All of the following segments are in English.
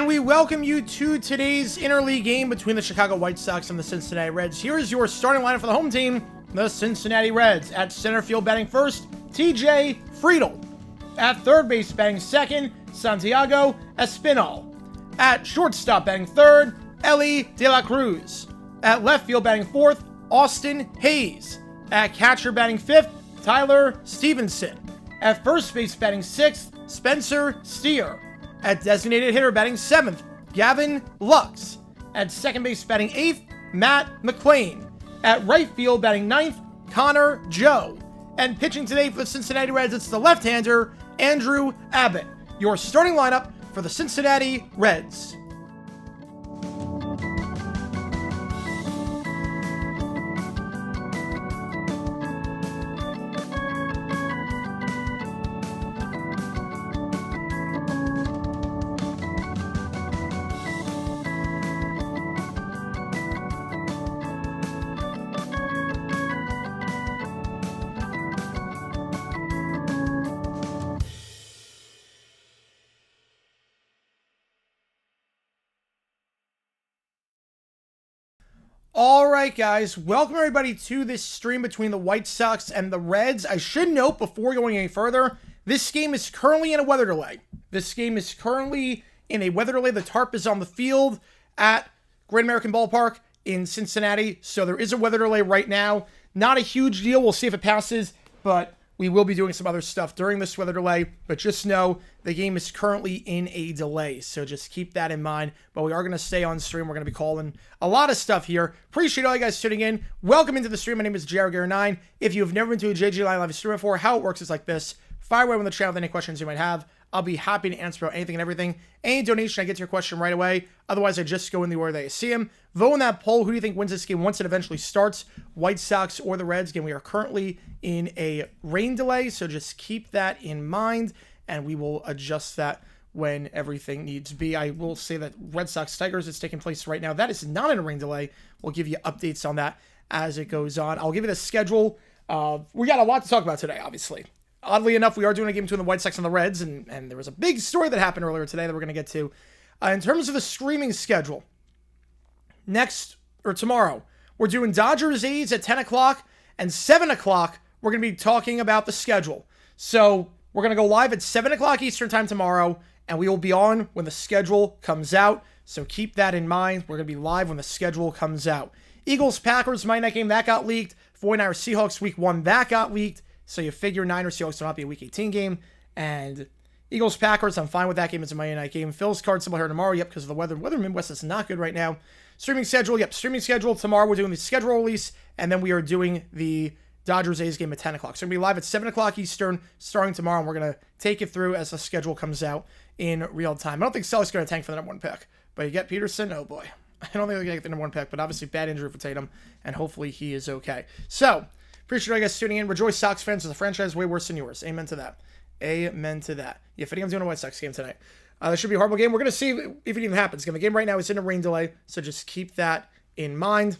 And we welcome you to today's interleague game between the Chicago White Sox and the Cincinnati Reds. Here is your starting lineup for the home team, the Cincinnati Reds. At center field batting first, TJ Friedl. At third base batting second, Santiago Espinal. At shortstop batting third, Ellie De La Cruz. At left field batting fourth, Austin Hayes. At catcher batting fifth, Tyler Stevenson. At first base batting sixth, Spencer Steer. At designated hitter batting seventh, Gavin Lux. At second base batting eighth, Matt McClain. At right field batting ninth, Connor Joe. And pitching today for the Cincinnati Reds, it's the left-hander, Andrew Abbott. Your starting lineup for the Cincinnati Reds. Alright guys, welcome everybody to this stream between the White Sox and the Reds. I should note before going any further, this game is currently in a weather delay. The tarp is on the field at Great American Ballpark in Cincinnati, so there is a weather delay right now. Not a huge deal, we'll see if it passes, but we will be doing some other stuff during this weather delay, but just know the game is currently in a delay, so just keep that in mind. But we are going to stay on stream. We're going to be calling a lot of stuff here. Appreciate all you guys tuning in. Welcome into the stream. My name is JRGare9. If you have never been to a JG Live stream before, how it works is like this. Fire away on the channel with any questions you might have. I'll be happy to answer about anything and everything. Any donation, I get to your question right away. Otherwise, I just go in the order that you see them. Vote in that poll. Who do you think wins this game once it eventually starts? White Sox or the Reds? Again, we are currently in a rain delay, so just keep that in mind, and we will adjust that when everything needs to be. I will say that Red Sox Tigers is taking place right now. That is not in a rain delay. We'll give you updates on that as it goes on. I'll give you the schedule. We got a lot to talk about today, obviously. Oddly enough, we are doing a game between the White Sox and the Reds, and there was a big story that happened earlier today that we're going to get to. In terms of the streaming schedule, tomorrow, we're doing Dodgers A's at 10 o'clock, and 7 o'clock, we're going to be talking about the schedule. So we're going to go live at 7 o'clock Eastern time tomorrow, and we will be on when the schedule comes out. So keep that in mind. We're going to be live when the schedule comes out. Eagles-Packers, Monday night game, that got leaked. 49ers-Seahawks week 1, that got leaked. So you figure Niners-Seahawks will not be a week 18 game. And Eagles-Packers, I'm fine with that game. It's a Monday night game. Phil's Cards still here tomorrow. Yep, because of the weather. Weather in Midwest is not good right now. Streaming schedule. Yep, streaming schedule. Tomorrow we're doing the schedule release. And then we are doing the Dodgers-A's game at 10 o'clock. So we're going to be live at 7 o'clock Eastern starting tomorrow. And we're going to take it through as the schedule comes out in real time. I don't think Sully's going to tank for the number 1 pick. But you get Peterson. Oh, boy. I don't think they're going to get the number 1 pick. But obviously bad injury for Tatum. And hopefully he is okay. So appreciate you guys tuning in. Rejoice, Sox fans. The franchise is way worse than yours. Amen to that. Amen to that. Yeah, I think I'm doing a White Sox game tonight. This should be a horrible game. We're going to see if it even happens. Again, the game right now is in a rain delay, so just keep that in mind.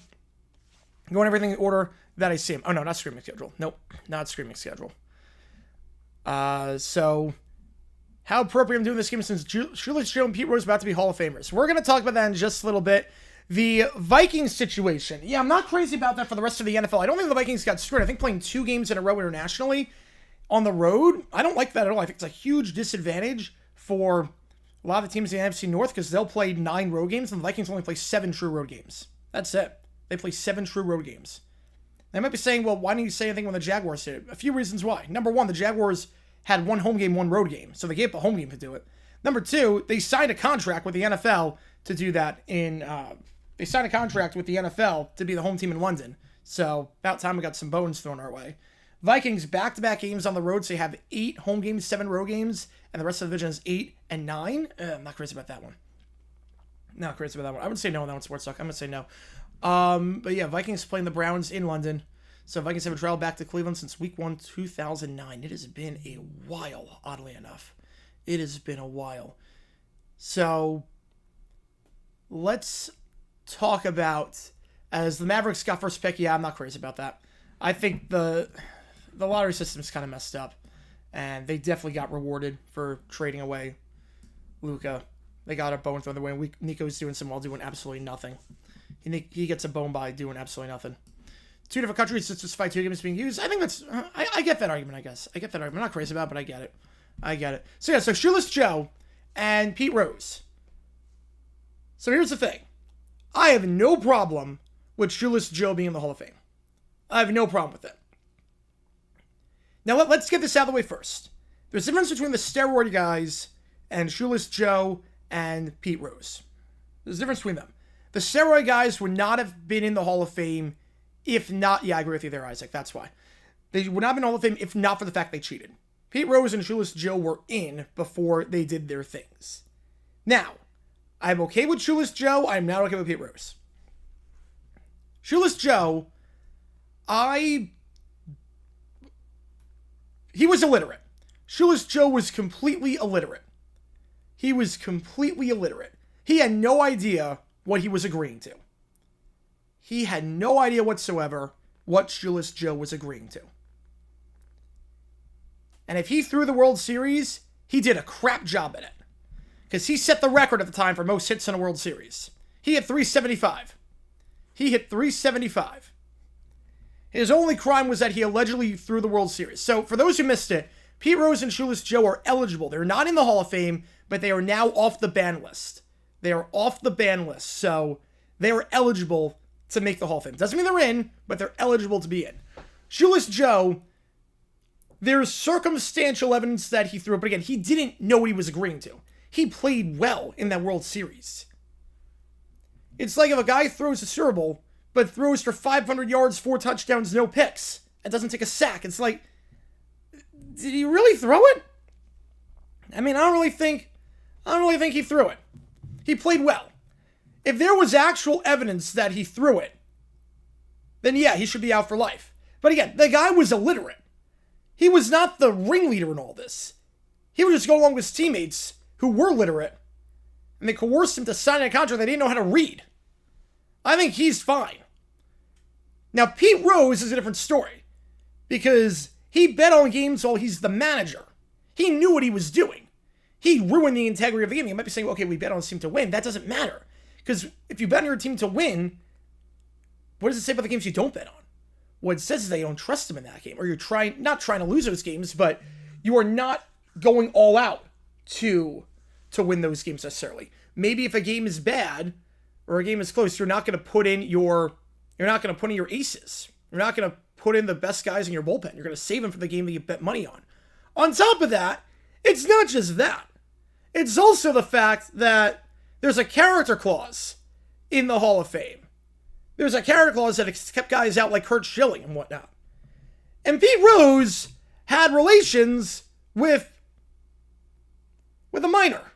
Going everything in order that I see them. Oh, no, not streaming schedule. Nope, not streaming schedule. So how appropriate I'm doing this game since Julius Joe and Pete Rose about to be Hall of Famers. We're going to talk about that in just a little bit. The Vikings situation. Yeah, I'm not crazy about that for the rest of the NFL. I don't think the Vikings got screwed. I think playing 2 games in a row internationally on the road, I don't like that at all. I think it's a huge disadvantage for a lot of the teams in the NFC North because they'll play 9 road games and the Vikings only play 7 true road games. That's it. They play 7 true road games. They might be saying, well, why didn't you say anything when the Jaguars did it? A few reasons why. Number 1, the Jaguars had 1 home game, 1 road game, so they gave up a home game to do it. Number 2, they signed a contract with the NFL to do that They signed a contract with the NFL to be the home team in London. So about time we got some bones thrown our way. Vikings back-to-back games on the road. So you have 8 home games, 7 road games. And the rest of the division is 8 and 9. I'm not crazy about that one. Not crazy about that one. I would say no on that one, Sports Talk. I'm going to say no. But yeah, Vikings playing the Browns in London. So Vikings have traveled back to Cleveland since week 1, 2009. It has been a while, oddly enough. It has been a while. So let's talk about, as the Mavericks got first pick, yeah, I'm not crazy about that. I think the lottery system is kind of messed up, and they definitely got rewarded for trading away Luka. They got a bone thrown their way. Nico's doing some while doing absolutely nothing. He gets a bone by doing absolutely nothing. Two different countries to justify two games being used. I think that's... I get that argument, I guess. I get that argument. I'm not crazy about it, but I get it. I get it. So, yeah, so Shoeless Joe and Pete Rose. So, here's the thing. I have no problem with Shoeless Joe being in the Hall of Fame. I have no problem with it. Now, let's get this out of the way first. There's a difference between the steroid guys and Shoeless Joe and Pete Rose. There's a difference between them. The steroid guys would not have been in the Hall of Fame if not... Yeah, I agree with you there, Isaac. That's why. They would not have been in the Hall of Fame if not for the fact they cheated. Pete Rose and Shoeless Joe were in before they did their things. Now, I'm okay with Shoeless Joe. I'm not okay with Pete Rose. Shoeless Joe, he was illiterate. Shoeless Joe was completely illiterate. He was completely illiterate. He had no idea what he was agreeing to. He had no idea whatsoever what Shoeless Joe was agreeing to. And if he threw the World Series, he did a crap job at it. Because he set the record at the time for most hits in a World Series. He hit 375. He hit 375. His only crime was that he allegedly threw the World Series. So, for those who missed it, Pete Rose and Shoeless Joe are eligible. They're not in the Hall of Fame, but they are now off the ban list. They are off the ban list, so they are eligible to make the Hall of Fame. Doesn't mean they're in, but they're eligible to be in. Shoeless Joe, there's circumstantial evidence that he threw it, but again, he didn't know what he was agreeing to. He played well in that World Series. It's like if a guy throws a Super Bowl, but throws for 500 yards, 4 touchdowns, no picks, and doesn't take a sack. It's like, did he really throw it? I mean, I don't really think he threw it. He played well. If there was actual evidence that he threw it, then yeah, he should be out for life. But again, the guy was illiterate. He was not the ringleader in all this. He would just go along with his teammates who were literate, and they coerced him to sign a contract they didn't know how to read. I think he's fine. Now, Pete Rose is a different story, because he bet on games while he's the manager. He knew what he was doing. He ruined the integrity of the game. You might be saying, okay, we bet on this team to win. That doesn't matter. Because if you bet on your team to win, what does it say about the games you don't bet on? What it says is that you don't trust them in that game. Or you're not trying to lose those games, but you are not going all out to win those games necessarily. Maybe if a game is bad or a game is close, you're not going to put in your aces. You're not going to put in the best guys in your bullpen. You're going to save them for the game that you bet money on. On top of that, it's not just that. It's also the fact that there's a character clause in the Hall of Fame. There's a character clause that has kept guys out like Curt Schilling and whatnot. And Pete Rose had relations with a minor.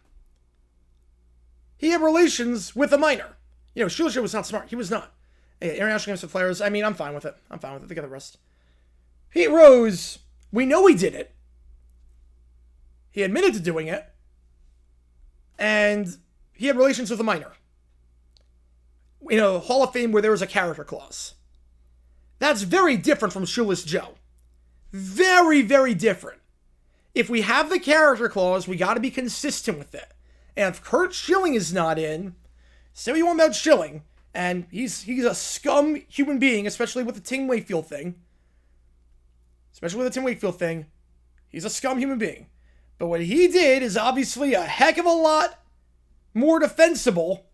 He had relations with a minor. You know, Shoeless Joe was not smart. He was not. International games with players, I mean, I'm fine with it. They get the rest. Pete Rose, we know he did it. He admitted to doing it. And he had relations with a minor. In a Hall of Fame where there was a character clause. That's very different from Shoeless Joe. Very, very different. If we have the character clause, we got to be consistent with it. And if Curt Schilling is not in, say what you want about Schilling, and he's a scum human being, especially with the Tim Wakefield thing. He's a scum human being. But what he did is obviously a heck of a lot more defensible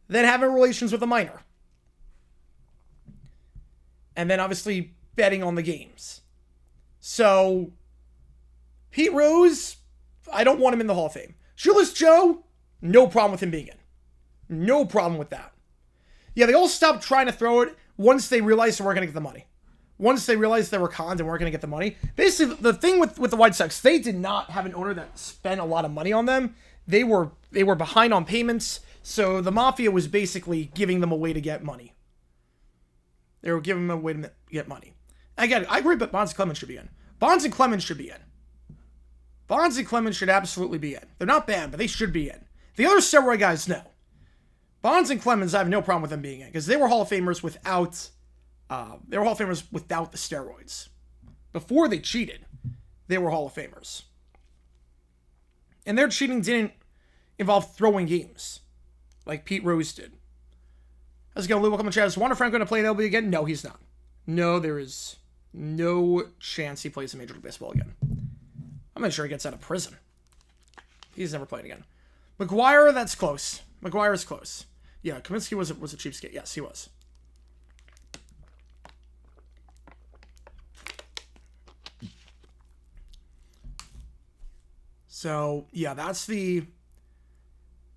than having relations with a minor. And then obviously betting on the games. So, Pete Rose, I don't want him in the Hall of Fame. Shoeless Joe, no problem with him being in. No problem with that. Yeah, they all stopped trying to throw it once they realized they weren't going to get the money. Once they realized they were conned and weren't going to get the money. Basically, the thing with the White Sox, they did not have an owner that spent a lot of money on them. They were behind on payments, so the Mafia was basically giving them a way to get money. They were giving them a way to get money. Again, I agree, but Bonds and Clemens should be in. Bonds and Clemens should be in. Bonds and Clemens should absolutely be in. They're not bad, but they should be in. The other steroid guys, no. Bonds and Clemens, I have no problem with them being in, because they were Hall of Famers without the steroids. Before they cheated, they were Hall of Famers. And their cheating didn't involve throwing games, like Pete Rose did. How's it going, Lou? Welcome to chat. Is Wander Franco going to play in MLB again? No, he's not. No, there is no chance he plays in Major League Baseball again. I'm not sure he gets out of prison. He's never played again. McGuire, that's close. McGuire is close. Yeah, Kaminsky was a cheapskate. Yes, he was. So, yeah, that's the...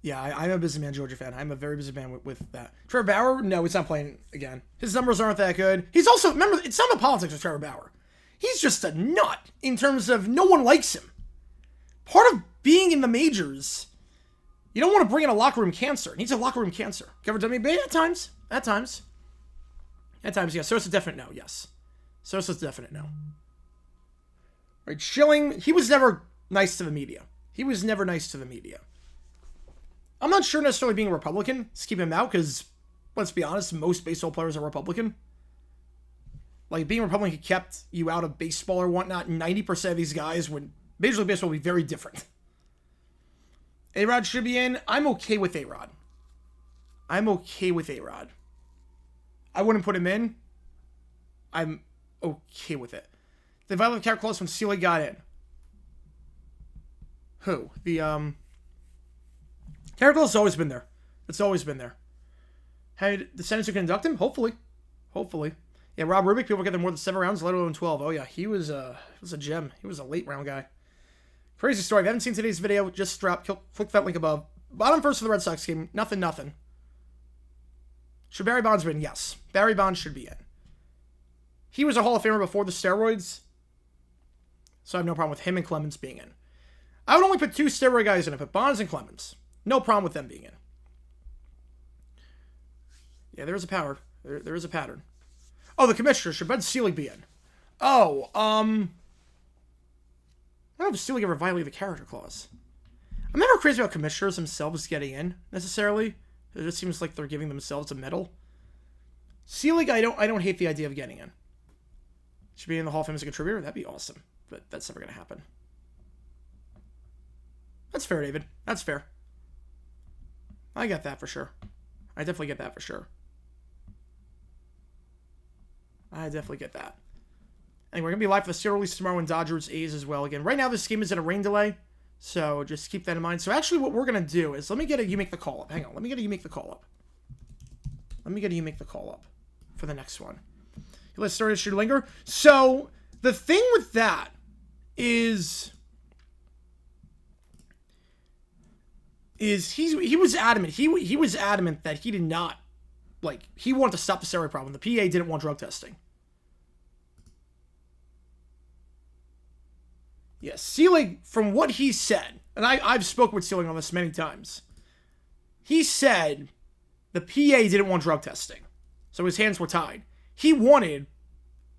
Yeah, I'm a busy man, Georgia fan. I'm a very busy man with that. Trevor Bauer? No, he's not playing again. His numbers aren't that good. He's also... Remember, it's not the politics with Trevor Bauer. He's just a nut in terms of no one likes him. Part of being in the majors, you don't want to bring in a locker room cancer. It needs a locker room cancer. Covered WNBA at times. At times. At times, yes. Sosa's a definite no, yes. Sosa's a definite no. Right, Schilling, he was never nice to the media. He was never nice to the media. I'm not sure necessarily being a Republican is keeping him out, because, let's be honest, most baseball players are Republican. Like, being Republican kept you out of baseball or whatnot. 90% of these guys would... Major League Baseball would be very different. A-Rod should be in. I'm okay with A-Rod. I'm okay with A-Rod. I wouldn't put him in. I'm okay with it. They violated the character clause when Sealy got in. Who? The, character clause has always been there. It's always been there. Had the Senators can induct him? Hopefully. Hopefully. Yeah, Rob Rubik, people get there more than 7 rounds, let alone 12. Oh, yeah, he was a gem. He was a late round guy. Crazy story. If you haven't seen today's video, just click that link above. Bottom first for the Red Sox game. Nothing. Should Barry Bonds be in? Yes. Barry Bonds should be in. He was a Hall of Famer before the steroids, so I have no problem with him and Clemens being in. I would only put 2 steroid guys in it, but Bonds and Clemens. No problem with them being in. Yeah, there is a power. There is a pattern. Oh, the commissioner. Should Bud Selig be in? Oh, I don't know if Selig ever violated the character clause. I'm never crazy about commissioners themselves getting in, necessarily. It just seems like they're giving themselves a medal. Selig, I don't hate the idea of getting in. Should be in the Hall of Fame as a contributor? That'd be awesome. But that's never going to happen. That's fair, David. That's fair. I get that for sure. I definitely get that for sure. I definitely get that. And we're going to be live for the serial release tomorrow in Dodgers A's as well. Again, right now this game is in a rain delay, so just keep that in mind. So actually what we're going to do is, let me get a You Make the Call up. Hang on, let me get a You Make the Call up. Let me get a You Make the Call up for the next one. Let's start to shoot linger. So the thing with that is he was adamant. He was adamant that he did not, like, he wanted to stop the steroid problem. The PA didn't want drug testing. Yes, Selig, from what he said, and I've spoken with Selig on this many times, he said the PA didn't want drug testing, so his hands were tied. He wanted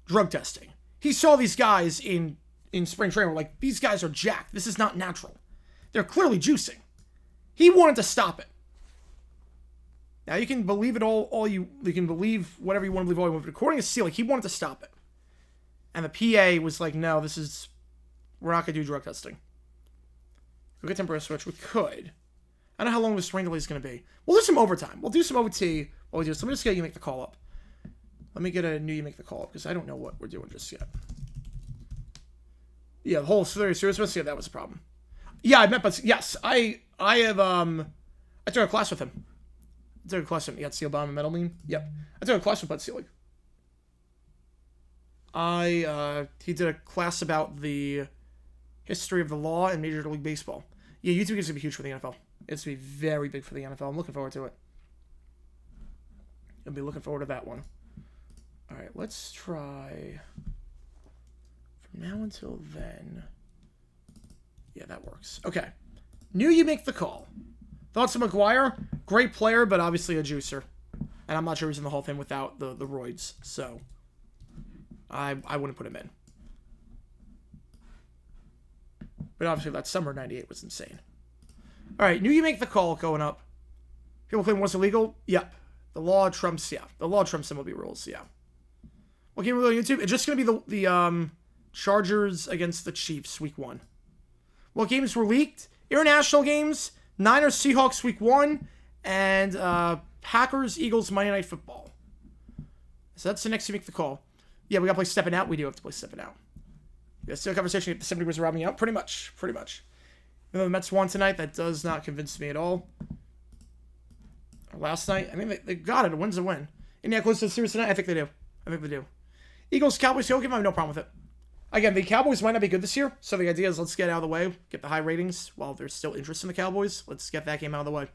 drug testing. He saw these guys in spring training, like, these guys are jacked. This is not natural. They're clearly juicing. He wanted to stop it. Now, you can believe it all you can believe whatever you want to believe all you want, but according to Selig, he wanted to stop it. And the PA was like, no, we're not going to do drug testing. If we get temporary switch, we could. I don't know how long this rain delay is going to be. We'll do some overtime. We'll do some OT while we do this. Let me just get You Make the Call up. Let me get a new You Make the Call up, because I don't know what we're doing just yet. Yeah, the whole serious yeah, that was a problem. Yeah, I met, but yes, I took a class with him. I took a class with him. You got Seal Bomb and Metal Lean? Yep. I took a class with Bud Selig. He did a class about the history of the law in Major League Baseball. Yeah, YouTube is going to be huge for the NFL. It's going to be very big for the NFL. I'm looking forward to it. I'll be looking forward to that one. All right, let's try from now until then. Yeah, that works. Okay. New You Make the Call. Thoughts on McGuire? Great player, but obviously a juicer. And I'm not sure he's in the Hall of Fame without the roids. So, I wouldn't put him in. But obviously that summer 98 was insane. Alright, New You Make the Call going up. People claim what's illegal? Yep. The law trumps, yeah. The law trumps MLB rules, yeah. What game are we on YouTube? It's just going to be the Chargers against the Chiefs, week 1. What games were leaked? International games, Niners, Seahawks, week 1. And Packers, Eagles, Monday Night Football. So that's the next to make the call. Yeah, we got to play stepping out. We do have to play stepping out. Yeah, still a conversation if the 70 was robbing out. Pretty much. Even though the Mets won tonight, that does not convince me at all. Last night, I mean, they got it. A win's a win. Indiana close to the series tonight? I think they do. Eagles, Cowboys, I'll give them, I have no problem with it. Again, the Cowboys might not be good this year, so the idea is let's get out of the way, get the high ratings while there's still interest in the Cowboys. Let's get that game out of the way.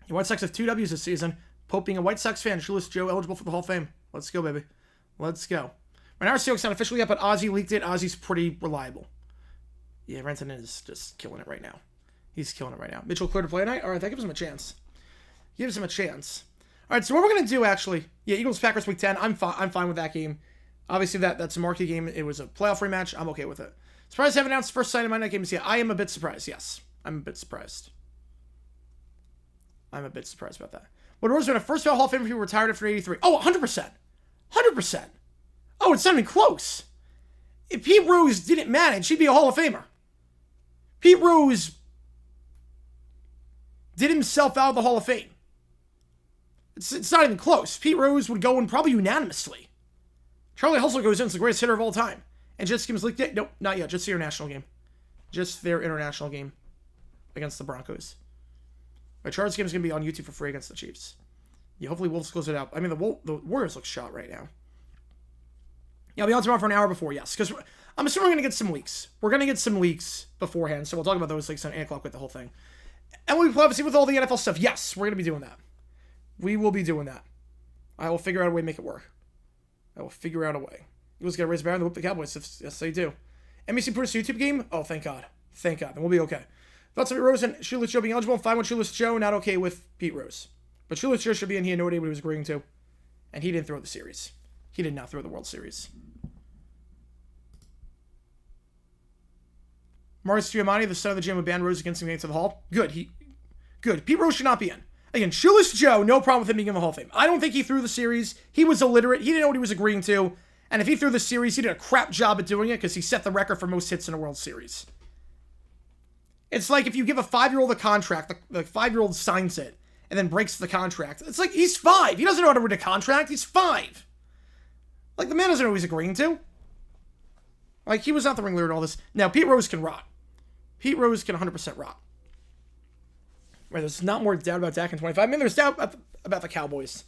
The White Sox have 2 Ws this season. Pope being a White Sox fan, Shoeless Joe eligible for the Hall of Fame. Let's go, baby. Let's go. Right now, our Seahawks not officially yet, but Ozzy leaked it. Ozzy's pretty reliable. Yeah, Renton is just killing it right now. He's killing it right now. Mitchell cleared to play tonight? All right, that gives him a chance. All right, so what we're going to do, actually, yeah, Eagles-Packers week 10, I'm fine with that game. Obviously, that's a marquee game. It was a playoff rematch. I'm okay with it. Surprised I haven't announced the first side of my night games yet. I am a bit surprised, yes. I'm a bit surprised about that. But Rose been a first Hall of Fame if he retired after 83. Oh, 100%. 100%. Oh, it's not even close. If Pete Rose didn't manage, he'd be a Hall of Famer. Pete Rose did himself out of the Hall of Fame. It's not even close. Pete Rose would go in probably unanimously. Charlie Hustle goes in as the greatest hitter of all time. And Jets game's leaked it? Nope, not yet. Just their international game. Against the Broncos. My Chargers game is going to be on YouTube for free against the Chiefs. Yeah, hopefully Wolves close it out. I mean, the Warriors look shot right now. Yeah, I'll be on tomorrow for an hour before, yes. Because I'm assuming we're going to get some leaks. We're going to get some leaks beforehand, so we'll talk about those leaks on 8 o'clock with the whole thing. And we'll be obviously with all the NFL stuff. Yes, we're going to be doing that. We will be doing that. I will figure out a way to make it work. Eagles got to raise the bar and whoop the Cowboys. Yes, they do. NBC Bruce YouTube game? Oh, thank God. Then we'll be okay. Thoughts of Pete Rose and Shoeless Joe being eligible. 5-1 Shoeless Joe, not okay with Pete Rose. But Shoeless Joe should be in. He had no idea what he was agreeing to. And he didn't throw the series. He did not throw the World Series. Marcus Giamatti, the son of the GM, banned Rose against him getting to the Hall. Good. Pete Rose should not be in. Again, Shoeless Joe, no problem with him being in the Hall of Fame. I don't think he threw the series. He was illiterate. He didn't know what he was agreeing to. And if he threw the series, he did a crap job at doing it because he set the record for most hits in a World Series. It's like if you give a 5-year-old a contract, the 5-year-old signs it and then breaks the contract. It's like, he's 5. He doesn't know how to read a contract. He's 5. Like, the man doesn't know what he's agreeing to. Like, he was not the ringleader in all this. Now, Pete Rose can rot. Pete Rose can 100% rot. Right, there's not more doubt about Dak in 25. I mean, there's doubt about the Cowboys.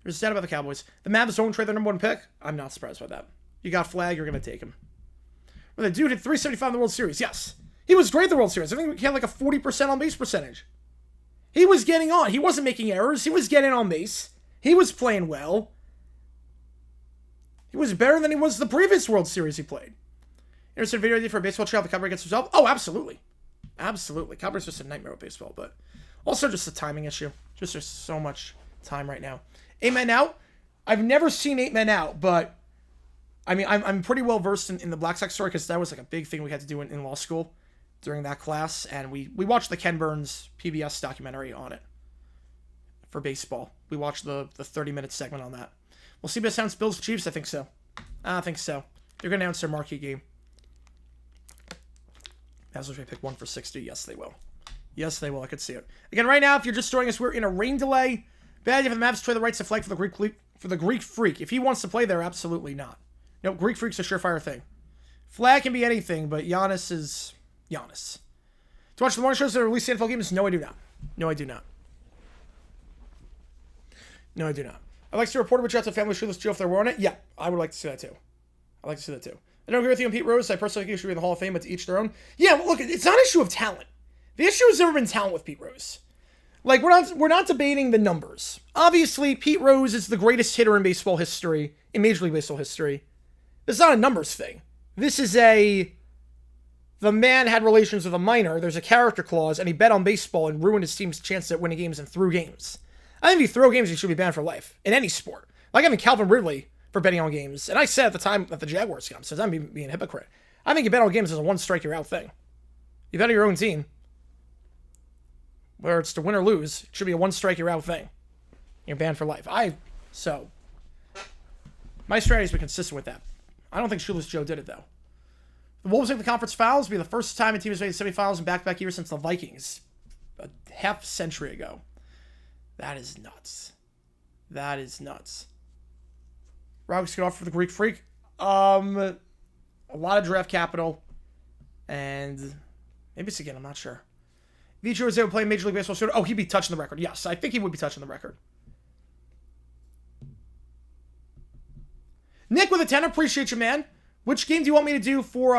The Mavs don't trade their number 1 pick. I'm not surprised by that. You got Flag, you're going to take him. Well, the dude hit 375 in the World Series. Yes. He was great in the World Series. I think he had like a 40% on base percentage. He was getting on. He wasn't making errors. He was getting on base. He was playing well. He was better than he was the previous World Series he played. Interested video idea for a baseball tryout the Cowboys gets resolved? Oh, absolutely. Cowboys just a nightmare with baseball, but also just a timing issue. Just there's so much time right now. 8 Men Out. I've never seen 8 Men Out, but I mean, I'm pretty well versed in the Black Sox story because that was like a big thing we had to do in law school during that class, and we watched the Ken Burns PBS documentary on it for baseball. We watched the 30-minute segment on that. Will CBS announce Bills Chiefs? I think so. They're going to announce their marquee game. That's what we pick 1 for 60. Yes, they will. I could see it. Again, right now, if you're just joining us, we're in a rain delay. Bad idea for the Mavs to trade the rights to Flag for the Greek Freak. If he wants to play there, absolutely not. No, Greek Freak's a surefire thing. Flag can be anything, but Giannis is Giannis. To watch the morning shows that release the NFL games? No, I do not. I'd like to report which out to family Shoeless Joe if they were on it. Yeah, I would like to see that too. I don't agree with you on Pete Rose. I personally think he should be in the Hall of Fame, but to each their own. Yeah, look, it's not an issue of talent. The issue has never been talent with Pete Rose. Like, we're not debating the numbers. Obviously, Pete Rose is the greatest hitter in baseball history, in Major League Baseball history. It's not a numbers thing. This is the man had relations with a minor, there's a character clause, and he bet on baseball and ruined his team's chance at winning games and threw games. I think if you throw games, you should be banned for life, in any sport. Like, I mean, Calvin Ridley for betting on games, and I said at the time that the Jaguars got him, says I'm being a hypocrite. I think you bet on games is a 1-strike-you're-out thing. You bet on your own team, whether it's to win or lose, it should be a 1-strike-you're-out thing. You're banned for life. My strategy's been consistent with that. I don't think Shoeless Joe did it, though. The Wolves make the conference finals. It'll be the first time a team has made the semifinals in back-to-back years since the Vikings. A half century ago. That is nuts. That is nuts. Rockets get off for the Greek Freak. A lot of draft capital. And maybe it's again, I'm not sure. Vichio was able to play Major League Baseball soon. Oh, he'd be touching the record. Yes, I think he would be touching the record. Nick with a 10, appreciate you, man. Which game do you want me to do for,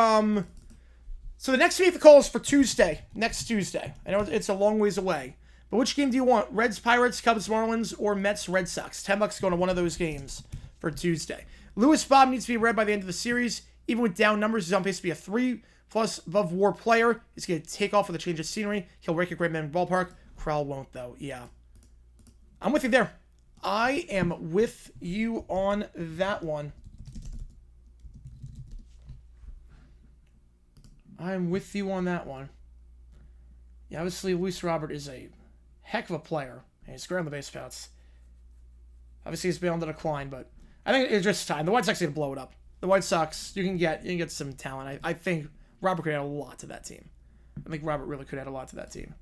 so the next week the call is for Tuesday. Next Tuesday. I know it's a long ways away. But which game do you want? Reds, Pirates, Cubs, Marlins, or Mets, Red Sox? $10 going to one of those games for Tuesday. Lewis Bob needs to be read by the end of the series. Even with down numbers, he's on pace to be a 3+ above WAR player. He's going to take off with a change of scenery. He'll break a great man in the ballpark. Krall won't, though. Yeah. I'm with you there. I am with you on that one. I'm with you on that one. Yeah, obviously, Luis Robert is a heck of a player. And he's great on the base paths. Obviously, he's been on the decline, but I think it's just time. The White Sox need to blow it up. The White Sox, you can get some talent. I think Robert could add a lot to that team. I think Robert really could add a lot to that team.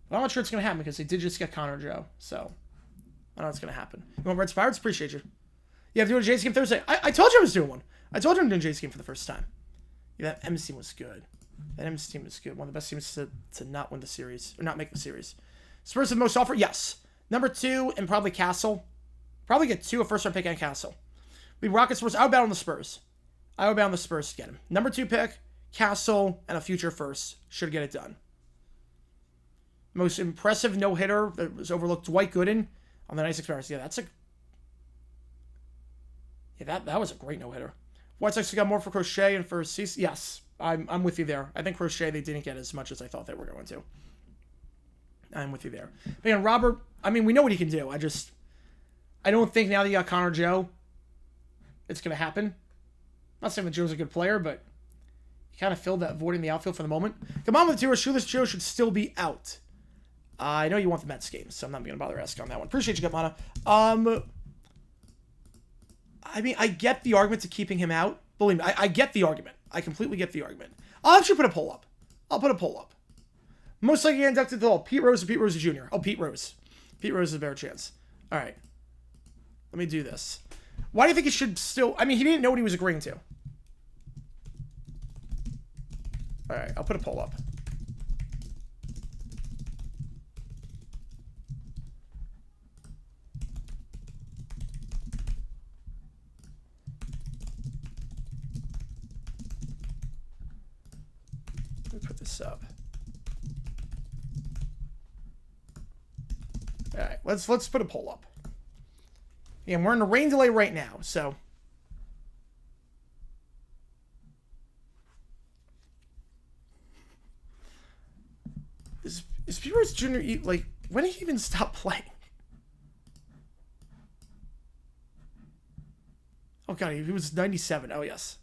But I'm not sure it's going to happen because they did just get Connor Joe. So, I don't know what's going to happen. You want Reds Pirates? Appreciate you. Yeah, I'm doing a Jays game Thursday. I told you I was doing one. I told you I'm doing a Jays game for the first time. Yeah, that M's team was good. That M's team was good. One of the best teams to not win the series. Or not make the series. Spurs have the most offer? Yes. Number 2 and probably Castle. Probably get 2, a first-round pick and Castle. We Rockets Spurs. I would bet on the Spurs. I would bet on the Spurs to get him. Number 2 pick, Castle, and a future first. Should get it done. Most impressive no-hitter that was overlooked, Dwight Gooden on the 96 Bears. Yeah, that's a... Yeah, that was a great no-hitter. White Sox got more for Crochet and for CC. Yes, I'm with you there. I think Crochet, they didn't get as much as I thought they were going to. I'm with you there. But again, Robert, I mean, we know what he can do. I don't think now that you got Connor Joe, it's going to happen. I'm not saying that Joe's a good player, but he kind of filled that void in the outfield for the moment. Come on with the 2, Shoeless Joe should still be out. I know you want the Mets game, so I'm not going to bother asking on that one. Appreciate you, Gutmana. I mean, I get the argument to keeping him out. Believe me, I get the argument. I completely get the argument. I'll actually put a poll up. I'll put a poll up. Most likely inducted to the Hall. Pete Rose or Pete Rose Jr.? Oh, Pete Rose. Pete Rose is a better chance. All right. Let me do this. Why do you think he should still... I mean, he didn't know what he was agreeing to. All right, I'll put a poll up. Let me put this up. All right, let's put a poll up. Yeah, we're in a rain delay right now, so... Is Pete Rose Jr. like, when did he even stop playing? Oh god, he was 97. Oh yes.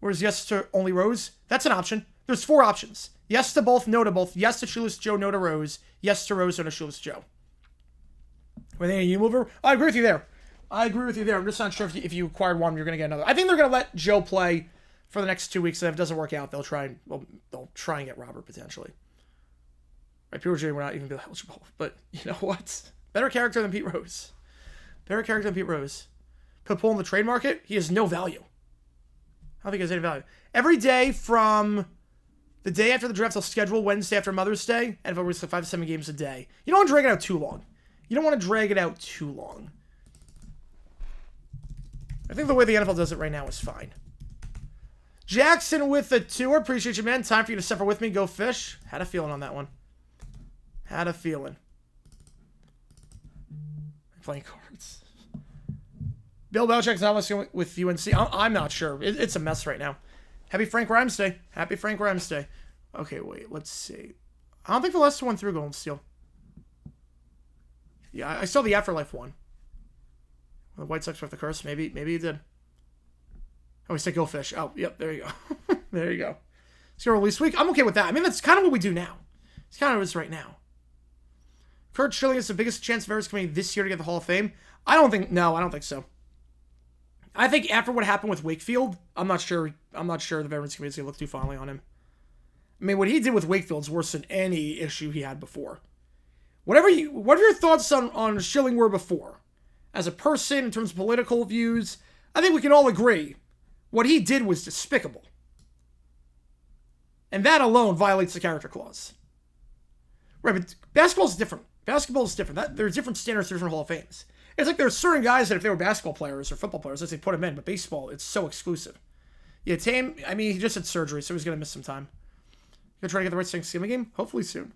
Whereas yes to only Rose? That's an option. There's 4 options. Yes to both, no to both. Yes to Shoeless Joe, no to Rose. Yes to Rose, no to Shoeless Joe. Were they a U-mover? I agree with you there. I'm just not sure if you acquired one, you're going to get another. I think they're going to let Joe play for the next 2 weeks, and if it doesn't work out, they'll try and get Robert potentially. Right, Pete Rose Jr. will not even be eligible, but you know what? Better character than Pete Rose. Put a pull in the trade market. He has no value. I don't think he has any value. Every day from the day after the draft, they'll schedule Wednesday after Mother's Day, and if it was 5 to 7 games a day. You don't want to drag it out too long. I think the way the NFL does it right now is fine. Jackson with a 2. Appreciate you, man. Time for you to suffer with me. Go fish. Had a feeling on that one. Playing cards. Bill Belichick's not listening with UNC. I'm not sure. It's a mess right now. Happy Frank Grimes Day. Okay, wait. Let's see. I don't think the last one through Golden Steel. Yeah, I saw the Afterlife one. The White Sox with the curse. Maybe he did. Oh, he said go fish. Oh, yep. There you go. There you go. It's your release week. I'm okay with that. I mean, that's kind of what we do now. It's kind of what it is right now. Kurt Schilling is the biggest chance of Bears coming this year to get the Hall of Fame. I don't think so. I think after what happened with Wakefield, I'm not sure the Veterans Committee is going to look too fondly on him. I mean, what he did with Wakefield is worse than any issue he had before. What are your thoughts on Schilling were before? As a person, in terms of political views, I think we can all agree what he did was despicable. And that alone violates the character clause. Right, but basketball is different. There's different standards for different Hall of Fames. It's like there's certain guys that if they were basketball players or football players, let's say put them in, but baseball, it's so exclusive. Yeah, Tame, I mean, he just had surgery, so he's going to miss some time. Gonna try to get the right Thanksgiving game? Hopefully soon.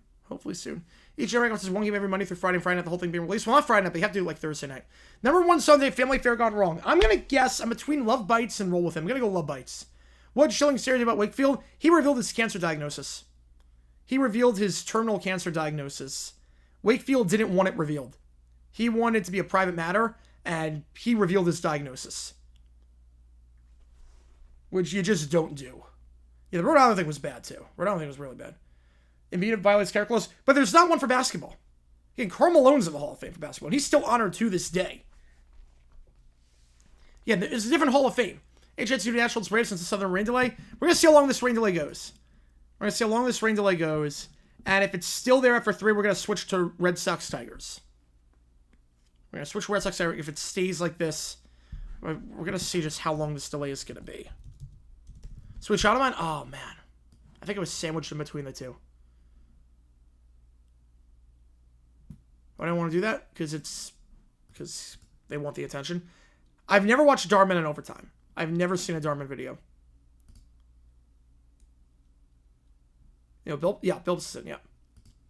Each year, says one game every Monday through Friday, and Friday night, the whole thing being released. Well, not Friday night, but you have to do like Thursday night. Number 1 Sunday, Family Fair gone wrong. I'm going to guess I'm between Love Bites and Roll With Him. I'm going to go Love Bites. What Schilling said about Wakefield? He revealed his cancer diagnosis. He revealed his terminal cancer diagnosis. Wakefield didn't want it revealed. He wanted it to be a private matter, and he revealed his diagnosis. Which you just don't do. Yeah, the Rhode Island thing was bad, too. Rhode Island thing was really bad. It violates character clause, but there's not one for basketball. Again, Karl Malone's in the Hall of Fame for basketball, and he's still honored to this day. Yeah, there's a different Hall of Fame. HNC Nationals brave since the Southern rain delay. We're going to see how long this rain delay goes. And if it's still there after 3, we're going to switch to Red Sox Tigers. We're going to switch to Red Sox Tigers. If it stays like this, we're going to see just how long this delay is going to be. Switch out of mine? Oh, man. I think it was sandwiched in between the two. Why do I want to do that? Because they want the attention. I've never watched Darman in overtime. I've never seen a Darman video. You know, Bill Billson, yeah.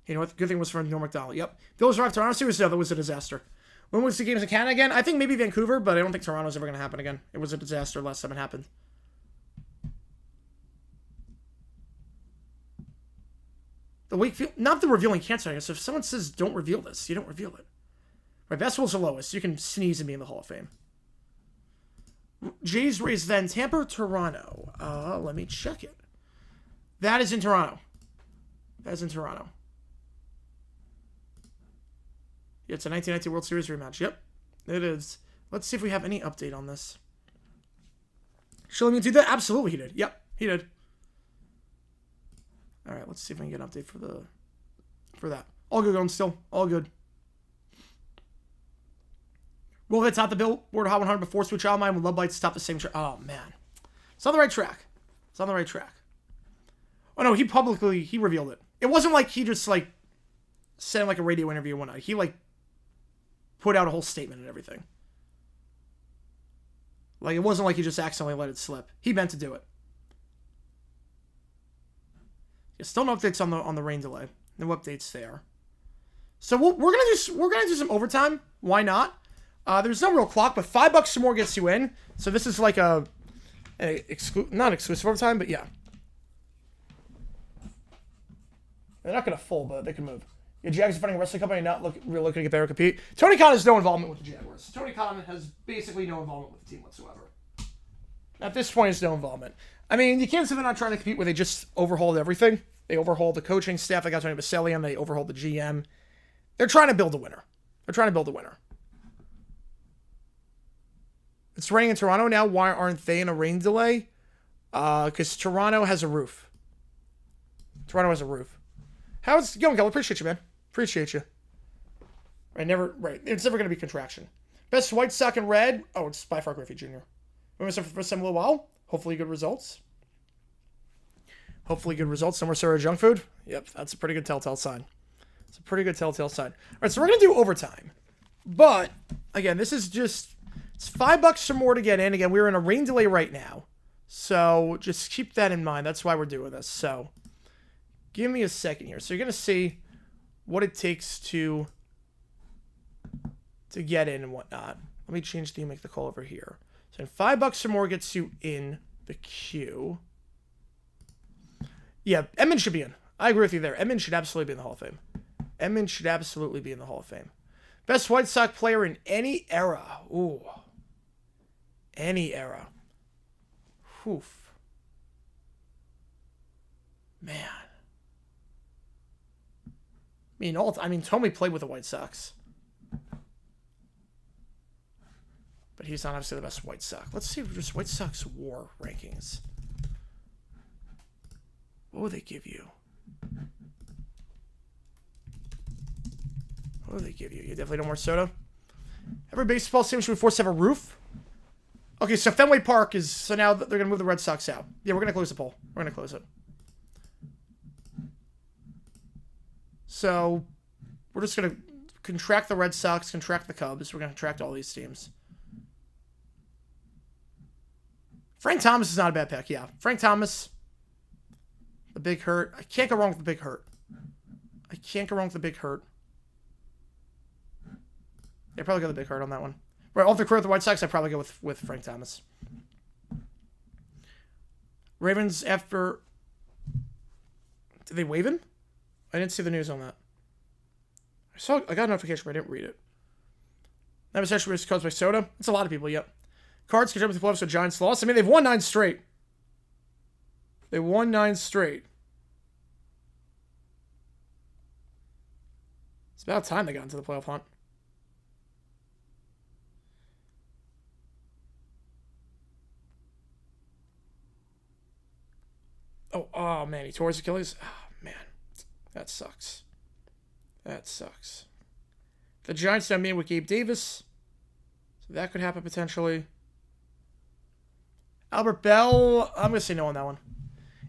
You know what? The good thing was for Norm Macdonald. Yep. Bill's arrived Toronto series. No, that was a disaster. When was the games in Canada again? I think maybe Vancouver, but I don't think Toronto's ever going to happen again. It was a disaster last time it happened. The Wakefield, not the revealing cancer, I guess. If someone says don't reveal this, you don't reveal it. Right, basketball's the lowest. You can sneeze and be in the Hall of Fame. Jays, Rays, then Tampa, Toronto. Let me check it. That is in Toronto. Yeah, it's a 1990 World Series rematch. Yep, it is. Let's see if we have any update on this. Schilling do that? Absolutely he did. Yep, he did. All right, let's see if we can get an update for that. All good going still. All good. Will they top the Billboard Hot 100 before Sweet Child Mine with Love Bites top the same track? Oh, man. It's on the right track. Oh, no, he revealed it. It wasn't like he just, like, said in, like, a radio interview one night. He, like, put out a whole statement and everything. Like, it wasn't like he just accidentally let it slip. He meant to do it. Yeah, still no updates on the rain delay. No updates there. So we're gonna do some overtime. Why not? There's no real clock, but $5 or more gets you in. So this is like not exclusive overtime, but yeah. They're not gonna fold, but they can move. Yeah, Jags are funding a wrestling company, not looking to get better compete. Tony Khan has no involvement with the Jaguars. Tony Khan has basically no involvement with the team whatsoever. At this point, it's no involvement. I mean, you can't say they're not trying to compete where they just overhauled everything. They overhauled the coaching staff. They got Tony Basellian. They overhauled the GM. They're trying to build a winner. It's raining in Toronto now. Why aren't they in a rain delay? Because Toronto has a roof. How's it going, Kel? Appreciate you, man. Appreciate you. Right. It's never going to be contraction. Best White Sox in red. Oh, it's by far Griffey Jr. We missed for the first time in a little while. Hopefully good results. Somewhere served junk food. Yep, that's a pretty good telltale sign. All right, so we're going to do overtime. But, again, this is just... It's $5 or more to get in. Again, we're in a rain delay right now. So, just keep that in mind. That's why we're doing this. So, give me a second here. So, you're going to see what it takes to get in and whatnot. Let me change the make the call over here. So, $5 or more gets you in the queue. Yeah, Edmund should be in. I agree with you there. Edmund should absolutely be in the Hall of Fame. Best White Sox player in any era. Ooh. Any era. Oof. Man. Tommy played with the White Sox. But But he's not obviously the best White Sox. Let's see just White Sox WAR rankings. What will they give you? What do they give you? You definitely don't more soda. Every baseball stadium should be forced to have a roof. Okay, so Fenway Park is... So now they're going to move the Red Sox out. Yeah, we're going to close the poll. We're going to close it. So, we're just going to contract the Red Sox, contract the Cubs. We're going to contract all these teams. Frank Thomas is not a bad pick, yeah. Frank Thomas, the big hurt. I can't go wrong with the big hurt. I can't go wrong with the big hurt. Yeah, probably go the big hurt on that one. Right, off the career with the White Sox, I'd probably go with Frank Thomas. Ravens after... Did they waive him? I didn't see the news on that. I got a notification, but I didn't read it. That was actually caused by soda. It's a lot of people, yep. Cards contributed to the playoffs, so Giants lost. I mean, they've won 9 straight. They won 9 straight. It's about time they got into the playoff hunt. Oh, man, he tore his Achilles. Oh, man, that sucks. That sucks. The Giants done meeting with Gabe Davis, so that could happen potentially. Albert Bell, I'm going to say no on that one.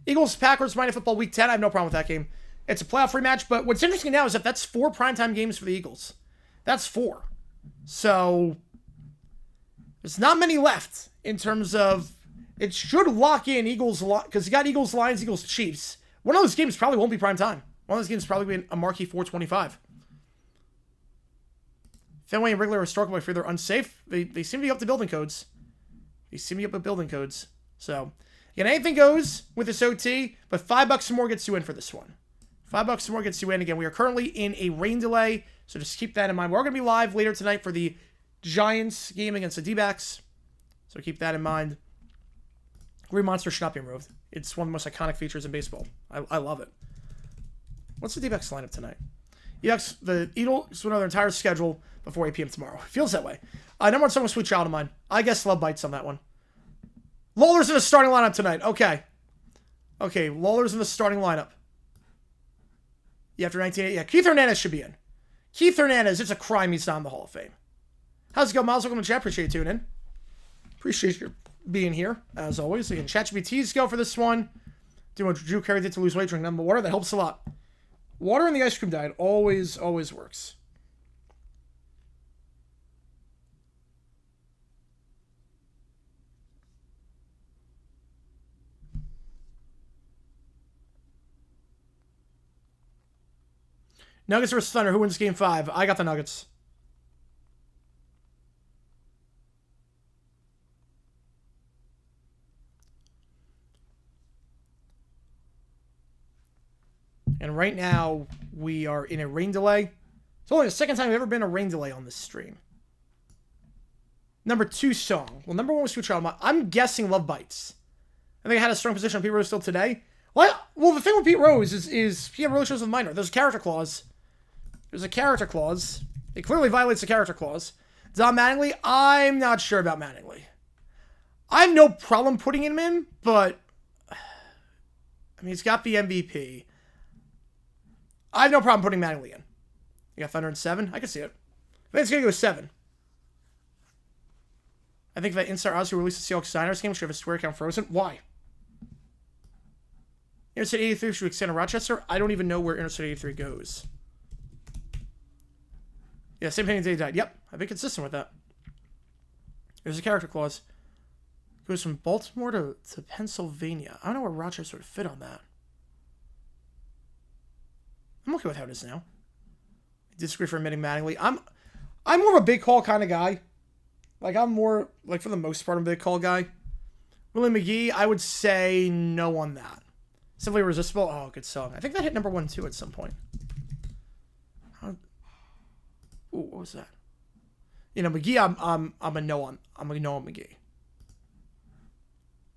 Eagles-Packers, Monday Football Week 10. I have no problem with that game. It's a playoff rematch, but what's interesting now is that that's 4 primetime games for the Eagles. That's 4. So, there's not many left in terms of... It should lock in Eagles, because you got Eagles, Lions, Eagles, Chiefs. One of those games probably won't be prime time. One of those games probably be a marquee 425. Fenway and Wrigley are historically they're unsafe. They seem to be up to building codes. So, again, anything goes with this OT, but $5 more gets you in for this one. $5 more gets you in. Again, we are currently in a rain delay, so just keep that in mind. We're going to be live later tonight for the Giants game against the D-backs, so keep that in mind. Green Monster should not be removed. It's one of the most iconic features in baseball. I love it. What's the D-backs lineup tonight? The Eagles went on their entire schedule before 8 p.m. tomorrow. Feels that way. Number 1 song was Sweet Child of Mine. I guess Love Bites on that one. Lawler's in the starting lineup tonight. Okay, Lawler's in the starting lineup. Yeah, after 1980. Yeah, Keith Hernandez should be in. Keith Hernandez, it's a crime he's not in the Hall of Fame. How's it going, Miles? Welcome to chat. Appreciate you tuning in. Appreciate you being here, as always. Again, ChatGPT's go for this one. Doing what Drew Carey did to lose weight, drink nothing but water. That helps a lot. Water in the ice cream diet always works. Nuggets versus Thunder. Who wins Game 5? I got the Nuggets. And right now, we are in a rain delay. It's only the second time we've ever been a rain delay on this stream. Number 2 song. Well, number 1 was Sweet Child. I'm guessing Love Bites. I think I had a strong position on Pete Rose still today. Well, the thing with Pete Rose is he really shows with minor. There's a character clause. It clearly violates the character clause. Don Mattingly, I'm not sure about Mattingly. I have no problem putting him in, but... I mean, he's got the MVP. I have no problem putting Mattingly in. You got Thunder in 7? I can see it. I think it's going to go 7. I think that Instar Oz who released the Seahawks Niners game should have a square count frozen. Why? Interstate 83 should extend to Rochester? I don't even know where Interstate 83 goes. Yeah, same thing as they died. Yep, I've been consistent with that. There's a character clause. It goes from Baltimore to Pennsylvania. I don't know where Rochester would fit on that. I'm okay with how it is now. I disagree for admitting Mattingly. I'm more of a big call kind of guy. I'm more, for the most part, I'm a big call guy. Willie McGee, I would say no on that. Simply Irresistible. Oh, good song. I think that hit number 1 too at some point. Ooh, what was that? McGee, I'm a no on McGee.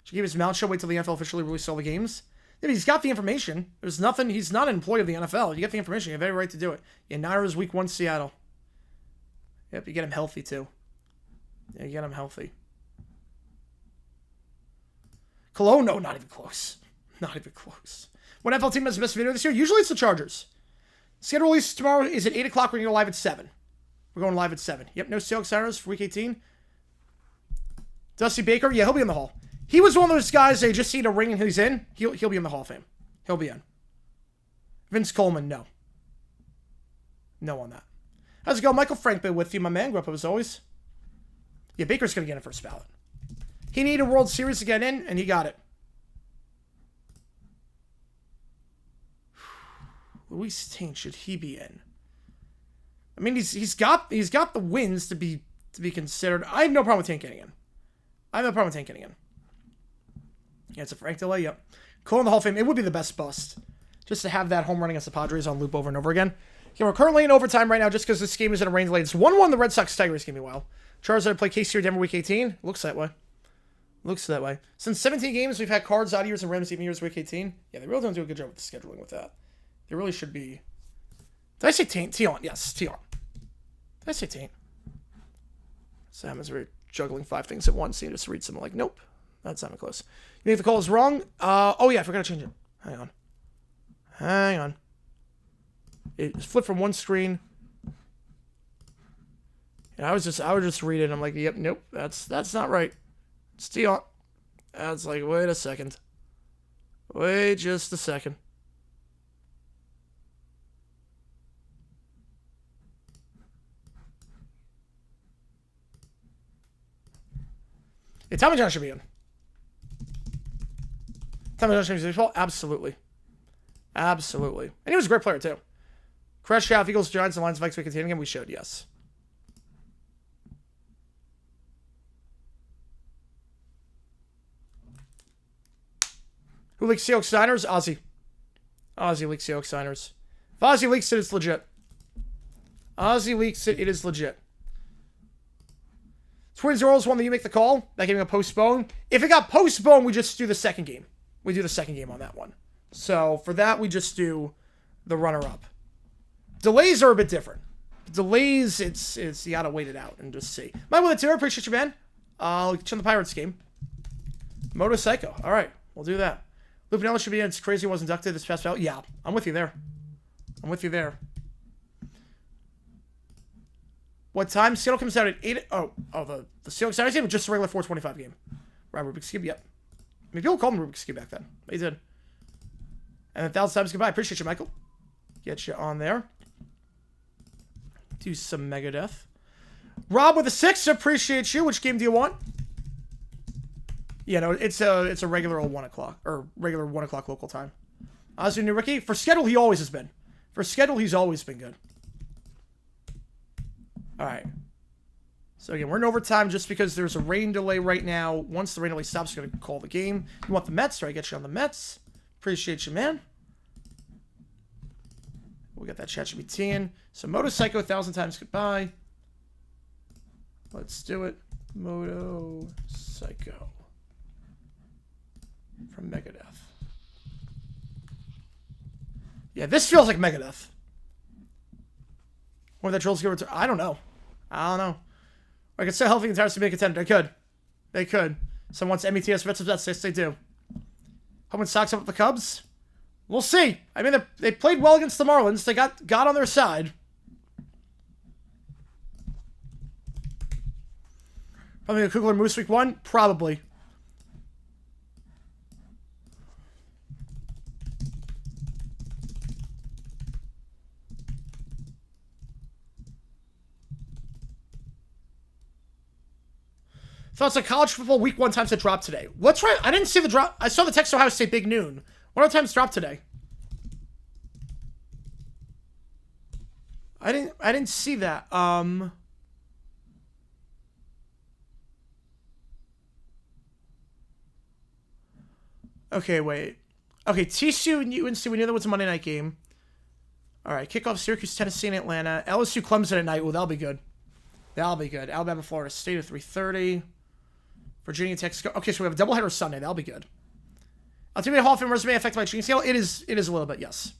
Should give his mount show, wait till the NFL officially releases all the games. Yeah, he's got the information. There's nothing. He's not an employee of the NFL. You get the information. You have every right to do it. Yeah, Niners week 1 Seattle. Yep, you get him healthy too. Yeah, you get him healthy. Cologne? No, not even close. Not even close. What NFL team has the best video this year? Usually it's the Chargers. Schedule release tomorrow is at 8 o'clock. We're going to go live at 7. We're going live at 7. Yep, no Seahawks Sounders for week 18. Dusty Baker? Yeah, he'll be in the Hall. He was one of those guys they just need a ring and he's in. He'll be in the Hall of Fame. He'll be in. Vince Coleman, no. No on that. How's it going? Michael Frankman with you, my man. Grew up as always. Yeah, Baker's going to get in first ballot. He needed a World Series to get in, and he got it. Luis Taint, should he be in? I mean, he's got the wins to be considered. I have no problem with Taint getting in. Yeah, it's a Frank delay. Yep. Cole in the Hall of Fame. It would be the best bust just to have that home run against the Padres on loop over and over again. Yeah, we're currently in overtime right now just because this game is in a rain delay. It's 1-1 the Red Sox Tigers game. Meanwhile, Chargers are to play KC or Denver week 18. Looks that way. Looks that way. Since 17 games, we've had Cards odd years and Rams even years week 18. Yeah, they really don't do a good job with the scheduling with that. They really should be. Did I say Taint? Tion. Yes, Tion. Did I say Taint? Sam is juggling 5 things at once. You just read something like, nope, that's not close. You think the call is wrong? Oh yeah, I forgot to change it. Hang on. It flipped from one screen. And I would just read it and I'm like, yep, nope, that's not right. It's Tion. That's like, wait a second. Wait just a second. Yeah, Tommy John should be in. Tommy John should be in baseball? Absolutely. Absolutely. And he was a great player, too. Crash Shaft, Eagles, Giants, and Lions, Vikes, we continue again. We showed, yes. Who leaks Seahawks Niners? Ozzy. Ozzy leaks Seahawks Niners. If Ozzy leaks it, it's legit. Ozzy leaks it, it is legit. Twins Orioles one that you make the call. That game got postponed. If it got postponed, we just do the second game. We do the second game on that one. So for that, we just do the runner-up. Delays are a bit different. Delays, it's you gotta wait it out and just see. My will too. Appreciate you, man. I'll get you on the Pirates game. Motorcycle. All right, we'll do that. Lupinella should be in. It's crazy he was inducted this past ballot. Yeah, I'm with you there. I'm with you there. What time? Seattle comes out at 8. Oh, the Seahawks Saturday game, just a regular 425 game. Right, Rubik's Cube, yep. I mean, people called him Rubik's Cube back then. They did. And 1,000 times goodbye. Appreciate you, Michael. Get you on there. Do some Megadeth. Rob with a 6. Appreciate you. Which game do you want? Yeah, no, it's a regular old 1 o'clock. Or regular 1 o'clock local time. Ozzy New Ricky. For schedule, he always has been. For schedule, he's always been good. All right. So again, we're in overtime just because there's a rain delay right now. Once the rain delay stops, we're going to call the game. You want the Mets? Or I get you on the Mets. Appreciate you, man. We got that ChatGPT in. So Motorcycle, 1,000 times goodbye. Let's do it. Motorcycle. From Megadeth. Yeah, this feels like Megadeth. Or that trolls give return. I don't know. I could say healthy entires to be a contender. They could. Someone wants METS vets of that. Yes, they do. Home and Sox up with the Cubs. We'll see. I mean, they played well against the Marlins. They got on their side. Probably a Kugler Moose week 1? Probably. Thoughts on college football week 1 times that dropped today. Let's try. I didn't see the drop. I saw the text Ohio State big noon. What are the times dropped today? I didn't see that. Okay, wait. Okay, TCU and UNC. We knew that was a Monday night game. All right, kickoff Syracuse, Tennessee, and Atlanta. LSU, Clemson at night. Well, that'll be good. That'll be good. Alabama, Florida State at 3:30. Virginia, Texas. Okay, so we have a doubleheader Sunday. That'll be good. Ultimate Hall of Fame resume affected by cheating scale. It is a little bit, yes.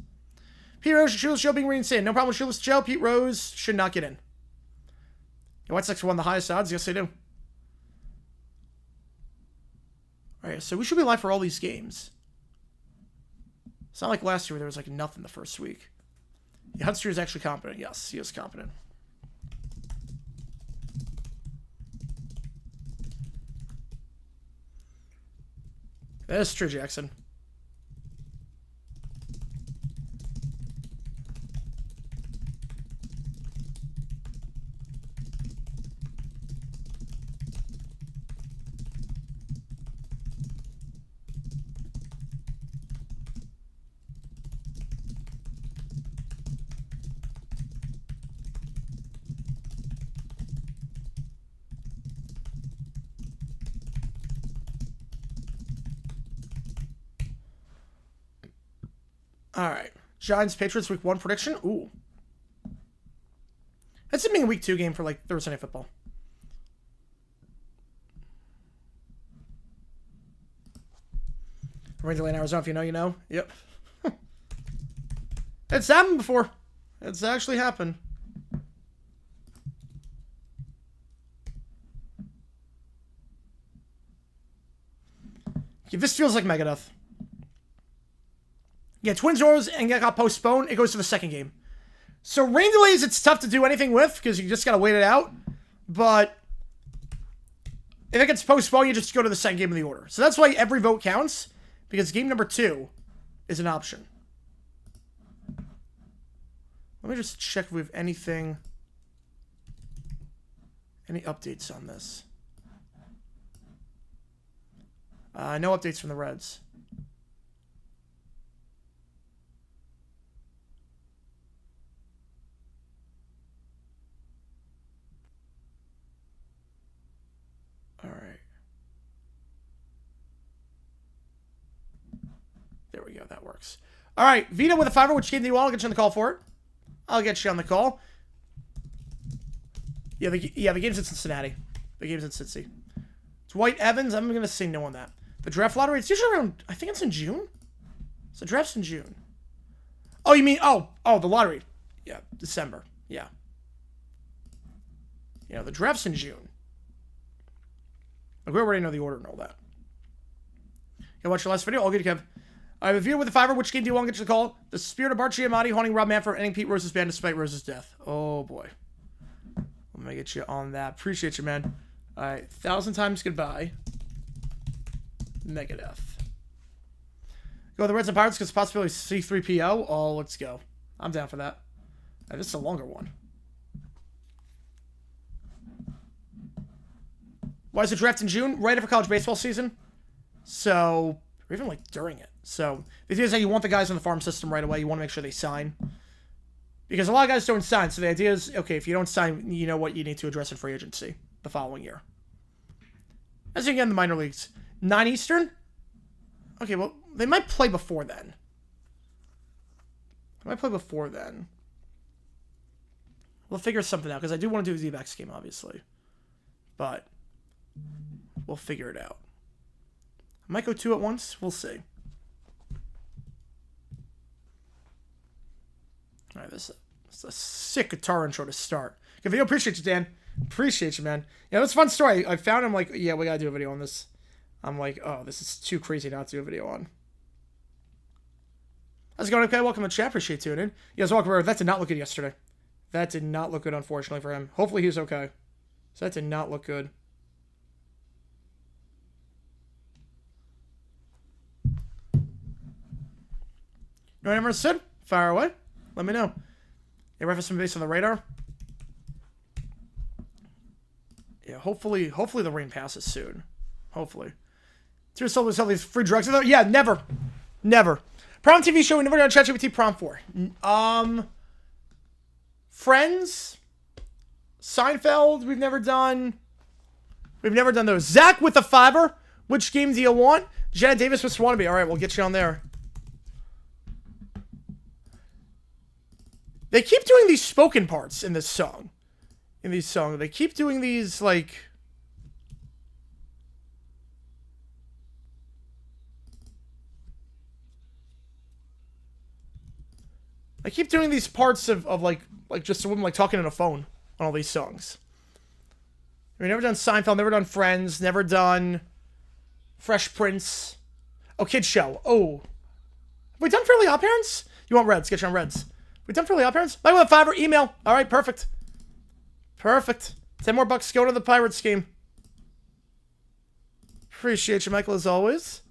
Pete Rose, Shoeless Joe being reinstated. No problem with Shoeless Joe. Pete Rose should not get in. The White Sox won the highest odds. Yes, they do. Alright, so we should be live for all these games. It's not like last year where there was like nothing the first week. Yeah, Hudster is actually competent. Yes, he is competent. That is true, Jackson. Alright. Giants Patriots week 1 prediction. Ooh. That's it being a week 2 game for like Thursday Night Football. Randy in Arizona, if you know, you know. Yep. It's happened before. It's actually happened. Yeah, this feels like Megadeth. Yeah, Twins Orioles and got postponed. It goes to the second game. So rain delays, it's tough to do anything with because you just got to wait it out. But if it gets postponed, you just go to the second game of the order. So that's why every vote counts, because game number 2 is an option. Let me just check if we have anything, any updates on this. No updates from the Reds. All right. There we go. That works. All right. Vito with a $5. Which game do you want? I'll get you on the call for it. I'll get you on the call. Yeah, the game's in Cincinnati. The game's in Cincy. It's White Evans. I'm going to say no on that. The draft lottery, it's usually around, I think it's in June. So draft's in June. Oh, you mean, oh, the lottery. Yeah, December. Yeah. Yeah, the draft's in June. Like, we already know the order and all that. You watch your last video? All good, Kev. I have a view with the $5. Which game do you want to get you the call? The Spirit of Bart Giamatti haunting Rob Manfred, ending Pete Rose's band despite Rose's death. Oh, boy. Let me get you on that. Appreciate you, man. All right. 1,000 times goodbye. Megadeth. Go with the Reds and Pirates because possibility C3PO. Oh, let's go. I'm down for that. This is a longer one. Why is the draft in June? Right after college baseball season. So, or even like during it. So, the idea is that you want the guys in the farm system right away. You want to make sure they sign. Because a lot of guys don't sign. So the idea is, okay, if you don't sign, you know what you need to address in free agency the following year. As you get in the minor leagues. 9 Eastern? Okay, well, they might play before then. We'll figure something out, because I do want to do a Z-Backs game, obviously. But we'll figure it out. I might go 2 at once. We'll see. All right, this is a sick guitar intro to start. Good video. Appreciate you, Dan. Appreciate you, man. Yeah, that's a fun story. I found him like, yeah, we got to do a video on this. I'm like, oh, this is too crazy not to do a video on. How's it going? Okay, welcome to chat. Appreciate you tuning in. You guys, welcome. That did not look good yesterday. That did not look good, unfortunately, for him. Hopefully he's okay. So that did not look good. You know what I ever said? Fire away. Let me know. Yeah, reference some base on the radar. Yeah, hopefully the rain passes soon. Hopefully. Tears sold these free drugs. Yeah, never. Never. Prom TV show we never done ChatGPT prom for. Friends. Seinfeld, we've never done. We've never done those. Zach with the $5. Which game do you want? Jenna Davis with Swannaby. All right, we'll get you on there. They keep doing these spoken parts in this song. They keep doing these, like... I keep doing these parts of like just a woman like talking on a phone on all these songs. We've never done Seinfeld, never done Friends, never done Fresh Prince. Oh, Kid Show. Oh. Have we done Fairly Odd Parents? You want Reds? Get you on Reds. We done Fairly Odd Parents? Might want a $5 email. All right, perfect. Perfect. 10 more bucks go to the pirate scheme. Appreciate you, Michael, as always.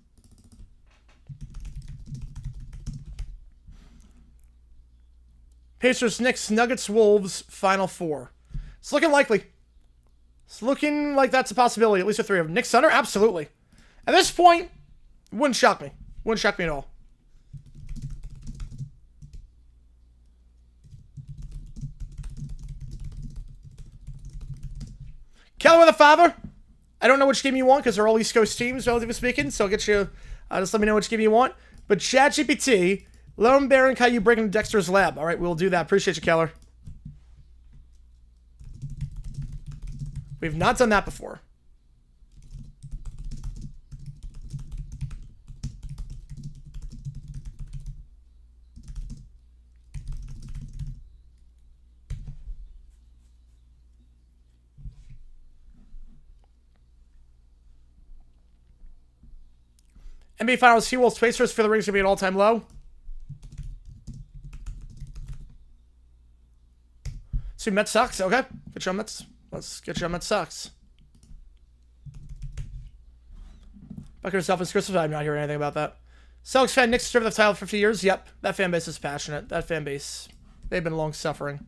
Pacers, Knicks, Nuggets, Wolves, Final Four. It's looking likely. It's looking like that's a possibility, at least for 3 of them. Knicks, Thunder? Absolutely. At this point, wouldn't shock me. Wouldn't shock me at all. Kelly with a father. I don't know which game you want because they're all East Coast teams, relatively speaking. So I'll get you. Just let me know which game you want. But ChatGPT, Lone Baron, Caillou breaking into Dexter's lab. All right, we'll do that. Appreciate you, Keller. We've not done that before. NBA Finals, He-Wolves, Pacers for the rings going to be an all-time low. So Mets sucks. Okay. Get you on Mets. Let's get you on Mets sucks. Buckers, Dolphins, Christmas. I'm not hearing anything about that. Celtics fan, Knicks served the title for a few years. Yep. That fan base is passionate. That fan base, they've been long suffering.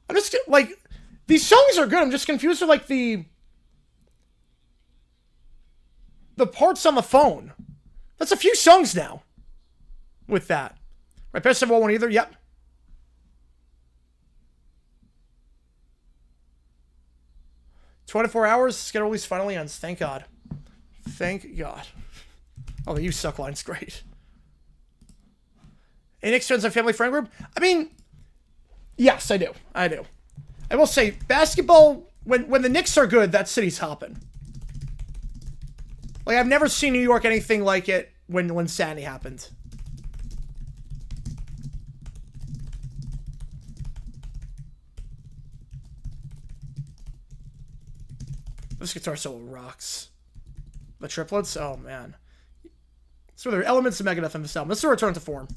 I'm just, like, these songs are good. I'm just confused with, like, the parts on the phone. That's a few songs now with that. Right, best of all one either. Yep. "24 hours, schedule release finally ends. Thank God. Thank God." Oh, the "You Suck" line's great. Any Knicks fans and family friend group? I mean, yes, I do. I do. I will say, basketball, when the Knicks are good, that city's hopping. Like, I've never seen New York anything like it when Sandy happened. This guitar solo rocks. The triplets? Oh, man. So there are elements of Megadeth in this album. This is a return to form.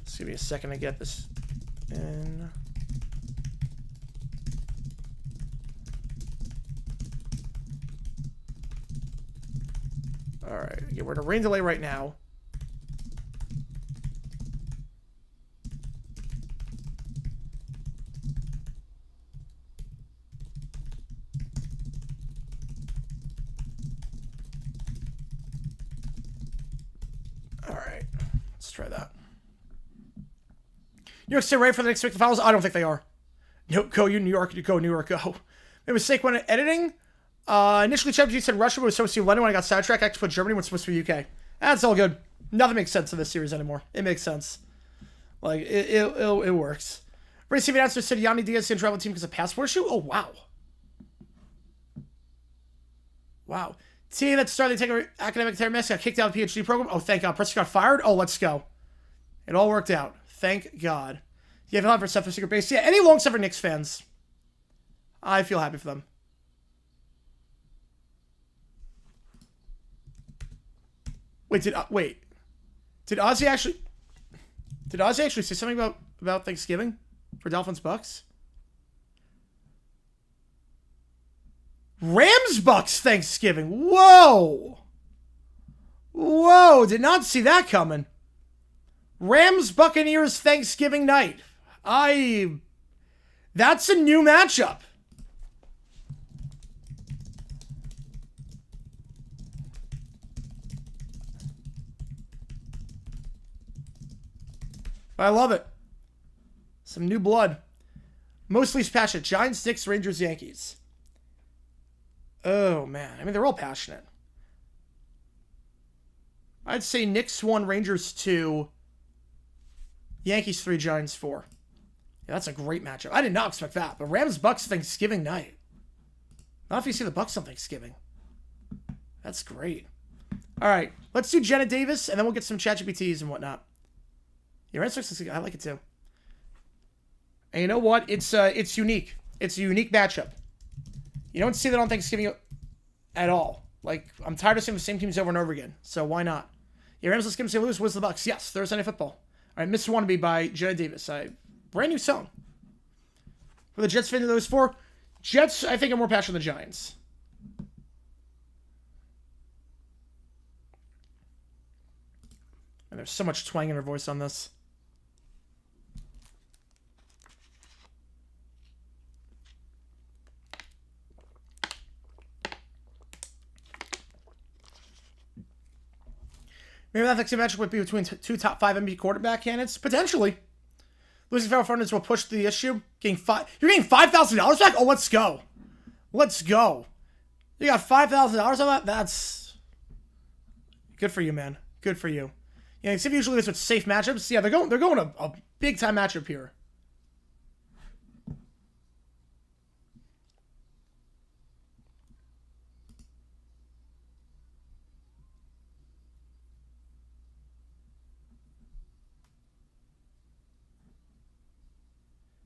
Just give me a second to get this in. Alright, we're in a rain delay right now. Alright, let's try that. New York City ready for the next week of the finals? I don't think they are. No, go you New York, you go New York, go. Made a mistake when editing. Initially, ChatGPT said Russia was supposed to be London when I got sidetracked. I actually put Germany when it's supposed to be UK. That's all good. Nothing makes sense in this series anymore. It makes sense. Like, it works. Race TV announcer said Yanni Diaz didn't travel the team because of passport issue? Oh, wow. Wow. Team that started the academic therapist got kicked out of the PhD program. Oh, thank God. Preston got fired? Oh, let's go. It all worked out. Thank God. You have a lot for stuff for secret base. Yeah, any long-suffering Knicks fans, I feel happy for them. Wait, did Ozzy actually say something about Thanksgiving for Dolphins Bucks? Rams Bucks Thanksgiving. Whoa. Whoa, did not see that coming. Rams Buccaneers Thanksgiving night. That's a new matchup. I love it. Some new blood. Mostly passionate. Giants, Knicks, Rangers, Yankees. Oh, man. I mean, they're all passionate. I'd say Knicks 1, Rangers 2, Yankees 3, Giants 4. Yeah, that's a great matchup. I did not expect that. But Rams-Bucks Thanksgiving night. Not if you see the Bucks on Thanksgiving. That's great. All right, let's do Jenna Davis, and then we'll get some ChatGPTs and whatnot. Yeah, Rams-Bucks, I like it too. And you know what? It's unique. It's a unique matchup. You don't see that on Thanksgiving at all. Like, I'm tired of seeing the same teams over and over again. So why not? Yeah, Rams, let's give them say lose. What's the Bucks? Yes, Thursday Night Football. All right, Mr. Wannabe by Jenna Davis. Brand new song. For the Jets fan of those four, Jets, I think, are more passionate than the Giants. And there's so much twang in her voice on this. Maybe that next matchup would be between two top 5 NBA quarterback candidates. Potentially. Losing Farrell Fernandez will push the issue. You're getting $5,000 back? Oh, let's go. Let's go. You got $5,000 on that? That's good for you, man. Good for you. Yeah, except usually it's with safe matchups. Yeah, they're going a big time matchup here.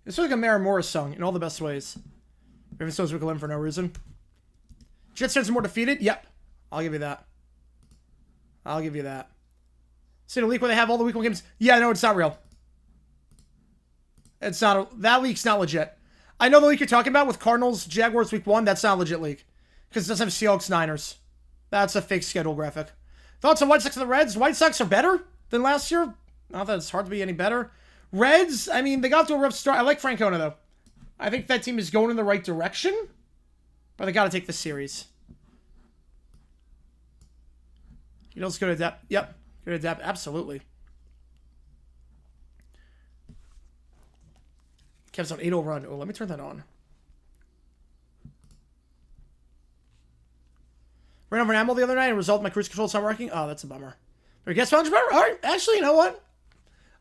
It's like a Mara Morris song in all the best ways. Raven Stone's Wickle in for no reason. Jets fans are more defeated? Yep. I'll give you that. I'll give you that. See the leak where they have all the week 1 games? Yeah, no, it's not real. It's not. That leak's not legit. I know the leak you're talking about with Cardinals, Jaguars week 1. That's not a legit leak. Because it doesn't have Seahawks, Niners. That's a fake schedule graphic. Thoughts on White Sox and the Reds? White Sox are better than last year. Not that it's hard to be any better. Reds, I mean, they got to a rough start. I like Francona, though. I think that team is going in the right direction. But they got to take this series. You know, let's go to depth. Yep. Go to depth. Absolutely. Kev's on 8-0 run. Oh, let me turn that on. Ran over an animal the other night and result my cruise control's not working. Oh, that's a bummer. But guess how much better? All right. Actually, you know what?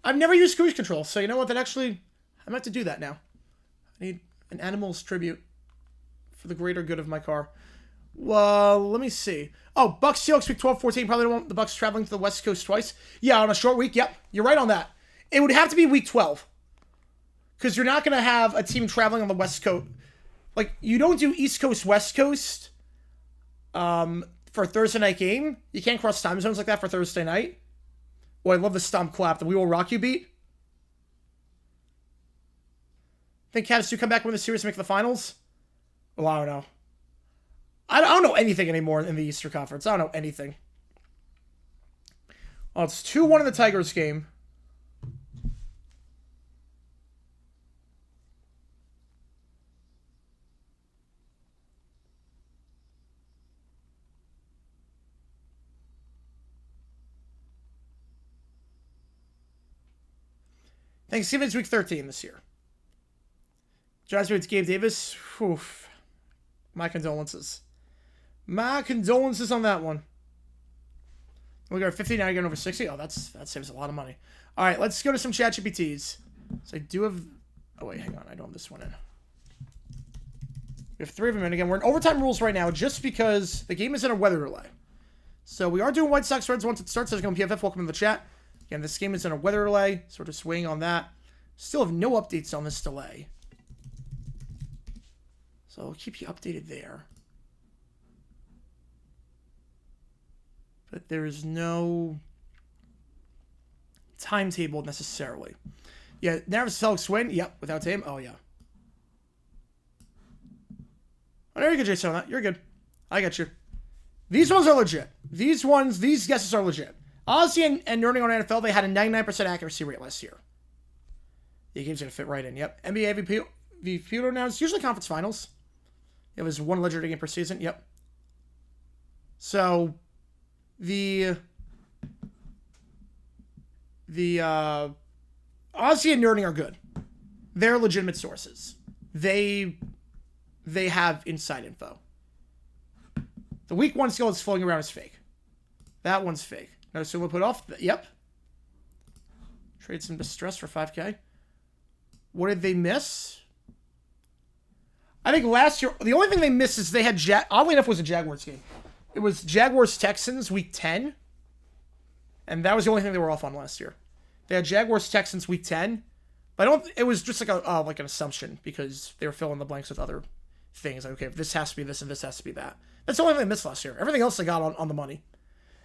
I've never used cruise control, so you know what? That actually, I'm going to have to do that now. I need an animal's tribute for the greater good of my car. Well, let me see. Oh, Bucks Seahawks week 12-14. Probably don't want the Bucks traveling to the West Coast twice. Yeah, on a short week. Yep, you're right on that. It would have to be week 12. Because you're not going to have a team traveling on the West Coast. Like, you don't do East Coast, West Coast for a Thursday night game. You can't cross time zones like that for Thursday night. Oh, I love the stomp clap. The We Will Rock You beat. Think Cavs do come back, win the series, and make the finals? Well, I don't know. I don't know anything anymore in the Eastern Conference. I don't know anything. Well, it's 2-1 in the Tigers game. Thanksgiving's week 13 this year. Giants with Gabe Davis. Oof. My condolences. My condolences on that one. We got 50, now you're getting over 60. Oh, that saves a lot of money. All right, let's go to some ChatGPTs. So I do have... Oh, wait, hang on. I don't have this one in. We have 3 of them in. Again, we're in overtime rules right now just because the game is in a weather delay. So we are doing White Sox Reds once it starts. There's going to be PFF. Welcome to the chat. Again, this game is in a weather delay. Sort of swaying on that. Still have no updates on this delay. So I'll keep you updated there. But there is no timetable necessarily. Yeah, Nervous Celtics win. Yep, without Tame. Oh, yeah. Oh, there you go, Jason. You're good. I got you. These ones are legit. These guesses are legit. Ozzy and Nerding on NFL, they had a 99% accuracy rate last year. The game's going to fit right in. Yep. NBA MVP now. It's usually conference finals. It was 1 legendary game per season. Yep. So, the Ozzy and Nerding are good. They're legitimate sources. They have inside info. The week 1 skill that's floating around is fake. That one's fake. No Sumo put off. Yep. Trade some distress for 5K. What did they miss? I think last year, the only thing they missed is they had, oddly enough, was a Jaguars game. It was Jaguars-Texans week 10. And that was the only thing they were off on last year. They had Jaguars-Texans week 10. But it was just like like an assumption because they were filling the blanks with other things. Like, okay, this has to be this and this has to be that. That's the only thing they missed last year. Everything else they got on the money.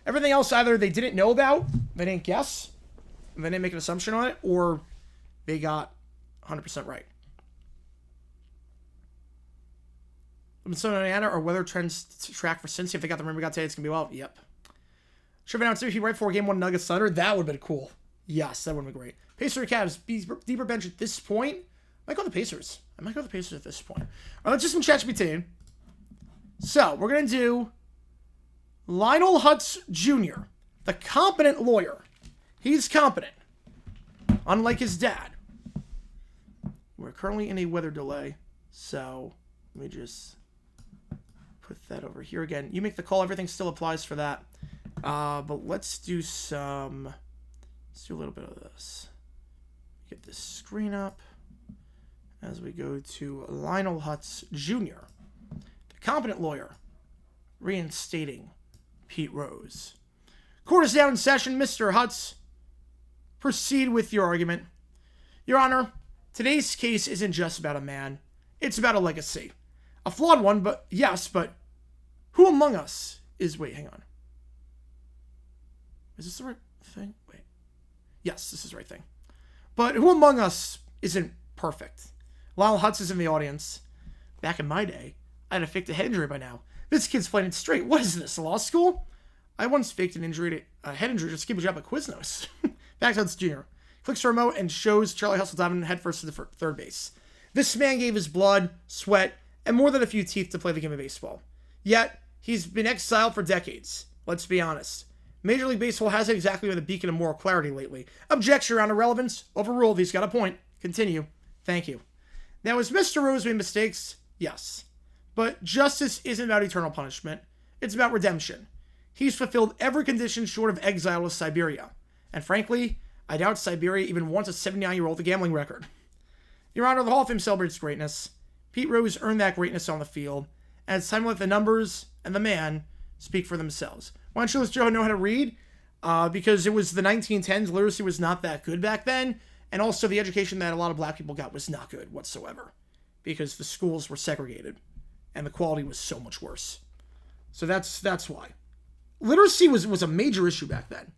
Everything else either they didn't know about, they didn't guess, they didn't make an assumption on it, or they got 100% right. Minnesota and Indiana are weather trends to track for Cincy. If they got the room we got today, it's going to be well. Yep. Should have announced if he right before game 1 Nuggets Thunder. That would have been cool. Yes, that would have been great. Pacers Cavs, deeper bench at this point. I might go the Pacers. At this point. All right, let's do some ChatGPT. So, we're going to do Lionel Hutz Jr., the competent lawyer. He's competent, unlike his dad. We're currently in a weather delay, so let me just put that over here again. You make the call. Everything still applies for that. But let's do a little bit of this. Get this screen up as we go to Lionel Hutz Jr., the competent lawyer, reinstating Pete Rose. Court is now in session. Mr. Hutz, proceed with your argument. Your Honor, today's case isn't just about a man. It's about a legacy. A flawed one, but who among us is... Wait, hang on. Is this the right thing? Wait. Yes, this is the right thing. But who among us isn't perfect? Lionel Hutz is in the audience. Back in my day, I'd have faked a head injury by now. This kid's playing it straight. What is this, law school? I once faked a head injury just to keep a job at Quiznos. Back to Hutz Jr. Clicks the remote and shows Charlie Hustle diving headfirst to the third base. This man gave his blood, sweat, and more than a few teeth to play the game of baseball. Yet, he's been exiled for decades. Let's be honest. Major League Baseball hasn't exactly been a beacon of moral clarity lately. Objection around irrelevance. Overruled. He's got a point. Continue. Thank you. Now, has Mr. Rose made mistakes? Yes. But justice isn't about eternal punishment. It's about redemption. He's fulfilled every condition short of exile with Siberia. And frankly, I doubt Siberia even wants a 79-year-old with a gambling record. Your Honor, the Hall of Fame celebrates greatness. Pete Rose earned that greatness on the field. And it's time to let the numbers and the man speak for themselves. Why don't you let Joe know how to read? Because it was the 1910s. Literacy was not that good back then. And also the education that a lot of black people got was not good whatsoever. Because the schools were segregated. And the quality was so much worse. So that's why. Literacy was a major issue back then.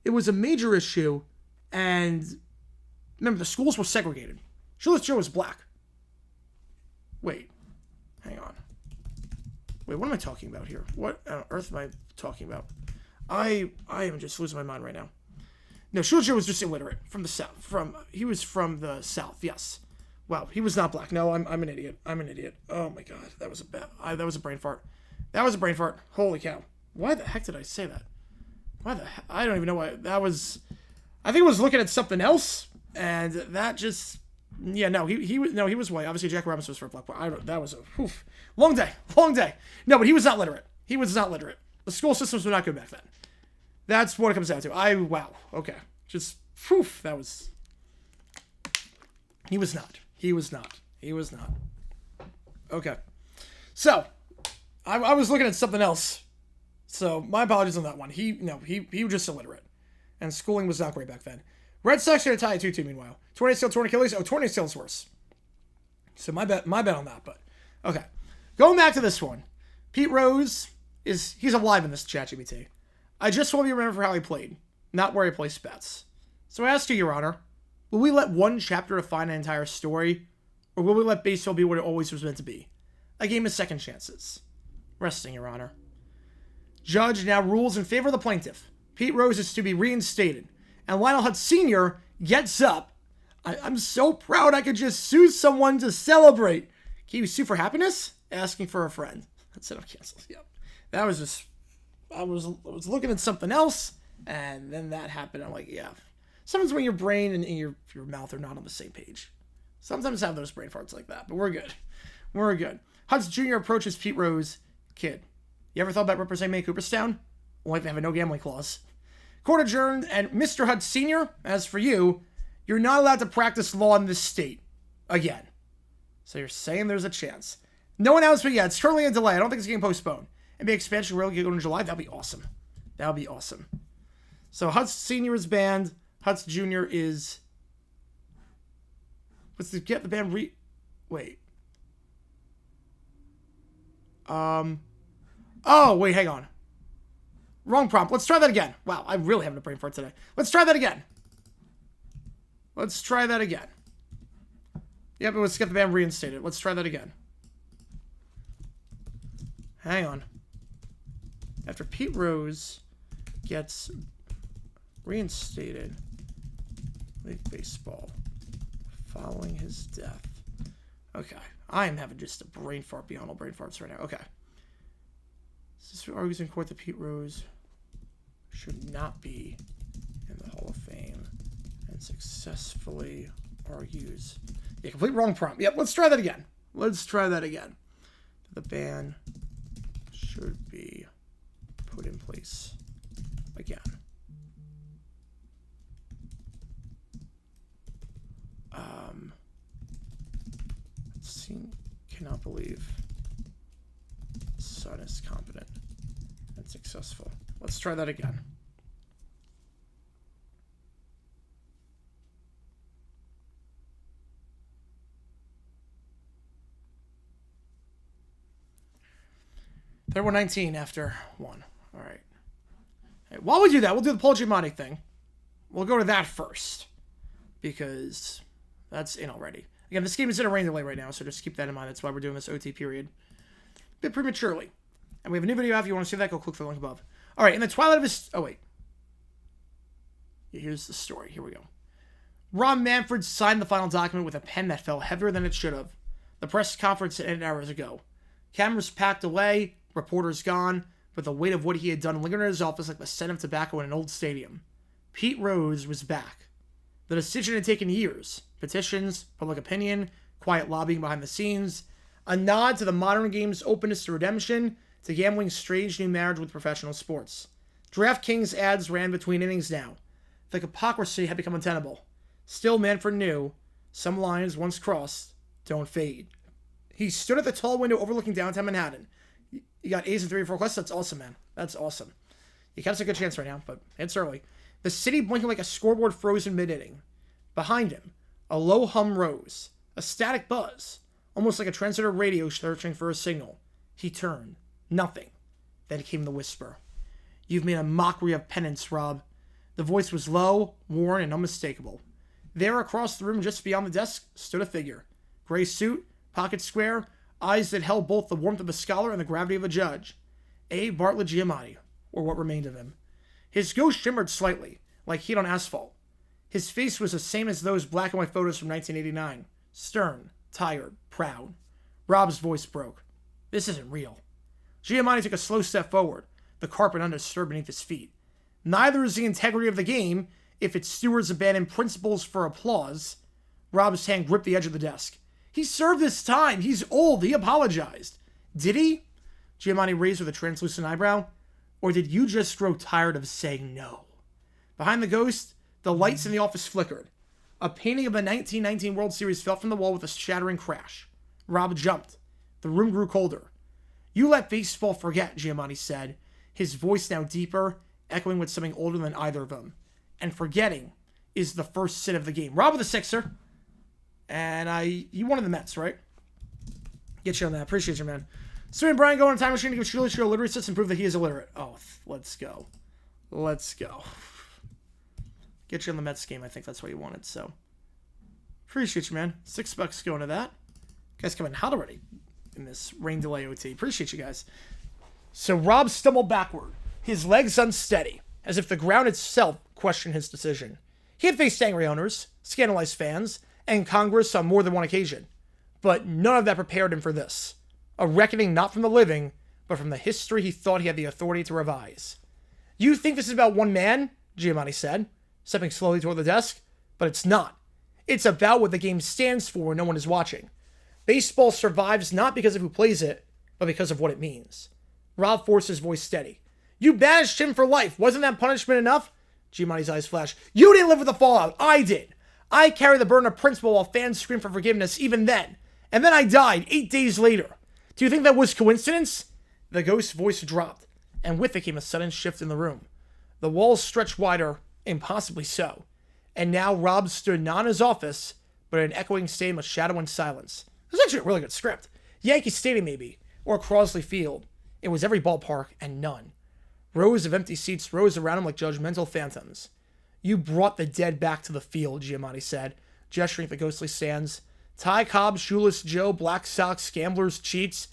It was a major issue. And remember, the schools were segregated. Shoeless Joe was black. Wait. Hang on. Wait, what am I talking about here? What on earth am I talking about? I am just losing my mind right now. No, Shoeless Joe was just illiterate from the South. He was from the South, yes. Wow, he was not black. No, I'm an idiot. Oh my God, that was a brain fart. That was a brain fart. Holy cow. Why the heck did I say that? I don't even know why. I think I was looking at something else, and that just... Yeah, no, he was white. Obviously, Jack Robinson was for a black boy. That was a long day. No, but he was not literate. The school systems were not good back then. That's what it comes down to. Wow. Okay. Just, that was... He was not. Okay. So, I was looking at something else. So, my apologies on that one. He was just illiterate. And schooling was not great back then. Red Sox are going to tie it 2-2, meanwhile. Tornado still, torn Achilles. Oh, tornado still is worse. So, my bet on that, but... Okay. Going back to this one. Pete Rose he's alive in this ChatGPT. I just want to be remembered for how he played, not where he placed bets. So I ask you, Your Honor, will we let one chapter define an entire story, or will we let baseball be what it always was meant to be? A game of second chances. Resting, Your Honor. Judge now rules in favor of the plaintiff. Pete Rose is to be reinstated. And Lionel Hutz Sr. gets up. I'm so proud I could just sue someone to celebrate. Can you sue for happiness? Asking for a friend. That's it, I'm canceled. Yep. That was just... I was looking at something else, and then that happened. I'm like, yeah. Sometimes when your brain and your mouth are not on the same page. Sometimes I have those brain farts like that, but we're good. Hutz Jr. approaches Pete Rose. Kid, you ever thought about representing me in Cooperstown? Only if they have a no gambling clause. Court adjourned, and Mr. Hutz Sr., as for you, you're not allowed to practice law in this state. again. So you're saying there's a chance. No announcement yet. It's currently in delay. I don't think it's getting postponed. NBA expansion really get going in July. That'd be awesome. That would be awesome. So Hutz Sr. is banned. Hutz Jr. is... What's the get the band Wait. Oh, wait, hang on. Wrong prompt. Let's try that again. Wow, I'm really having a brain fart today. Let's try that again. Let's try that again. Yep, let's get the band reinstated. Let's try that again. Hang on. After Pete Rose gets reinstated, League Baseball, following his death. Okay. I am having just a brain fart beyond all brain farts right now. Okay. This argues in court that Pete Rose should not be in the Hall of Fame and successfully argues. Yeah, complete wrong prompt. Yep, let's try that again. Let's try that again. The ban should be put in place again. Cannot believe son is competent and successful. Let's try that again. There were 19 after 1. All right. Hey, while we do that, we'll do the Paul Giamatti thing. We'll go to that first because that's in already. Again, this game is in a rain delay right now, so just keep that in mind. That's why we're doing this OT period a bit prematurely. And we have a new video out. If you want to see that, go click the link above. All right, in the twilight of his... Oh, wait. Here's the story. Here we go. Rob Manfred signed the final document with a pen that fell heavier than it should have. The press conference ended hours ago. Cameras packed away, reporters gone, but the weight of what he had done lingered in his office like the scent of tobacco in an old stadium. Pete Rose was back. The decision had taken years. Petitions, public opinion, quiet lobbying behind the scenes, a nod to the modern game's openness to redemption, to gambling's strange new marriage with professional sports. DraftKings ads ran between innings now. The hypocrisy had become untenable. Still, Manfred knew, some lines once crossed don't fade. He stood at the tall window overlooking downtown Manhattan. You got A's and 3 or 4 requests? That's awesome, man. That's awesome. You got us a good chance right now, but it's early. The city blinking like a scoreboard frozen mid-inning. Behind him, a low hum rose, a static buzz, almost like a transmitter radio searching for a signal. He turned. Nothing. Then came the whisper. You've made a mockery of penance, Rob. The voice was low, worn, and unmistakable. There, across the room just beyond the desk, stood a figure. Gray suit, pocket square, eyes that held both the warmth of a scholar and the gravity of a judge. A. Bartlett Giamatti, or what remained of him. His ghost shimmered slightly, like heat on asphalt. His face was the same as those black and white photos from 1989. Stern, tired, proud. Rob's voice broke. This isn't real. Giamatti took a slow step forward, the carpet undisturbed beneath his feet. Neither is the integrity of the game if its stewards abandon principles for applause. Rob's hand gripped the edge of the desk. He served his time. He's old. He apologized. Did he? Giamatti raised with a translucent eyebrow. Or did you just grow tired of saying no? Behind the ghost, the lights in the office flickered. A painting of the 1919 World Series fell from the wall with a shattering crash. Rob jumped. The room grew colder. You let baseball forget, Giamatti said, his voice now deeper, echoing with something older than either of them. And forgetting is the first sin of the game. Rob with a sixer. And you wanted the Mets, right? Get you on that. Appreciate you, man. Sue and Brian go on a time machine to give Shirley a literacy test and prove that he is illiterate. Oh, let's go. Let's go. Get you on the Mets game. I think that's what you wanted, so. Appreciate you, man. $6 going to that. Guys coming hot already in this rain delay OT. Appreciate you guys. So Rob stumbled backward, his legs unsteady, as if the ground itself questioned his decision. He had faced angry owners, scandalized fans, and Congress on more than one occasion. But none of that prepared him for this. A reckoning not from the living, but from the history he thought he had the authority to revise. You think this is about one man? Giamatti said, stepping slowly toward the desk. But it's not. It's about what the game stands for when no one is watching. Baseball survives not because of who plays it, but because of what it means. Rob forced his voice steady. You banished him for life. Wasn't that punishment enough? Giamatti's eyes flashed. You didn't live with the fallout. I did. I carry the burden of principle while fans scream for forgiveness even then. And then I died 8 days later. Do you think that was coincidence? The ghost's voice dropped, and with it came a sudden shift in the room. The walls stretched wider, impossibly so. And now Rob stood not in his office, but in an echoing stadium of shadow and silence. It was actually a really good script. Yankee Stadium, maybe, or Crosley Field. It was every ballpark and none. Rows of empty seats rose around him like judgmental phantoms. You brought the dead back to the field, Giamatti said, gesturing at the ghostly stands. Ty Cobb, Shoeless Joe, Black Sox, Gamblers, Cheats.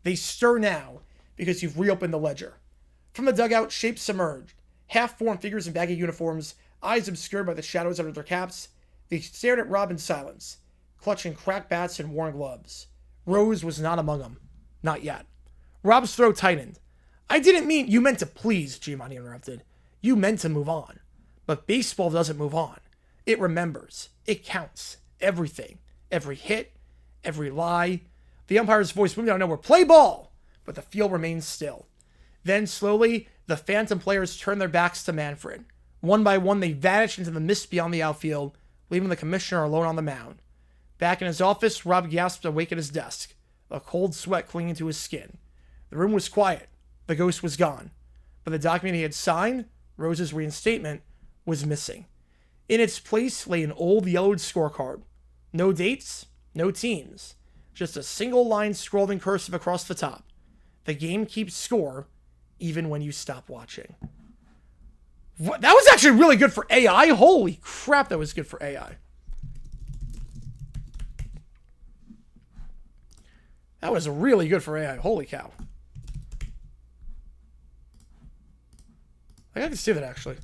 They stir now because you've reopened the ledger. From the dugout, shapes submerged. Half-formed figures in baggy uniforms, eyes obscured by the shadows under their caps. They stared at Rob in silence, clutching cracked bats and worn gloves. Rose was not among them. Not yet. Rob's throat tightened. I didn't mean you meant to please, Giamatti interrupted. You meant to move on. But baseball doesn't move on. It remembers. It counts. Everything. Every hit. Every lie. The umpire's voice boomed out of nowhere. Play ball! But the field remained still. Then, slowly, the phantom players turned their backs to Manfred. One by one, they vanished into the mist beyond the outfield, leaving the commissioner alone on the mound. Back in his office, Rob gasped awake at his desk, a cold sweat clinging to his skin. The room was quiet. The ghost was gone. But the document he had signed, Rose's reinstatement, was missing. In its place lay an old yellowed scorecard. No dates, no teams. Just a single line scrolled in cursive across the top. The game keeps score even when you stop watching. What? That was actually really good for AI. Holy crap, that was good for AI. That was really good for AI. Holy cow. I can see that actually.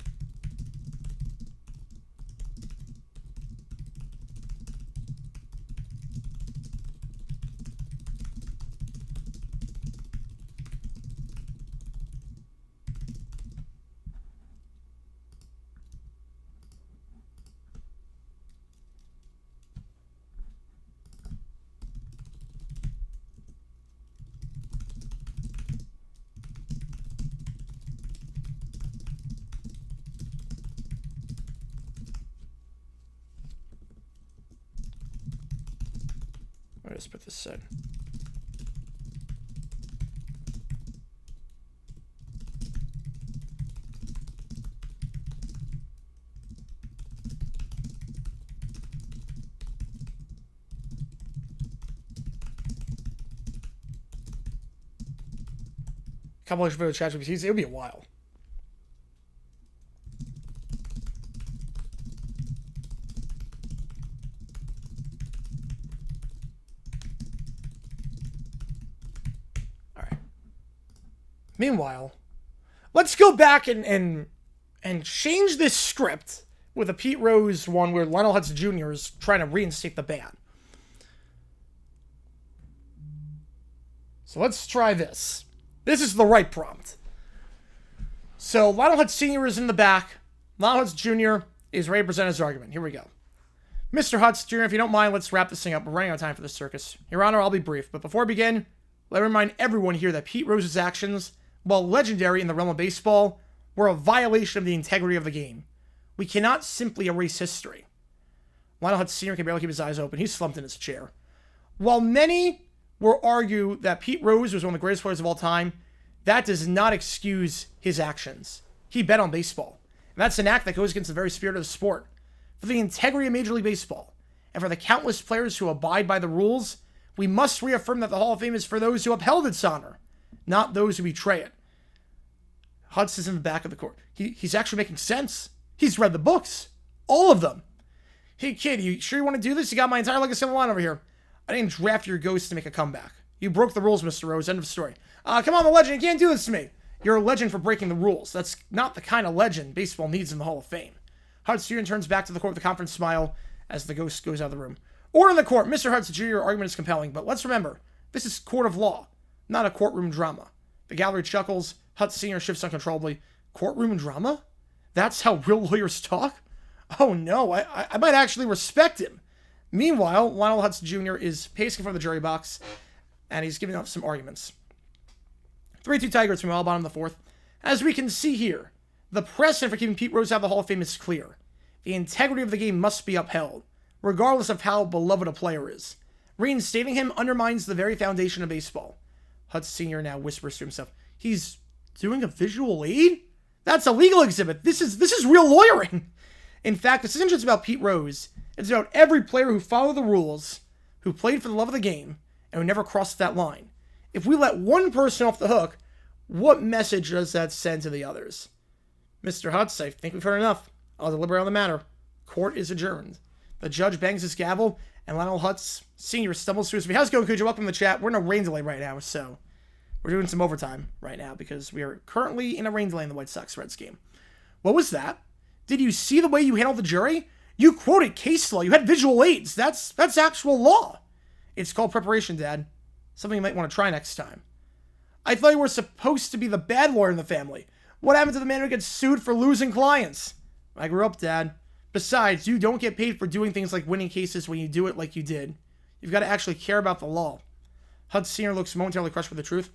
I'll just put this in. Couple of video chats with it'll be a while. Meanwhile, let's go back and change this script with a Pete Rose one where Lionel Hutz Jr. is trying to reinstate the ban. So let's try this. This is the right prompt. So Lionel Hutz Sr. is in the back. Lionel Hutz Jr. is ready to present his argument. Here we go. Mr. Hutz Jr., if you don't mind, let's wrap this thing up. We're running out of time for this circus. Your Honor, I'll be brief. But before I begin, let me remind everyone here that Pete Rose's actions, while legendary in the realm of baseball, were a violation of the integrity of the game. We cannot simply erase history. Lionel Hutz Sr. can barely keep his eyes open. He's slumped in his chair. While many will argue that Pete Rose was one of the greatest players of all time, that does not excuse his actions. He bet on baseball. And that's an act that goes against the very spirit of the sport. For the integrity of Major League Baseball, and for the countless players who abide by the rules, we must reaffirm that the Hall of Fame is for those who upheld its honor, not those who betray it. Hutz is in the back of the court. He's actually making sense. He's read the books. All of them. Hey, kid, you sure you want to do this? You got my entire legacy on the line over here. I didn't draft your ghost to make a comeback. You broke the rules, Mr. Rose. End of story. Come on, the legend. You can't do this to me. You're a legend for breaking the rules. That's not the kind of legend baseball needs in the Hall of Fame. Hutz Jr. turns back to the court with a confident smile as the ghost goes out of the room. Order in the court. Mr. Hutz Jr., your argument is compelling, but let's remember, this is court of law, not a courtroom drama. The gallery chuckles. Hutz Sr. shifts uncontrollably. Courtroom drama? That's how real lawyers talk? Oh no, I might actually respect him. Meanwhile, Lionel Hutz Jr. is pacing in front of the jury box, and he's giving up some arguments. 3-2 Tigers from the bottom of the fourth. As we can see here, the precedent for keeping Pete Rose out of the Hall of Fame is clear. The integrity of the game must be upheld, regardless of how beloved a player is. Reinstating him undermines the very foundation of baseball. Hutz Sr. now whispers to himself, he's doing a visual aid? That's a legal exhibit. This is real lawyering. In fact, this isn't just about Pete Rose. It's about every player who followed the rules, who played for the love of the game, and who never crossed that line. If we let one person off the hook, what message does that send to the others? Mr. Hutz, I think we've heard enough. I'll deliberate on the matter. Court is adjourned. The judge bangs his gavel, and Lionel Hutz Sr. stumbles to his feet. How's it going, Cujo? Welcome to the chat. We're in a rain delay right now, so we're doing some overtime right now because we are currently in a rain delay in the White Sox-Reds game. What was that? Did you see the way you handled the jury? You quoted case law. You had visual aids. That's actual law. It's called preparation, Dad. Something you might want to try next time. I thought you were supposed to be the bad lawyer in the family. What happened to the man who gets sued for losing clients? I grew up, Dad. Besides, you don't get paid for doing things like winning cases when you do it like you did. You've got to actually care about the law. Hutz Sr. looks momentarily crushed with the truth.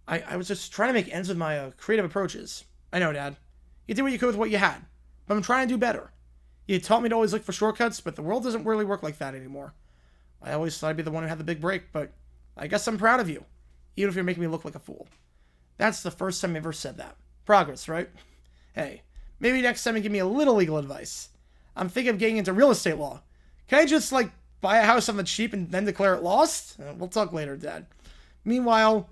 I was just trying to make ends with my creative approaches. I know, Dad. You did what you could with what you had. But I'm trying to do better. You taught me to always look for shortcuts, but the world doesn't really work like that anymore. I always thought I'd be the one who had the big break, but I guess I'm proud of you. Even if you're making me look like a fool. That's the first time I ever said that. Progress, right? Hey, maybe next time you give me a little legal advice. I'm thinking of getting into real estate law. Can I just, buy a house on the cheap and then declare it lost? We'll talk later, Dad. Meanwhile,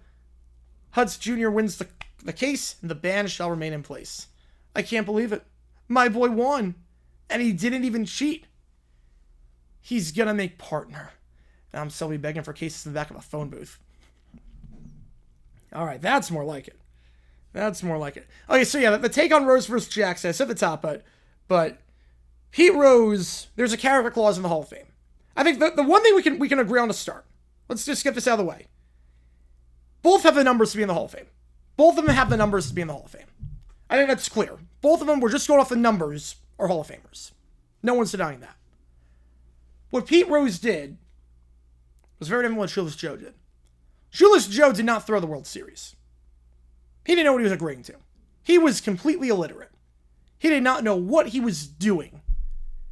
Hutz Jr. wins the case, and the ban shall remain in place. I can't believe it. My boy won. And he didn't even cheat. He's gonna make partner. And I'm still begging for cases in the back of a phone booth. Alright, that's more like it. That's more like it. Okay, so yeah, the take on Rose versus Jackson. I said at the top, but Pete Rose, there's a character clause in the Hall of Fame. I think the one thing we can agree on to start. Let's just get this out of the way. Both have the numbers to be in the Hall of Fame. Both of them have the numbers to be in the Hall of Fame. I think that's clear. Both of them were just going off the numbers are Hall of Famers. No one's denying that. What Pete Rose did was very different than what Shoeless Joe did. Shoeless Joe did not throw the World Series. He didn't know what he was agreeing to. He was completely illiterate. He did not know what he was doing.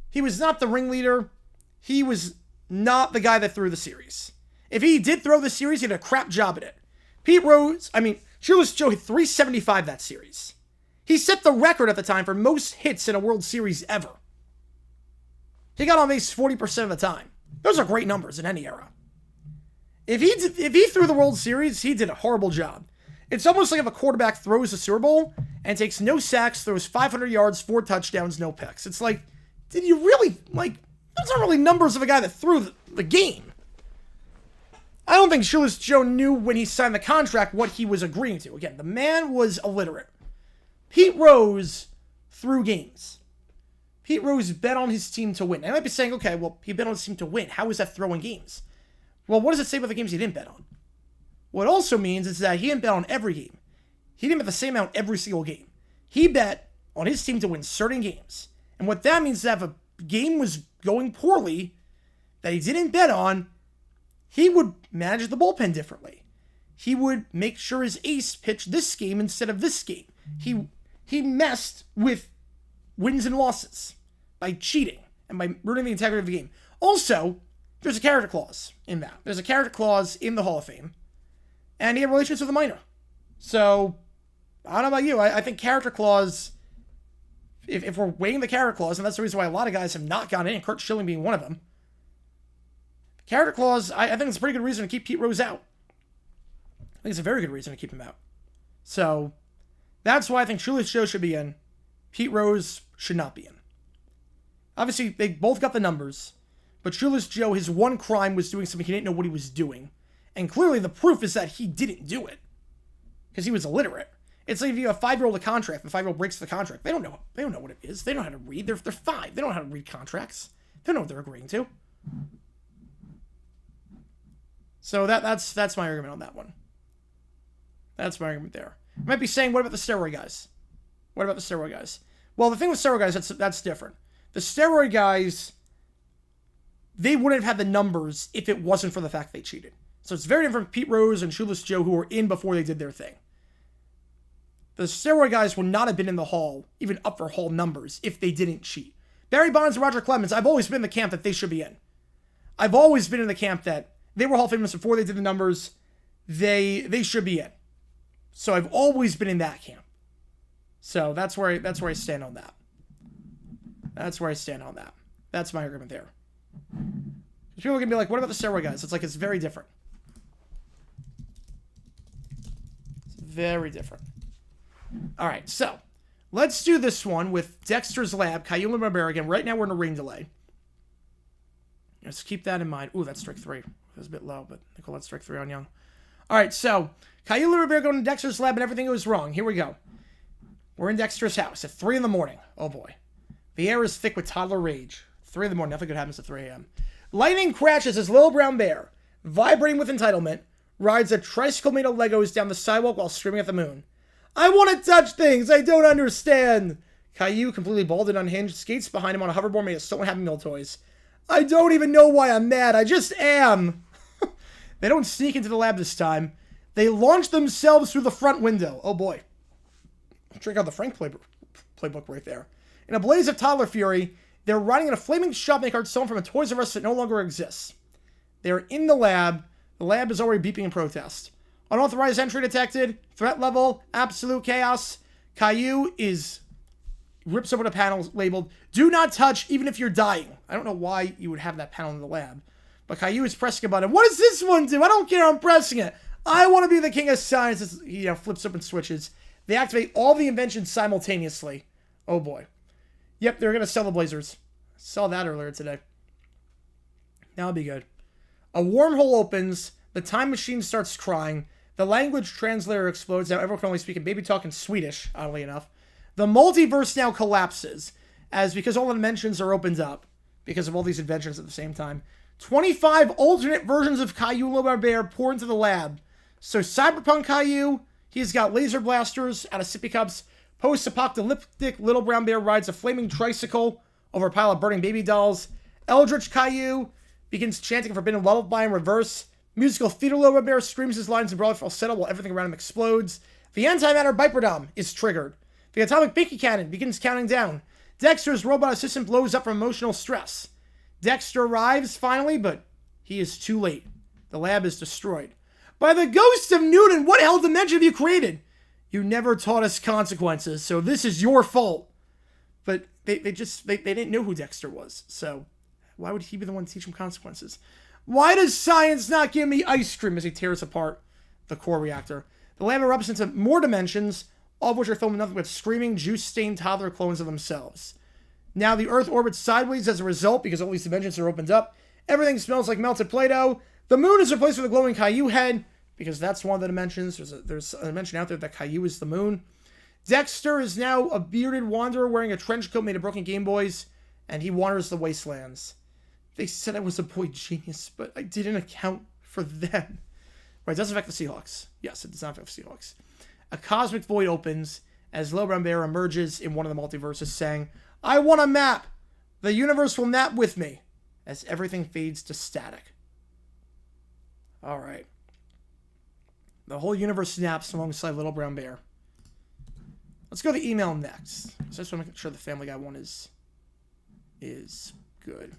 He was not the ringleader. He was not the guy that threw the series. If he did throw the series, he did a crap job at it. Shoeless Joe hit 375 that series. He set the record at the time for most hits in a World Series ever. He got on base 40% of the time. Those are great numbers in any era. If he threw the World Series, he did a horrible job. It's almost like if a quarterback throws the Super Bowl and takes no sacks, throws 500 yards, 4 touchdowns, no picks. It's like, did you really, those aren't really numbers of a guy that threw the game. I don't think Shoeless Joe knew when he signed the contract what he was agreeing to. Again, the man was illiterate. Pete Rose threw games. Pete Rose bet on his team to win. I might be saying, okay, well, he bet on his team to win. How is that throwing games? Well, what does it say about the games he didn't bet on? What it also means is that he didn't bet on every game. He didn't bet the same amount every single game. He bet on his team to win certain games. And what that means is that if a game was going poorly that he didn't bet on, he would manage the bullpen differently. He would make sure his ace pitched this game instead of this game. He messed with wins and losses by cheating and by ruining the integrity of the game. Also, there's a character clause in that. There's a character clause in the Hall of Fame. And he had relations with a minor. So, I don't know about you. I think character clause, if we're weighing the character clause, and that's the reason why a lot of guys have not gotten in, Kurt Schilling being one of them, character clause, I think it's a pretty good reason to keep Pete Rose out. I think it's a very good reason to keep him out. So, that's why I think Shoeless Joe should be in. Pete Rose should not be in. Obviously, they both got the numbers, but Shoeless Joe, his one crime was doing something he didn't know what he was doing. And clearly the proof is that he didn't do it. Because he was illiterate. It's like if you have a 5-year-old a contract, the 5-year-old breaks the contract. They don't know what it is. They don't know how to read. They're 5. They don't know how to read contracts. They don't know what they're agreeing to. So that's my argument on that one. That's my argument there. I might be saying, what about the steroid guys? What about the steroid guys? Well, the thing with steroid guys, that's different. The steroid guys, they wouldn't have had the numbers if it wasn't for the fact they cheated. So it's very different from Pete Rose and Shoeless Joe, who were in before they did their thing. The steroid guys would not have been in the Hall, even up for Hall numbers, if they didn't cheat. Barry Bonds and Roger Clemens, I've always been in the camp that they should be in. I've always been in the camp that they were Hall of Famers before they did the numbers. They should be in. So I've always been in that camp. So that's where I stand on that. That's where I stand on that. That's my argument there. People are going to be like, what about the steroid guys? It's like, it's very different. It's very different. All right, so let's do this one with Dexter's Lab, Caillou Barbera again. Right now we're in a rain delay. Let's keep that in mind. Ooh, that's strike 3. It was a bit low, but I think we'll let strike 3 on Young. All right, so Caillou Barbera going to Dexter's Lab and everything goes wrong. Here we go. We're in Dexter's house at 3 in the morning. Oh, boy. The air is thick with toddler rage. 3 in the morning. Nothing good happens at 3 a.m. Lightning crashes as Little Brown Bear, vibrating with entitlement, rides a tricycle made of Legos down the sidewalk while screaming at the moon. I want to touch things I don't understand. Caillou, completely bald and unhinged, skates behind him on a hoverboard made of stolen Happy Meal toys. I don't even know why I'm mad. I just am. They don't sneak into the lab this time. They launch themselves through the front window. Oh, boy. Check out the Frank playbook right there. In a blaze of toddler fury, they're riding in a flaming shopping cart stolen from a Toys R Us that no longer exists. They're in the lab. The lab is already beeping in protest. Unauthorized entry detected. Threat level. Absolute chaos. Caillou rips over the panel labeled, do not touch even if you're dying. I don't know why you would have that panel in the lab. But Caillou is pressing a button. What does this one do? I don't care. I'm pressing it. I want to be the king of science. He flips open switches. They activate all the inventions simultaneously. Oh, boy. Yep, they're going to sell the Blazers. Saw that earlier today. That'll be good. A wormhole opens. The time machine starts crying. The language translator explodes. Now everyone can only speak in baby talk in Swedish, oddly enough. The multiverse now collapses, because all the dimensions are opened up, because of all these inventions at the same time. 25 alternate versions of Caillou Barbera pour into the lab. So Cyberpunk Caillou, he's got laser blasters out of sippy cups. Post-apocalyptic Little Brown Bear rides a flaming tricycle over a pile of burning baby dolls. Eldritch Caillou begins chanting a forbidden lullaby in reverse. Musical theater Little Brown Bear screams his lines in broad falsetto while everything around him explodes. The antimatter Biperdom is triggered. The atomic Binky Cannon begins counting down. Dexter's robot assistant blows up from emotional stress. Dexter arrives finally, but he is too late. The lab is destroyed. By the ghost of Newton, what hell dimension have you created? You never taught us consequences, so this is your fault. But they didn't know who Dexter was, so why would he be the one to teach him consequences? Why does science not give me ice cream as he tears apart the core reactor? The lab erupts into more dimensions, all of which are filled with nothing but screaming, juice-stained toddler clones of themselves. Now the Earth orbits sideways as a result because all these dimensions are opened up. Everything smells like melted Play-Doh. The moon is replaced with a glowing Caillou head because that's one of the dimensions. There's a dimension out there that Caillou is the moon. Dexter is now a bearded wanderer wearing a trench coat made of broken Game Boys, and he wanders the wastelands. They said I was a boy genius, but I didn't account for them. Right, it doesn't affect the Seahawks. Yes, it does not affect the Seahawks. A cosmic void opens as Little Brown Bear emerges in one of the multiverses saying, I want a map! The universe will nap with me! As everything fades to static. Alright. The whole universe snaps alongside Little Brown Bear. Let's go to the email next. So I just want to make sure the Family Guy one is good.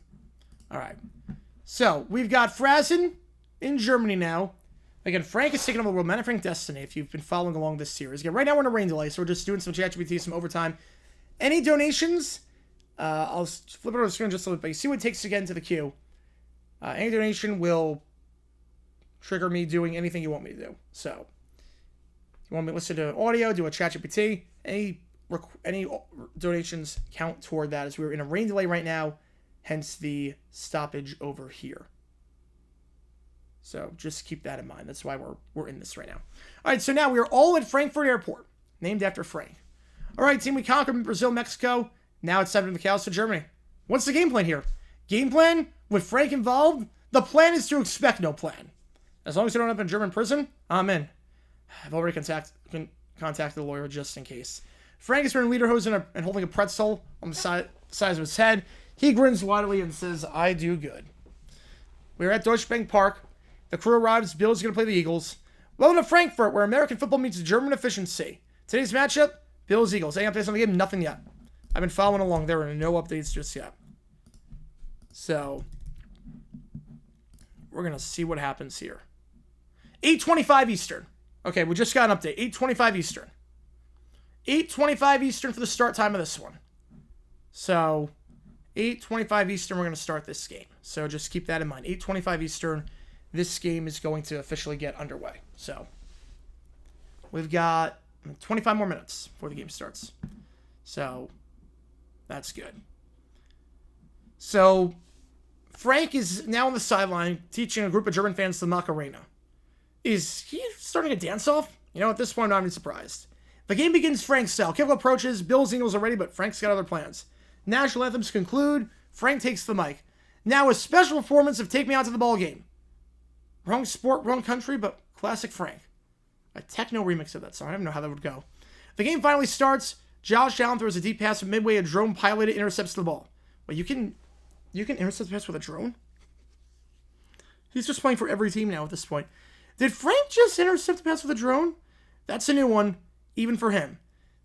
Alright. So, we've got Frazen in Germany now. Again, Frank is taking over the world. Man of Frank Destiny, if you've been following along this series. Again, right now we're in a rain delay, so we're just doing some ChatGPT, some overtime. Any donations? I'll flip it over the screen just a little bit. You see what it takes to get into the queue. Any donation will trigger me doing anything you want me to do. So, if you want me to listen to audio, do a ChatGPT, any donations count toward that, as we're in a rain delay right now, hence the stoppage over here. So just keep that in mind. That's why we're in this right now. All right, so now we are all at Frankfurt Airport, named after Frank. All right, team, we conquered Brazil, Mexico. Now it's time to Macau to Germany. What's the game plan here? Game plan with Frank involved? The plan is to expect no plan. As long as you don't end up in German prison, I'm in. I've already contacted the lawyer just in case. Frank is wearing lederhosen and holding a pretzel on the size of his head. He grins widely and says, I do good. We're at Deutsche Bank Park. The crew arrives. Bill's going to play the Eagles. Welcome to Frankfurt, where American football meets German efficiency. Today's matchup, Bills Eagles. Any updates on the game? Nothing yet. I've been following along. There are no updates just yet. So, we're going to see what happens here. 8:25 Eastern. Okay, we just got an update. 8:25 Eastern. 8:25 Eastern for the start time of this one. So, 8:25 Eastern, we're going to start this game. So, just keep that in mind. 8:25 Eastern, this game is going to officially get underway. So, we've got 25 more minutes before the game starts. So, that's good. So, Frank is now on the sideline teaching a group of German fans the Macarena. Is he starting a dance-off? You know, at this point, I'm not even surprised. The game begins Frank's style. Kickoff approaches. Bills Eagles are ready, but Frank's got other plans. National anthems conclude. Frank takes the mic. Now a special performance of Take Me Out to the Ball Game. Wrong sport, wrong country, but classic Frank. A techno remix of that song. I don't know how that would go. The game finally starts. Josh Allen throws a deep pass from midway. A drone piloted intercepts the ball. Wait, you can intercept the pass with a drone? He's just playing for every team now at this point. Did Frank just intercept the pass with a drone? That's a new one, even for him.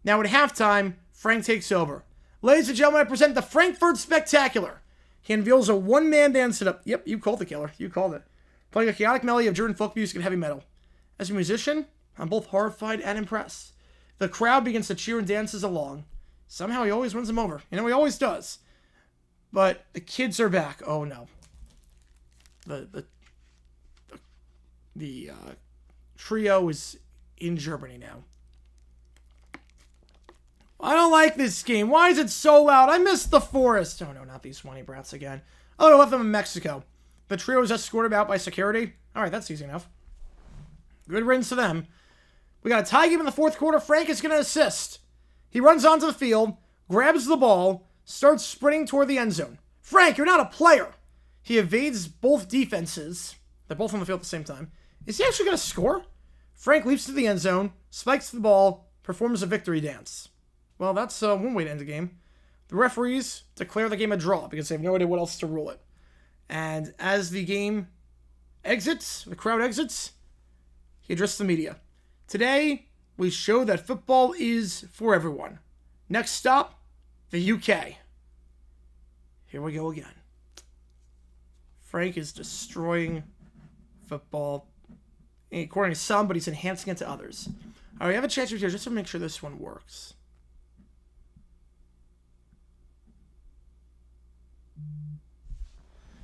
Now at halftime, Frank takes over. Ladies and gentlemen, I present the Frankfurt Spectacular. He unveils a one-man band setup. Yep, you called it, killer. You called it. Playing a chaotic melody of German folk music and heavy metal. As a musician, I'm both horrified and impressed. The crowd begins to cheer and dances along. Somehow he always wins them over. You know, he always does. But the kids are back. Oh, no. The trio is in Germany now. I don't like this game. Why is it so loud? I missed the forest. Oh, no, not these whiny brats again. Oh, I left them in Mexico. The trio is escorted out by security. All right, that's easy enough. Good riddance to them. We got a tie game in the fourth quarter. Frank is going to assist. He runs onto the field, grabs the ball, starts sprinting toward the end zone. Frank, you're not a player. He evades both defenses. They're both on the field at the same time. Is he actually going to score? Frank leaps to the end zone, spikes the ball, performs a victory dance. Well, that's one way to end the game. The referees declare the game a draw because they have no idea what else to rule it. And as the game exits, the crowd exits, he addressed the media. Today, we show that football is for everyone. Next stop, the UK. Here we go again. Frank is destroying football. According to some, but he's enhancing it to others. All right, we have a chance here just to make sure this one works.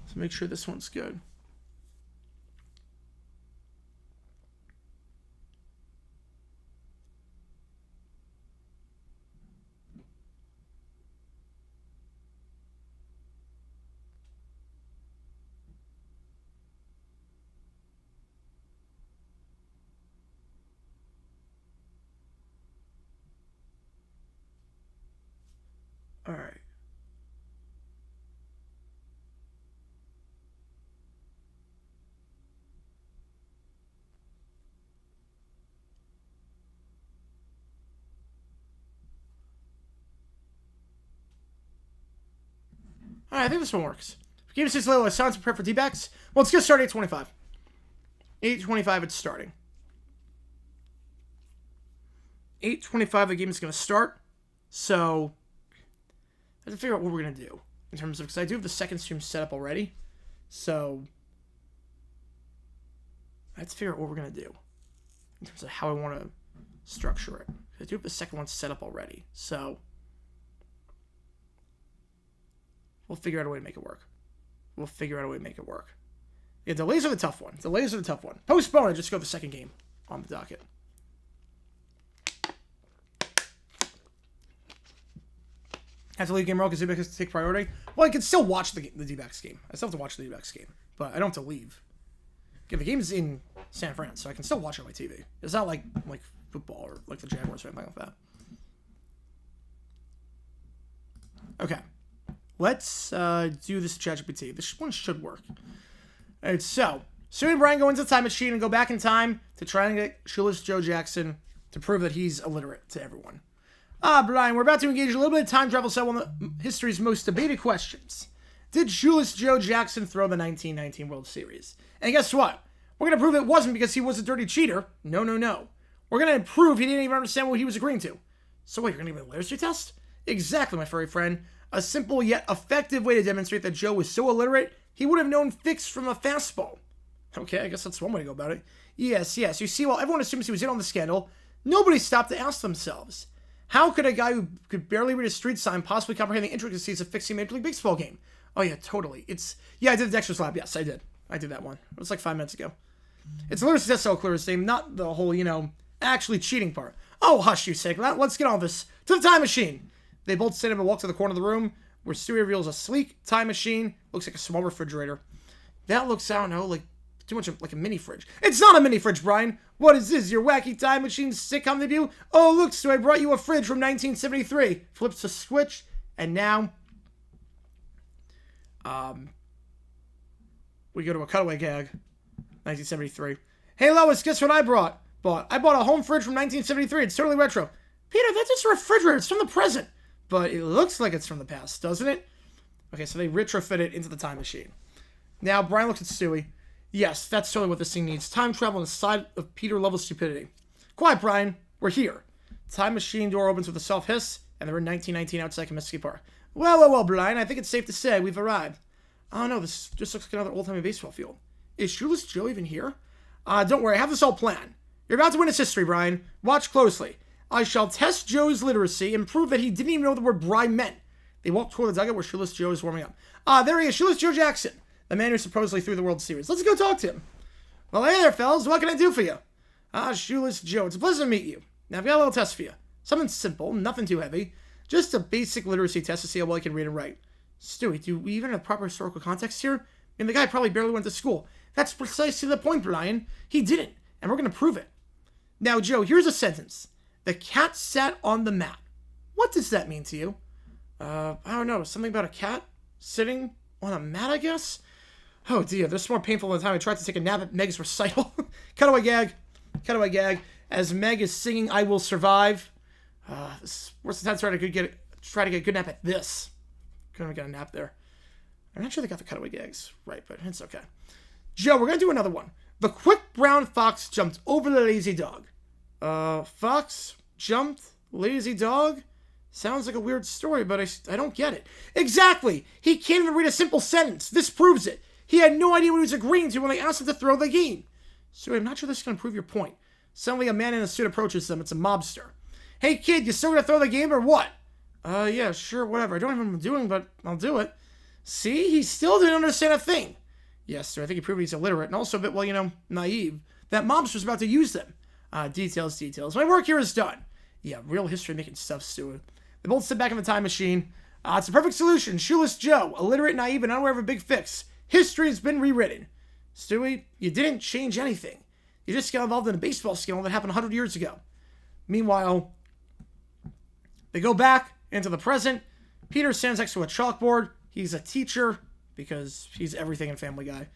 So make sure this one's good. All right. All right, I think this one works. Game is 6 little sounds prepare for D-backs. Well, it's going to start at 8:25. 8:25, it's starting. 8:25, the game is going to start. So I have to figure out what we're going to do in terms of, because I do have the second stream set up already. So I have to figure out what we're going to do in terms of how I want to structure it. I do have the second one set up already. So we'll figure out a way to make it work. Yeah, delays are the tough one. Postpone it, just go the second game on the docket. Have to leave game early because D-backs take priority. Well, I can still watch the D-backs game. I still have to watch the D-backs game, but I don't have to leave. Yeah, the game's in San Fran, so I can still watch it on my TV. It's not like football or like the Jaguars or anything like that. Okay. Let's do this ChatGPT. This one should work. All right, so Sue and Brian go into the time machine and go back in time to try and get Shoeless Joe Jackson to prove that he's illiterate to everyone. Brian, we're about to engage a little bit of time travel, so one of history's most debated questions. Did Shoeless Joe Jackson throw the 1919 World Series? And guess what? We're going to prove it wasn't because he was a dirty cheater. No. We're going to prove he didn't even understand what he was agreeing to. So wait, you're going to give me a literacy test? Exactly, my furry friend. A simple yet effective way to demonstrate that Joe was so illiterate, he would have known fix from a fastball. Okay, I guess that's one way to go about it. Yes. You see, while everyone assumes he was in on the scandal, nobody stopped to ask themselves, how could a guy who could barely read a street sign possibly comprehend the intricacies of fixing a Major League Baseball game? Oh, yeah, totally. I did the Dexter's Lab. Yes, I did. I did that one. It was like 5 minutes ago. It's literacy test so clear as name, not the whole, actually cheating part. Oh, hush, you sick. Let's get on this. To the time machine. They both stand up and walk to the corner of the room, where Stewie reveals a sleek time machine. Looks like a small refrigerator. That looks, I don't know, like too much like a mini fridge. It's not a mini fridge, Brian. What is this, your wacky time machine sitcom debut? Oh, look, Stewie, I brought you a fridge from 1973. Flips the switch, and now we go to a cutaway gag. 1973. Hey, Lois, guess what I brought? I bought a home fridge from 1973. It's totally retro. Peter, that's just a refrigerator. It's from the present. But it looks like it's from the past, doesn't it? Okay, so they retrofit it into the time machine. Now, Brian looks at Stewie. Yes, that's totally what this thing needs. Time travel on the side of Peter-level stupidity. Quiet, Brian. We're here. Time machine door opens with a soft hiss, and they're in 1919 outside Comiskey Park. Well, Brian, I think it's safe to say we've arrived. Oh, no, this just looks like another old-timey baseball field. Is Shoeless Joe even here? Don't worry, I have this all planned. You're about to witness history, Brian. Watch closely. I shall test Joe's literacy and prove that he didn't even know the word bride meant. They walk toward the dugout where Shoeless Joe is warming up. There he is, Shoeless Joe Jackson, the man who supposedly threw the World Series. Let's go talk to him. Well, hey there, fellas. What can I do for you? Shoeless Joe, it's a pleasure to meet you. Now, I've got a little test for you. Something simple, nothing too heavy. Just a basic literacy test to see how well you can read and write. Stewie, do we even have proper historical context here? I mean, the guy probably barely went to school. That's precisely the point, Brian. He didn't, and we're going to prove it. Now, Joe, here's a sentence. The cat sat on the mat. What does that mean to you? I don't know. Something about a cat sitting on a mat, I guess? Oh, dear. This is more painful than the time I tried to take a nap at Meg's recital. Cutaway gag. As Meg is singing I Will Survive. Where's the time to try to get a good nap at this? Couldn't have got a nap there. I'm not sure they got the cutaway gags right, but it's okay. Joe, we're going to do another one. The quick brown fox jumped over the lazy dog. Fox jumped, lazy dog? Sounds like a weird story, but I don't get it. Exactly! He can't even read a simple sentence. This proves it. He had no idea what he was agreeing to when they asked him to throw the game. So I'm not sure this is going to prove your point. Suddenly a man in a suit approaches them. It's a mobster. Hey kid, you still going to throw the game or what? Yeah, sure, whatever. I don't even know what I'm doing, but I'll do it. See? He still didn't understand a thing. Yes, sir, I think he proved he's illiterate and also a bit, naive. That mobster's about to use them. Details. My work here is done. Yeah, real history-making stuff, Stewie. They both sit back in the time machine. It's a perfect solution. Shoeless Joe, illiterate, naive, and unaware of a big fix. History has been rewritten. Stewie, you didn't change anything. You just got involved in a baseball scandal that happened 100 years ago. Meanwhile, they go back into the present. Peter stands next to a chalkboard. He's a teacher because he's everything in Family Guy.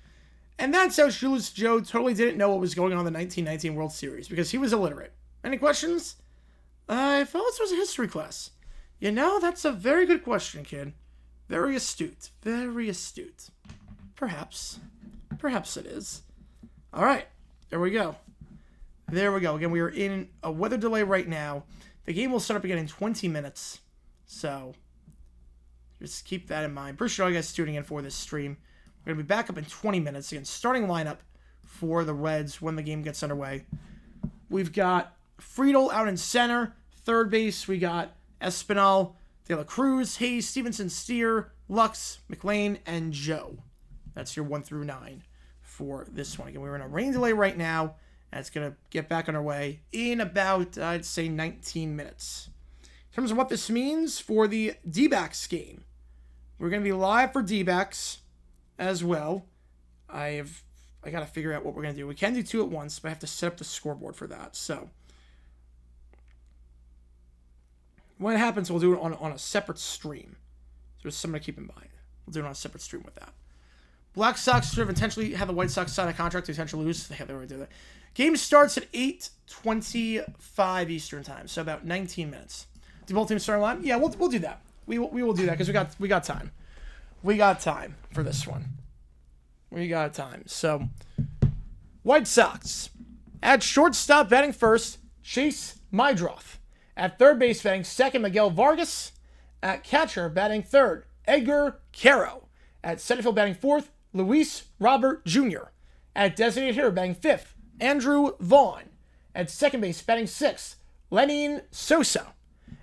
And that's how Shoeless Joe totally didn't know what was going on in the 1919 World Series because he was illiterate. Any questions? I thought this was a history class. That's a very good question, kid. Very astute. Very astute. Perhaps. Perhaps it is. All right. There we go. Again, we are in a weather delay right now. The game will start up again in 20 minutes. So, just keep that in mind. Appreciate all you guys tuning in for this stream. We're going to be back up in 20 minutes. Again, starting lineup for the Reds when the game gets underway. We've got Friedel out in center. Third base, we got Espinal, De La Cruz, Hayes, Stevenson, Steer, Lux, McLean, and Joe. That's your 1 through 9 for this one. Again, we're in a rain delay right now, and it's going to get back on our way in about, I'd say, 19 minutes. In terms of what this means for the D-backs game, we're going to be live for D-backs as well. I got to figure out what we're going to do. We can do 2 at once, but I have to set up the scoreboard for that. So, when it happens, we'll do it on a separate stream. So there's something to keep in mind. We'll do it on a separate stream with that. Black Sox sort of intentionally have the White Sox sign a contract to potentially lose. They already do that. Game starts at 8:25 Eastern time, so about 19 minutes. Do both teams start line? Yeah, we'll do that. We will do that because we got time. We got time for this one. We got time. So, White Sox at shortstop batting first, Chase Mydroth. At third base batting second, Miguel Vargas. At catcher, batting third, Edgar Caro. At center field, batting fourth, Luis Robert Jr. At designated hitter, batting fifth, Andrew Vaughn. At second base, batting sixth, Lenin Sosa.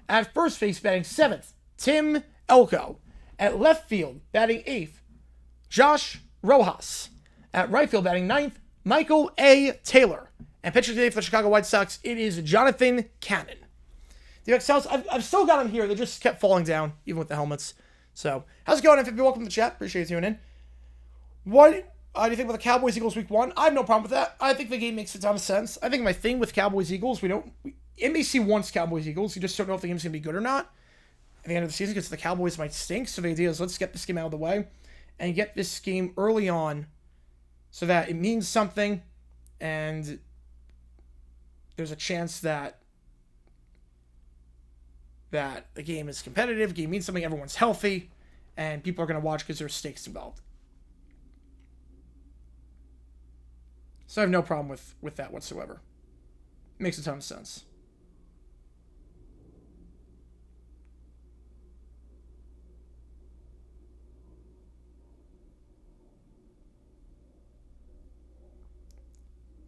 At first base, batting seventh, Tim Elko. At left field, batting eighth, Josh Rojas. At right field, batting ninth, Michael A. Taylor. And pitching today for the Chicago White Sox, it is Jonathan Cannon. The XLs, I've still got them here. They just kept falling down, even with the helmets. So, how's it going, FFB? Welcome to the chat. Appreciate you tuning in. What do you think about the Cowboys-Eagles week 1? I have no problem with that. I think the game makes a ton of sense. I think my thing with Cowboys-Eagles, NBC wants Cowboys-Eagles. You just don't know if the game's going to be good or not at the end of the season because the Cowboys might stink. So the idea is let's get this game out of the way and get this game early on so that it means something and there's a chance that the game is competitive, game means something, everyone's healthy, and people are going to watch because there's stakes involved. So I have no problem with that whatsoever. Makes a ton of sense.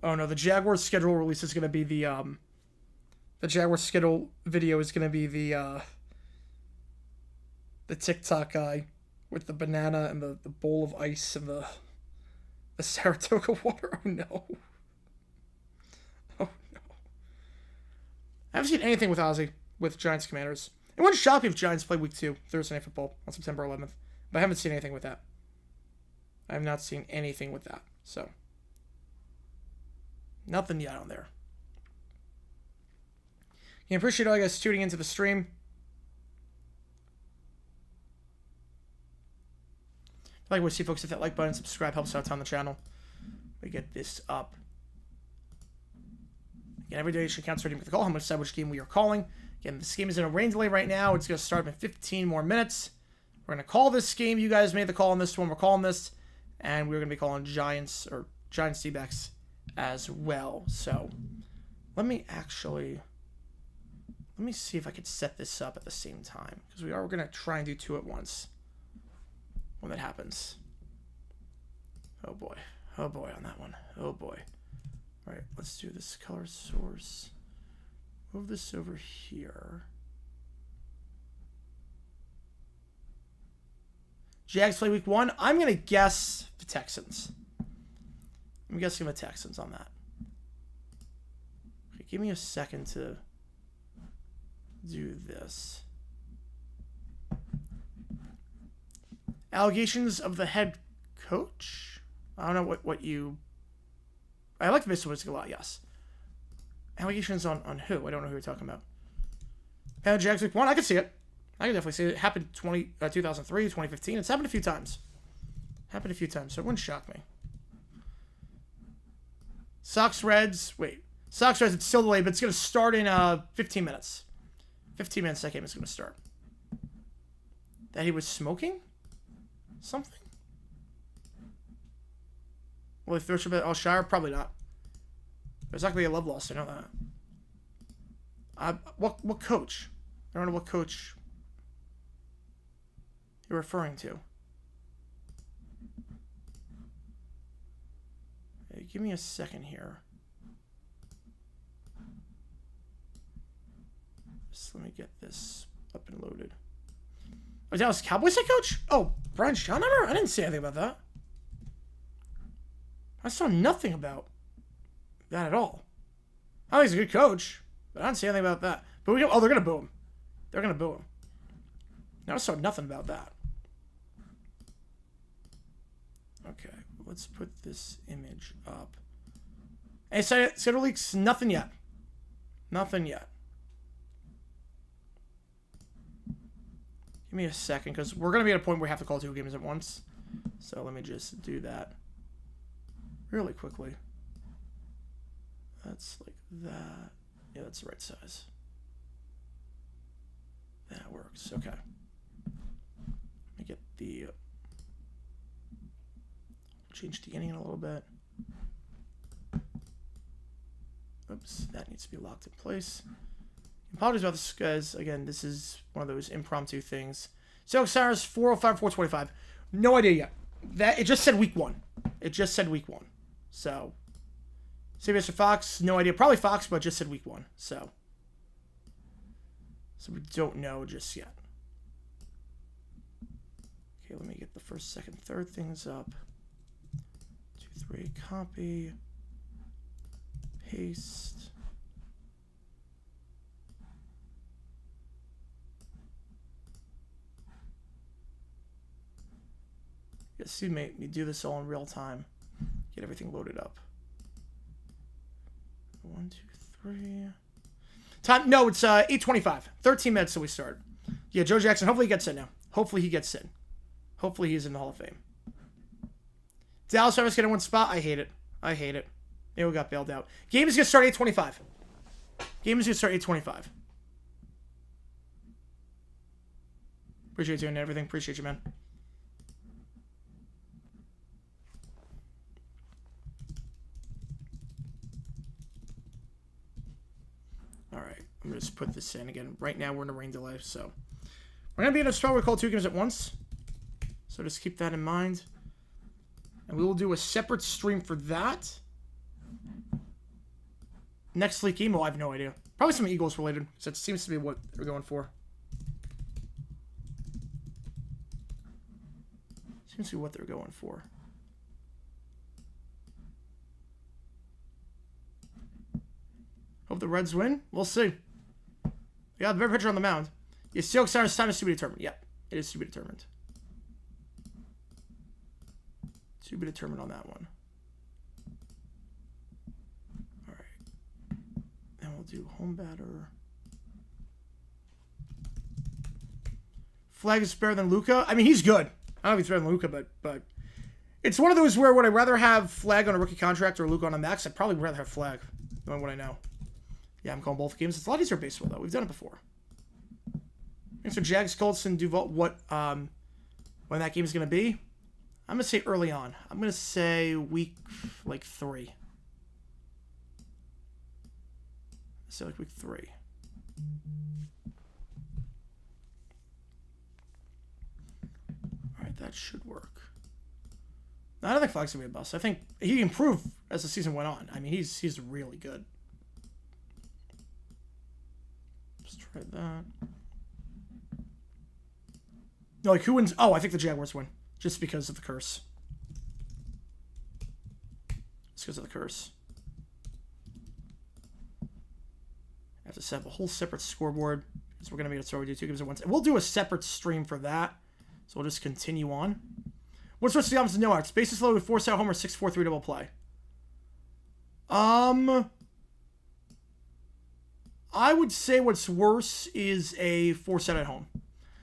Oh no, the Jaguars schedule release is going to be the Jaguars schedule video is going to be the TikTok guy with the banana and the bowl of ice and the Saratoga water. Oh no. Oh no. I haven't seen anything with Ozzy with Giants Commanders. It wouldn't shock me if Giants play week 2, Thursday Night Football on September 11th. But I haven't seen anything with that. I have not seen anything with that. So, nothing yet on there. I appreciate all you guys tuning into the stream. If you like what you see, folks, hit that like button, subscribe, helps out on the channel. We get this up. Again, every donation counts for ready to make the call. How much decide which game we are calling. Again, this game is in a rain delay right now. It's going to start in 15 more minutes. We're going to call this game. You guys made the call on this one. We're calling this. And we're going to be calling Giants D-backs as well. So, let me see if I could set this up at the same time. Because we are going to try and do 2 at once when that happens. Oh boy. Oh boy on that one. Oh boy. Alright, let's do this color source. Move this over here. Jags play week 1. I'm going to guess the Texans. I'm guessing the Texans on that. Okay, give me a second to do this. Allegations of the head coach? I don't know what you... I like the Mr. a lot, yes. Allegations on who? I don't know who you're talking about. And Jags week 1, I can see it. I can definitely see it. It happened 2003, 2015. It's happened a few times. So it wouldn't shock me. Sox Reds, it's still delayed, but it's going to start in 15 minutes. 15 minutes that game is going to start. That he was smoking? Something? Will he throw a Shire? Probably not. There's not going to be a love loss, I know that. What coach? I don't know what coach you're referring to. Hey, give me a second here. Just let me get this up and loaded. Oh, Dallas Cowboys head coach? Oh, Brian Schottenheimer? I didn't say anything about that. I saw nothing about that at all. I think he's a good coach, but I didn't say anything about that. But they're going to boo him. They're going to boo him. I saw nothing about that. Okay, let's put this image up. Hey, schedule leaks, nothing yet. Nothing yet. Give me a second, because we're going to be at a point where we have to call 2 games at once. So let me just do that really quickly. That's like that. Yeah, that's the right size. That works. Okay. Let me get the... change the inning a little bit. Oops, that needs to be locked in place. Apologies about this, guys. Again, this is one of those impromptu things. So, Cyrus, 405, 425. No idea yet. It just said week 1. It just said week 1. So, CBS or Fox, no idea. Probably Fox, but just said week 1. So we don't know just yet. Okay, let me get the first, second, third things up. 2, 3, copy. Paste. Yes, see, mate, we do this all in real time. Get everything loaded up. 1, 2, 3. Time? No, it's 8:25. 13 minutes till we start. Yeah, Joe Jackson. Hopefully he gets in now. Hopefully he gets in. Hopefully he's in the Hall of Fame. Dallas Mavericks getting 1 spot. I hate it. I hate it. They all got bailed out. Game is gonna start 8:25. Game is gonna start 8:25. Appreciate you and everything. Appreciate you, man. Alright, I'm going to just put this in again. Right now, we're in a rain delay, so we're going to be in a spot where we call 2 games at once. So just keep that in mind. And we will do a separate stream for that. Next league emo, I have no idea. Probably some Eagles related, because that seems to be what they're going for. Seems to be what they're going for. Hope the Reds win. We'll see. Yeah, the better pitcher on the mound. Yeah, Seahawks Sounders time is to be determined. Yep, it is to be determined. To be determined on that one. All right. And we'll do home batter. Flag is better than Luka. I mean, he's good. I don't know if he's better than Luka, but it's one of those where would I rather have Flag on a rookie contract or Luka on a max? I'd probably rather have Flag, knowing what I know. Yeah, I'm calling both games. It's a lot easier baseball, though. We've done it before. Thanks for Jags, Colts, and Duval. What, when that game's going to be? I'm going to say early on. I'm going to say week, 3. Say, week 3. All right, that should work. I don't think Flag's going to be a bust. I think he improved as the season went on. I mean, he's really good. Try that. No, who wins? Oh, I think the Jaguars win. Just because of the curse. Just because of the curse. I have to set up a whole separate scoreboard. Because we're going to make it so we do 2 games at once. And we'll do a separate stream for that. So we'll just continue on. What's the rest of the options? No outs. Bases loaded with 4-side homer, 6-4-3 double play. I would say what's worse is a 4-set at home.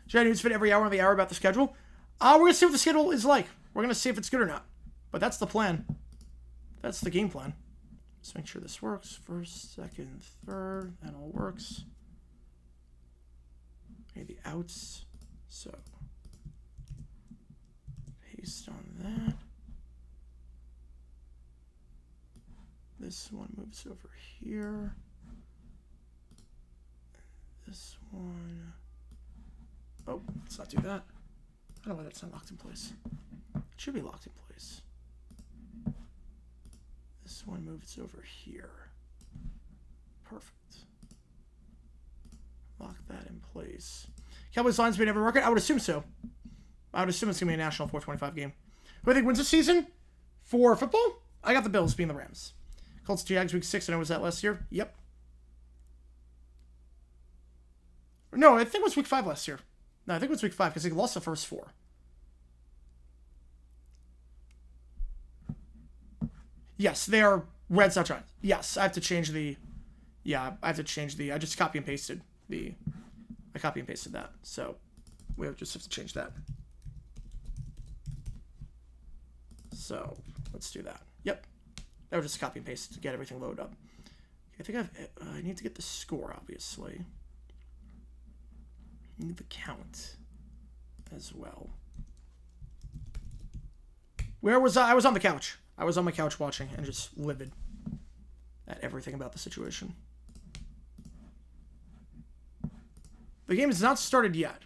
Should I news fit every hour on the hour about the schedule? We're going to see what the schedule is like. We're going to see if it's good or not. But that's the plan. That's the game plan. Let's make sure this works. First, second, third. That all works. Okay, the outs. So, paste on that. This one moves over here. This one. Oh, let's not do that. I don't know why that's not locked in place. It should be locked in place. This one moves over here. Perfect. Lock that in place. Cowboys Lions may never record? I would assume so. I would assume it's going to be a national 425 game. Who do I think wins this season? For football? I got the Bills being the Rams. Colts Jags week 6. I know was that last year? Yep. No, I think it was week 5 last year. No, I think it was week 5 because he lost the first 4. Yes, they are Reds, not Giants. Yes, I have to change the... Yeah, I have to change the... I just copy and pasted the... I copy and pasted that. So, we just have to change that. So, let's do that. Yep. That was just copy and paste to get everything loaded up. I think I need to get the score, obviously. I need the count as well. Where was I? I was on the couch. I was on my couch watching and just livid at everything about the situation. The game has not started yet.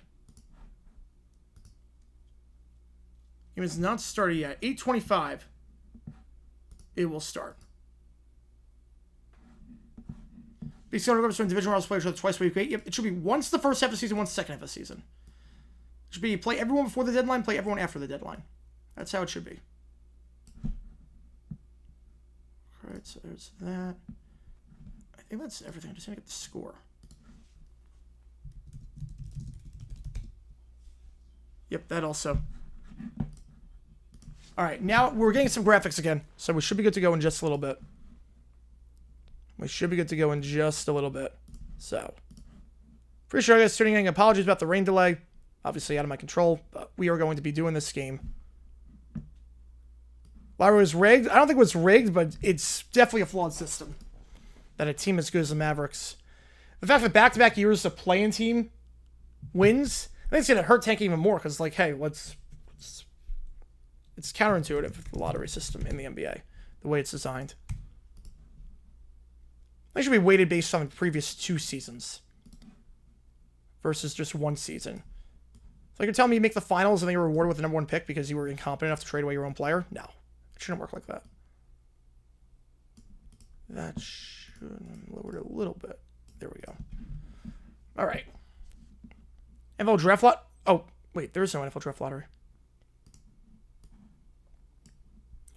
Game has not started yet. 8:25. It will start. Big Scale records from division rounds players twice a week. Yep, it should be once the first half of the season, once the second half of the season. It should be play everyone before the deadline, play everyone after the deadline. That's how it should be. Alright, so there's that. I think that's everything. I'm just gonna get the score. Yep, that also. Alright, now we're getting some graphics again, so we should be good to go in just a little bit. We should be good to go in just a little bit. So, pretty sure I guys tuning in. Apologies about the rain delay. Obviously out of my control, but we are going to be doing this game. Lottery was rigged. I don't think it was rigged, but it's definitely a flawed system. That a team as good as the Mavericks. The fact that back-to-back years a play-in team wins, I think it's going to hurt Tank even more, because, like, hey, it's counterintuitive, the lottery system in the NBA, the way it's designed. They should be weighted based on the previous 2 seasons versus just 1 season. So you're telling me you make the finals and then you're rewarded with the #1 pick because you were incompetent enough to trade away your own player? No. It shouldn't work like that. That should lower it a little bit. There we go. All right. NFL draft lot. Oh, wait. There is no NFL draft lottery.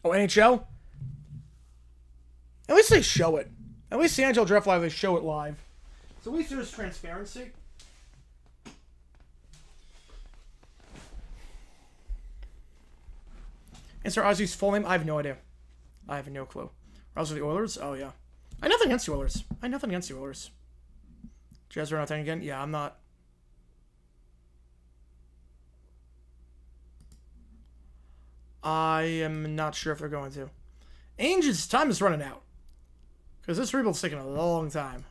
Oh, NHL? At least they show it. At least the NHL draft live, they show it live. So at least there's transparency. Answer Ozzy's full name? I have no idea. I have no clue. Rouse of the Oilers? Oh, yeah. I have nothing against the Oilers. I have nothing against the Oilers. Jazz are not there again? Yeah, I'm not. I am not sure if they're going to. Ainge's time is running out. Because this rebuild's taking a long time.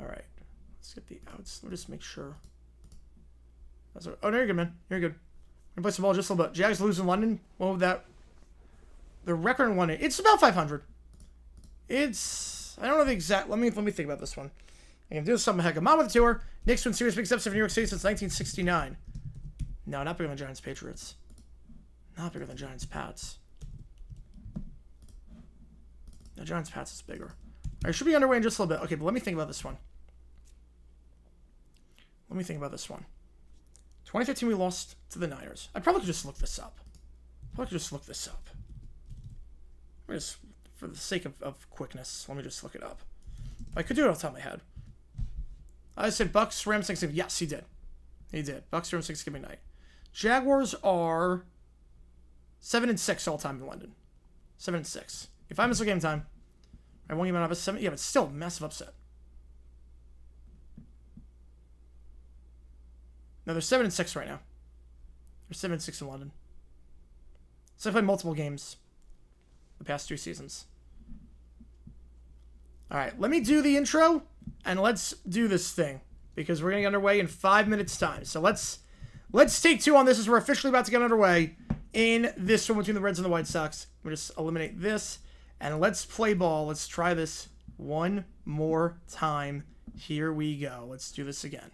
Alright. Let's get the outs. Let me just make sure. Oh, no, you're good, man. You're good. We're going to play some ball just a little bit. Jags lose in London. What would that... The record in London. It's about 500. It's... I don't know the exact... Let me think about this one. I can do something heck. I'm on with the tour. Knicks win series big steps in New York City since 1969. No, not bigger than Giants Patriots. Not bigger than Giants Pats. No, Giants Pats is bigger. Alright, should be underway in just a little bit. Okay, but let me think about this one. 2015 we lost to the Niners. I probably could just look this up. Just for the sake of quickness, let me just look it up. I could do it off the top of my head. I said Bucks, Rams, Thanksgiving. Yes, he did. He did. Bucks, Rams, Thanksgiving night. Jaguars are 7-6 all time in London. 7-6. If I miss a game time, I won't even have a 7. Yeah, but still a massive upset. No, they're 7-6 right now. They're 7-6 in London. So I played multiple games the past 2 seasons. Alright, let me do the intro, and let's do this thing. Because we're going to get underway in 5 minutes' time. So let's take 2 on this as we're officially about to get underway in this one between the Reds and the White Sox. We'll just eliminate this, and let's play ball. Let's try this one more time. Here we go. Let's do this again.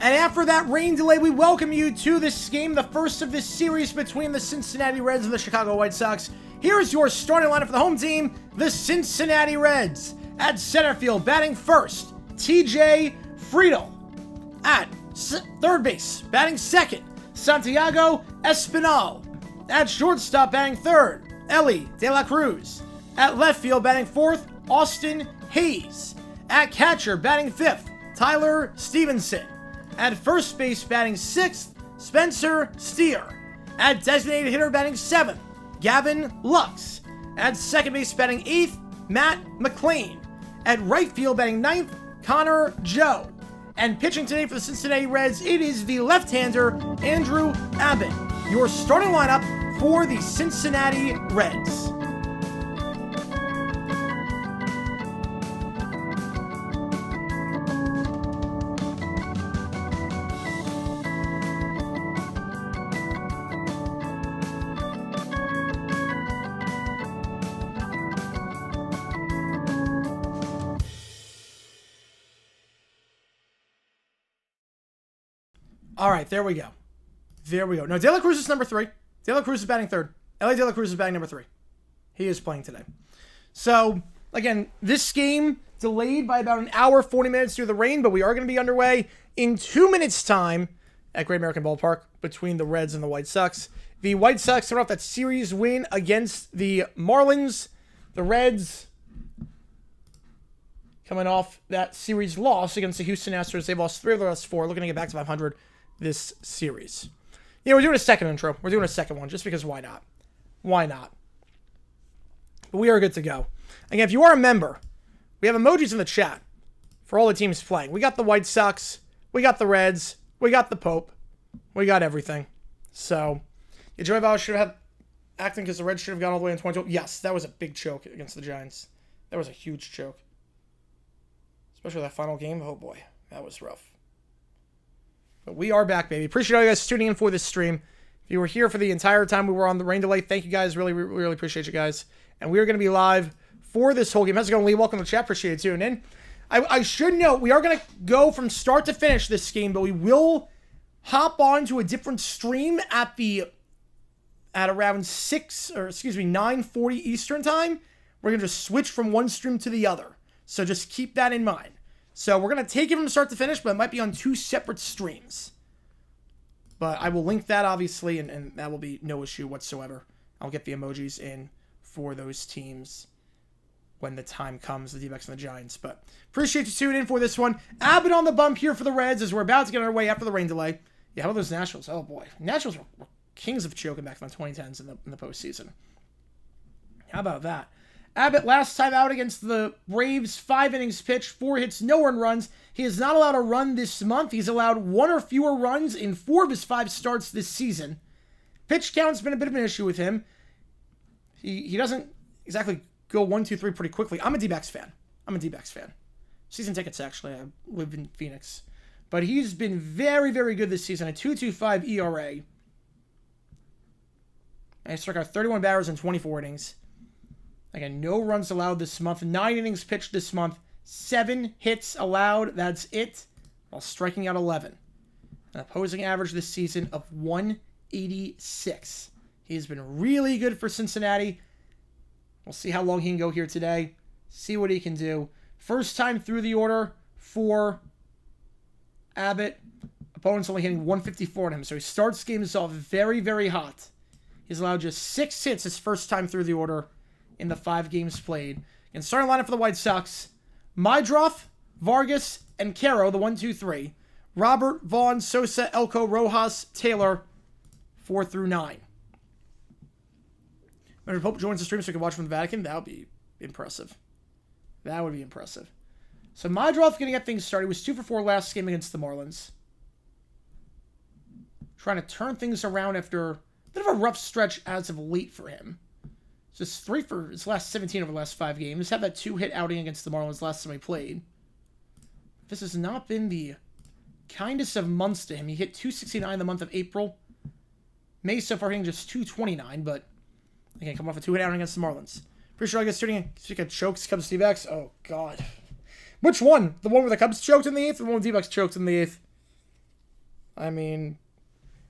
And after that rain delay, we welcome you to this game, the first of this series between the Cincinnati Reds and the Chicago White Sox. Here's your starting lineup for the home team, the Cincinnati Reds. At center field, batting first, TJ Friedl. At third base, batting second, Santiago Espinal. At shortstop, batting third, Ellie De La Cruz. At left field, batting fourth, Austin Hayes. At catcher, batting fifth, Tyler Stevenson. At first base, batting sixth, Spencer Steer. At designated hitter, batting seventh, Gavin Lux. At second base, batting eighth, Matt McLean. At right field, batting ninth, Connor Joe. And pitching today for the Cincinnati Reds, it is the left-hander, Andrew Abbott. Your starting lineup for the Cincinnati Reds. All right, there we go. There we go. Now, De La Cruz is number 3. De La Cruz is batting 3rd. Ellie De La Cruz is batting number 3. He is playing today. So, again, this game delayed by about an hour, 40 minutes due to the rain, but we are going to be underway in 2 minutes' time at Great American Ballpark between the Reds and the White Sox. The White Sox started off that series win against the Marlins. The Reds, coming off that series loss against the Houston Astros, they've lost 3 of their last 4, looking to get back to 500 this series. Yeah, we're doing a second intro. We're doing a second one just because why not? Why not? But we are good to go. Again, if you are a member, we have emojis in the chat for all the teams playing. We got the White Sox. We got the Reds. We got the Pope. We got everything. So, yeah, Joey Votto should have acting because the Reds should have gone all the way in 2012. Yes, that was a big choke against the Giants. That was a huge choke. Especially that final game. Oh boy, that was rough. But we are back, baby. Appreciate all you guys tuning in for this stream. If you were here for the entire time we were on the rain delay, thank you guys. Really, really appreciate you guys. And we are going to be live for this whole game. How's it going, Lee? Welcome to the chat. Appreciate you tuning in. I should note, we are going to go from start to finish this game, but we will hop on to a different stream at around 9:40 Eastern time. We're going to just switch from one stream to the other. So just keep that in mind. So we're going to take it from start to finish, but it might be on 2 separate streams. But I will link that, obviously, and that will be no issue whatsoever. I'll get the emojis in for those teams when the time comes, the D-backs and the Giants. But appreciate you tuning in for this one. Abbott on the bump here for the Reds as we're about to get underway after the rain delay. Yeah, how about those Nationals? Oh, boy. Nationals were kings of choking back in the 2010s in the postseason. How about that? Abbott last time out against the Braves, 5 innings pitched, 4 hits, no earned runs. He is not allowed a run this month. He's allowed 1 or fewer runs in 4 of his 5 starts this season. Pitch count's been a bit of an issue with him. He doesn't exactly go 1, 2, 3 pretty quickly. I'm a D-backs fan. Season tickets, actually. I live in Phoenix. But he's been very, very good this season. A 2.25 ERA. And he struck out 31 batters in 24 innings. Again, no runs allowed this month. 9 innings pitched this month. 7 hits allowed. That's it. While striking out 11. An opposing average this season of 186. He's been really good for Cincinnati. We'll see how long he can go here today. See what he can do. First time through the order for Abbott. Opponent's only hitting 154 on him. So he starts games off very, very hot. He's allowed just 6 hits his first time through the order in the 5 games played. And starting lineup for the White Sox, Mydroff, Vargas, and Caro, the 1, 2, 3. Robert, Vaughn, Sosa, Elko, Rojas, Taylor, 4 through 9. When Pope joins the stream so we can watch from the Vatican, that would be impressive. That would be impressive. So Mydroff going to get things started. He was 2 for 4 last game against the Marlins. Trying to turn things around after a bit of a rough stretch as of late for him. Just 3 for his last 17 over the last 5 games. He's had that 2-hit outing against the Marlins last time he played. This has not been the kindest of months to him. He hit 269 in the month of April. May so far hitting just 229, but again, coming off a 2-hit outing against the Marlins. Pretty sure I guess shooting a chokes Cubs D-backs. Oh, God. Which one? The one where the Cubs choked in the 8th or the one where D-backs choked in the 8th? I mean,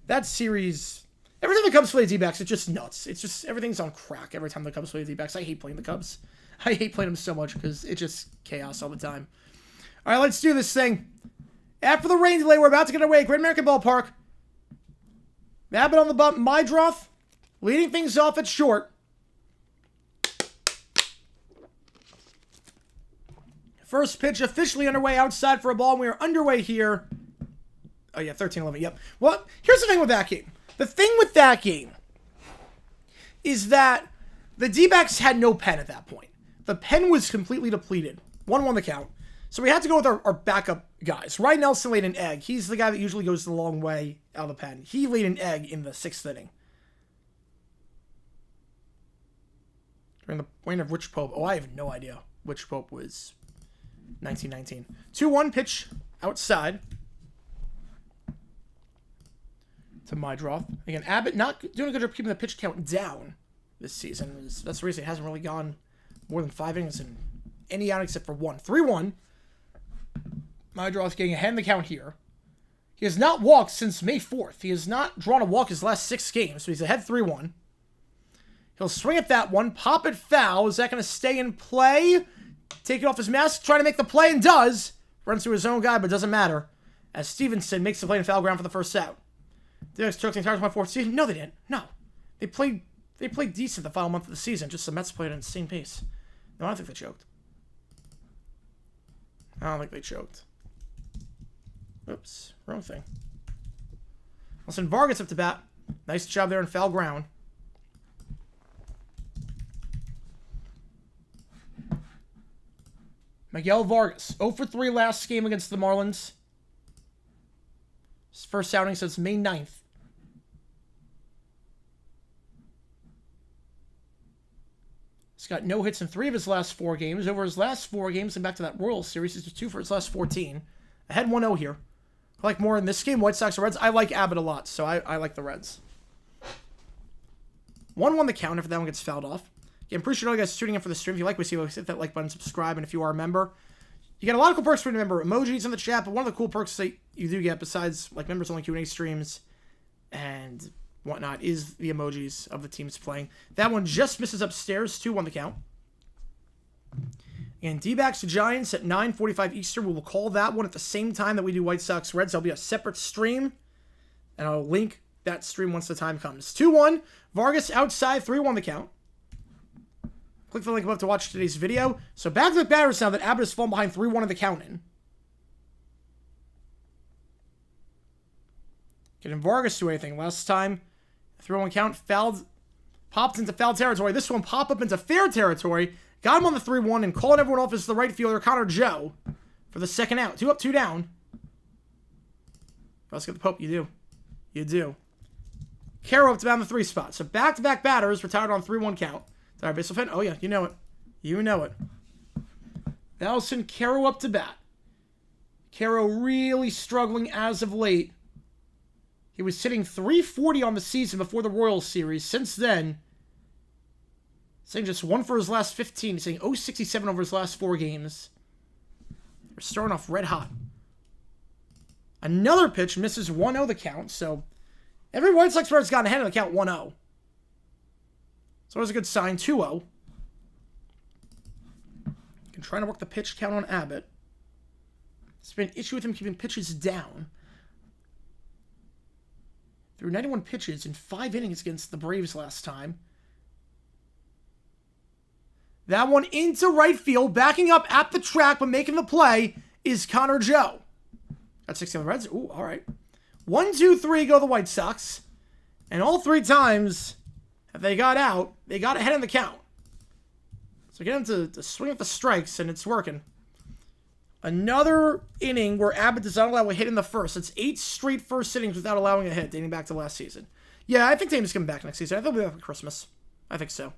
that series... Every time the Cubs play D-backs, it's just nuts. It's just, everything's on crack every time the Cubs play D-backs. I hate playing the Cubs. I hate playing them so much because it's just chaos all the time. All right, let's do this thing. After the rain delay, we're about to get away at Great American Ballpark. Abbott on the bump. Mydroff leading things off at short. First pitch officially underway outside for a ball. We are underway here. Oh, yeah, 13-11. Yep. Well, here's the thing with that game. The thing with that game is that the D-backs had no pen at that point. The pen was completely depleted 1-1 the count. So we had to go with our backup guys. Ryan Nelson laid an egg. He's the guy that usually goes the long way out of the pen. He laid an egg in the 6th inning. During the reign of Rich Pope. Oh, I have no idea which Pope was 1919. 2-1 pitch outside to Mydroth. Again, Abbott not doing a good job keeping the pitch count down this season. That's the reason it hasn't really gone more than 5 innings in any out except for 1. 3-1. Mydroth getting ahead in the count here. He has not walked since May 4th. He has not drawn a walk his last 6 games, so he's ahead 3-1. He'll swing at that one, pop it foul. Is that going to stay in play? Take it off his mask, try to make the play, and does. Runs through his own guy, but doesn't matter. As Stevenson makes the play in foul ground for the first out. Did they choke the entire 24th season? No, they didn't. No. They played decent the final month of the season, just the Mets played at an insane pace. No, I don't think they choked. I don't think they choked. Oops, wrong thing. Listen, Vargas up to bat. Nice job there in foul ground. Miguel Vargas, 0 for 3 last game against the Marlins. His first outing since May 9th. He's got no hits in 3 of his last 4 games. Over his last 4 games and back to that Royals series, he's 2 for his last 14. Ahead 1-0 here. I like more in this game, White Sox or Reds. I like Abbott a lot, so I like the Reds. 1-1 the count if that one gets fouled off. Again, appreciate all you guys tuning in for the stream. If you like what you see, hit that like button, subscribe, and if you are a member, you get a lot of cool perks for being a member. Emojis in the chat, but one of the cool perks that you do get, besides like members-only Q&A streams and whatnot, is the emojis of the teams playing. That one just misses upstairs, 2-1 the count. And D-backs to Giants at 9:45 Eastern. We will call that one at the same time that we do White Sox Reds. That'll be a separate stream, and I'll link that stream once the time comes. 2-1, Vargas outside, 3-1 the count. Click the link above to watch today's video. So back-to-back batters now that Abbott has fallen behind 3-1 in the count in. Getting Vargas do anything. Last time, 3-1 count, popped into foul territory. This one popped up into fair territory. Got him on the 3-1 and calling everyone off as the right fielder, Connor Joe, for the second out. 2 up, 2 down. Let's get the Pope. You do. You do. Caro up to bat in the 3 spot. So back-to-back batters retired on 3-1 count. Sorry, Bissell fan. Oh, yeah, you know it. You know it. Nelson Caro up to bat. Caro really struggling as of late. He was hitting .340 on the season before the Royals series. Since then, saying just 1 for his last 15. He's saying .067 over his last 4 games. We're starting off red hot. Another pitch misses 1-0 the count. So every White Sox player has gotten ahead of the count 1-0. So that's a good sign. 2-0. Can try to work the pitch count on Abbott. It's been an issue with him keeping pitches down. Threw 91 pitches in 5 innings against the Braves last time. That one into right field, backing up at the track, but making the play is Connor Joe. Got 60 on the Reds. Ooh, all right. 1, 2, 3 go the White Sox. And all 3 times that they got out, they got ahead in the count. So get him to swing at the strikes, and it's working. Another inning where Abbott does not allow a hit in the first. It's 8 straight first innings without allowing a hit, dating back to last season. Yeah, I think Tatum's coming back next season. I think he'll be back for Christmas. I think so.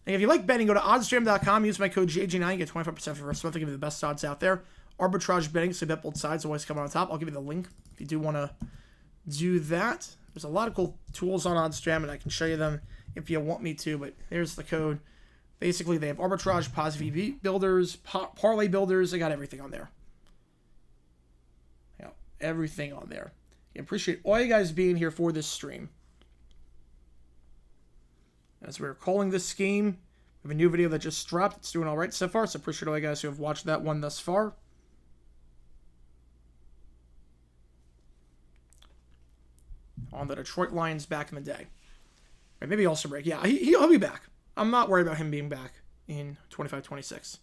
And if you like betting, go to oddsjam.com. Use my code cgiulianihpu. Get 25% for the rest of the month. I'll give you the best odds out there. Arbitrage betting, so bet both sides. Always come on top. I'll give you the link if you do want to do that. There's a lot of cool tools on OddsJam, and I can show you them if you want me to, but here's the code. Basically, they have arbitrage, positive EV builders, parlay builders. They got everything on there. Yeah, everything on there. I appreciate all you guys being here for this stream. As we're calling this game, we have a new video that just dropped. It's doing all right so far, so appreciate all you guys who have watched that one thus far. On the Detroit Lions back in the day. Right, maybe also break. Yeah, he'll be back. I'm not worried about him being back in 25-26.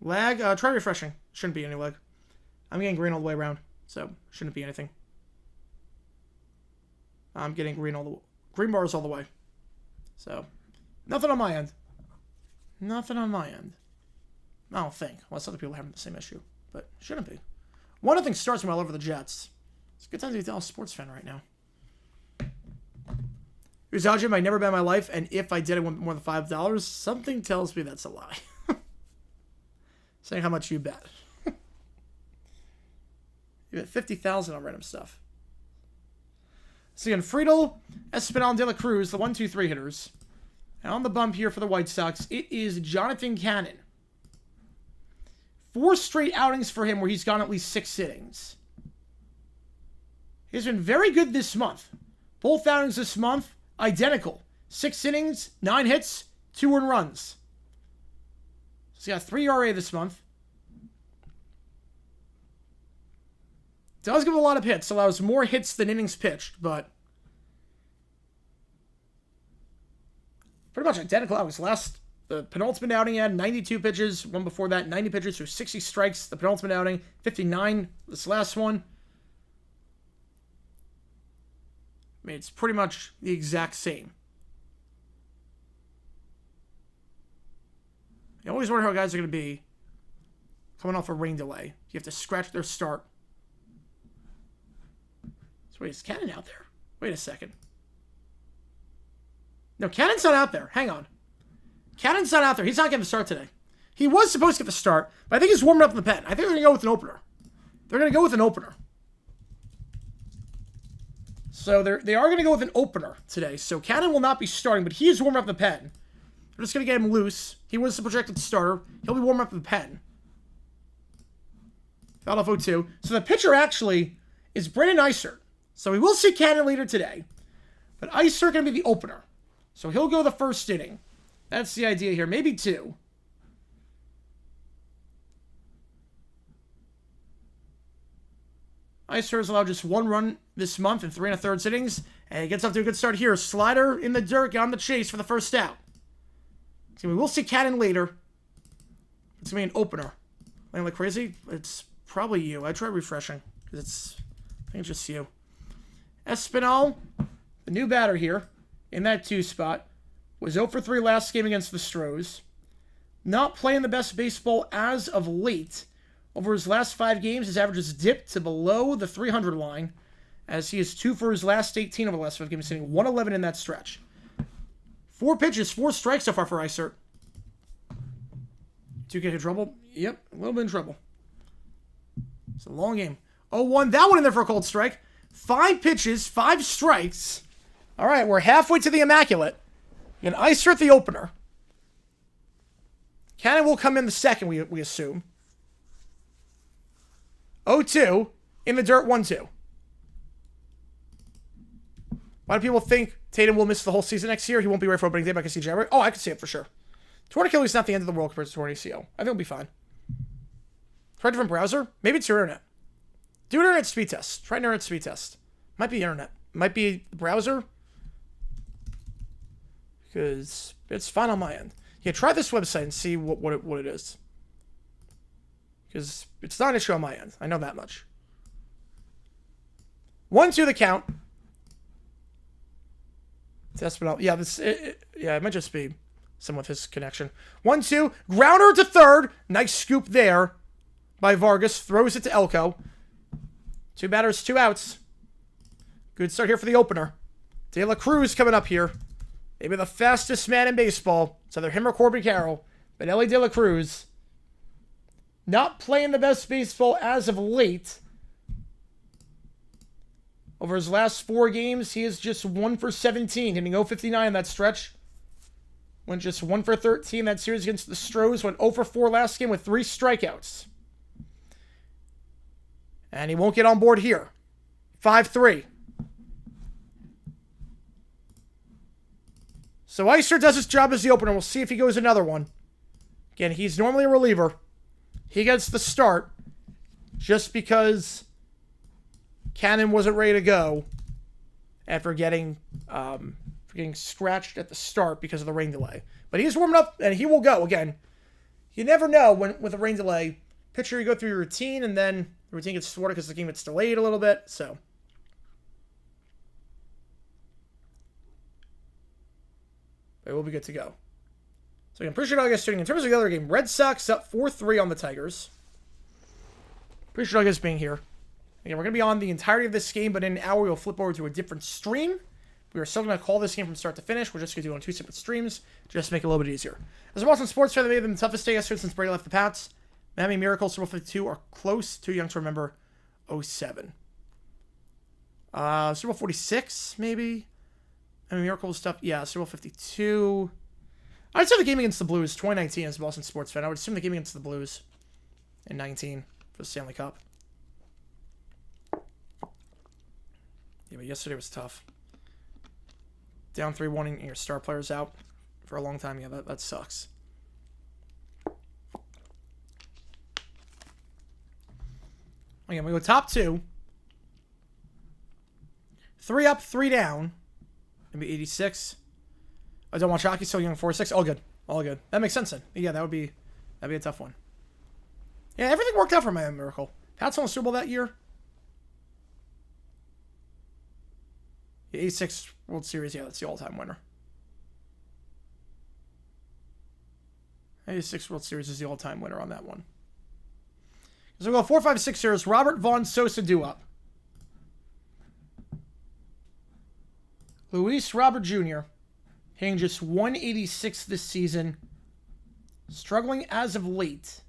Lag, try refreshing. Shouldn't be any lag. I'm getting green all the way around, so shouldn't be anything. I'm getting green bars all the way. So, nothing on my end. Nothing on my end. I don't think. Unless other people are having the same issue. But shouldn't be. 1-0 starts me all over the Jets. It's a good time to be a Dallas sports fan right now. Here's Algebra. I never bet in my life, and if I did, I won more than $5. Something tells me that's a lie. Saying how much you bet. You bet 50,000 on random stuff. So again, Friedel, Espinal, and De La Cruz, the 1-2-3 hitters. And on the bump here for the White Sox, it is Jonathan Cannon. 4 straight outings for him where he's gone at least 6 innings. He's been very good this month. Both outings this month, identical. 6 innings, 9 hits, 2 earned runs. So he's got 3 ERA this month. Does give a lot of hits, allows more hits than innings pitched, but pretty much identical outings. The penultimate outing he had 92 pitches. One before that, 90 pitches through 60 strikes. The penultimate outing, 59. This last one. I mean, it's pretty much the exact same. You always wonder how guys are going to be coming off a rain delay. You have to scratch their start. So wait, is Cannon out there? Wait a second. No, Cannon's not out there. Hang on. Cannon's not out there. He's not getting the start today. He was supposed to get the start, but I think he's warming up in the pen. I think they're going to go with an opener. They're going to go with an opener. So they are going to go with an opener today. So Cannon will not be starting, but he is warming up the pen. They're just going to get him loose. He was the projected starter. He'll be warming up the pen. Fouled off 0-2. So the pitcher actually is Brendan Eisert. So we will see Cannon later today. But Eisert going to be the opener. So he'll go the first inning. That's the idea here. Maybe 2. Eisert has allowed just 1 run this month in 3 1/3 innings. And he gets up to a good start here. Slider in the dirt, on the chase for the first out. So we will see Cannon later. It's going to be an opener. Playing like crazy? It's probably you. I try refreshing. Because I think it's just you. Espinal, the new batter here, in that 2 spot, was 0 for 3 last game against the Stros. Not playing the best baseball as of late. Over his last 5 games, his average has dipped to below the 300 line, as he is 2 for his last 18 over the last 5 games, sitting 111 in that stretch. 4 pitches, 4 strikes so far for Eisert. 2 get in trouble? Yep, a little bit in trouble. It's a long game. 0-1, that one in there for a cold strike. 5 pitches, 5 strikes. All right, we're halfway to the Immaculate. And Eisert the opener. Cannon will come in the second, we assume. 0-2, in the dirt, 1-2. Why do people think Tatum will miss the whole season next year? He won't be ready for opening day, but I can see January. Oh, I can see it for sure. Torn Achilles is not the end of the world compared to torn ACL. I think it'll be fine. Try a different browser. Maybe it's your internet. Do an internet speed test. Try an internet speed test. Might be the internet. Might be the browser. Because it's fine on my end. Yeah, try this website and see what it is. Because it's not an issue on my end. I know that much. 1-2 the count. Espinal. Yeah, it might just be some with his connection. 1-2. Grounder to third. Nice scoop there by Vargas. Throws it to Elko. 2 batters, 2 outs. Good start here for the opener. De La Cruz coming up here. Maybe the fastest man in baseball. It's either him or Corbin Carroll. But Elly De La Cruz, not playing the best baseball as of late. Over his last 4 games, he is just 1 for 17, hitting 0-59 in that stretch. Went just 1 for 13 that series against the Stros. Went 0 for 4 last game with 3 strikeouts. And he won't get on board here. 5-3. So Eisert does his job as the opener. We'll see if he goes another one. Again, he's normally a reliever. He gets the start just because Cannon wasn't ready to go after getting scratched at the start because of the rain delay. But he's warming up, and he will go. Again, you never know with a rain delay. Pitcher, you go through your routine, and then the routine gets thwarted because the game gets delayed a little bit. So it will be good to go. So again, appreciate all you guys tuning in. In terms of the other game, Red Sox up 4-3 on the Tigers. Appreciate all you guys being here. Again, we're going to be on the entirety of this game, but in an hour we'll flip over to a different stream. We are still going to call this game from start to finish. We're just going to do it on 2 separate streams, just to make it a little bit easier. As a Boston sports fan, they made them the toughest day yesterday since Brady left the Pats. Miami Miracles, Super Bowl 52 are close, too young to remember 07. Super Bowl 46, maybe? Miami Miracles stuff, yeah, Super Bowl 52. I'd say the game against the Blues, 2019 as a Boston sports fan. I would assume the game against the Blues in 19 for the Stanley Cup. Yeah, but yesterday was tough. Down 3-1 and your star players out for a long time. Yeah, that sucks. Again, we go top 2. 3 up, 3 down. Maybe 86. I don't watch hockey, so young 4-6. All good. All good. That makes sense then. Yeah, that'd be a tough one. Yeah, everything worked out for Miami Miracle. Pats won the Super Bowl that year. The 86 World Series, yeah, that's the all-time winner. 86 World Series is the all-time winner on that one. So we'll go 4, 5, 6 years. Robert Vaughn Sosa do-up. Luis Robert Jr. hitting just 186 this season. Struggling as of late.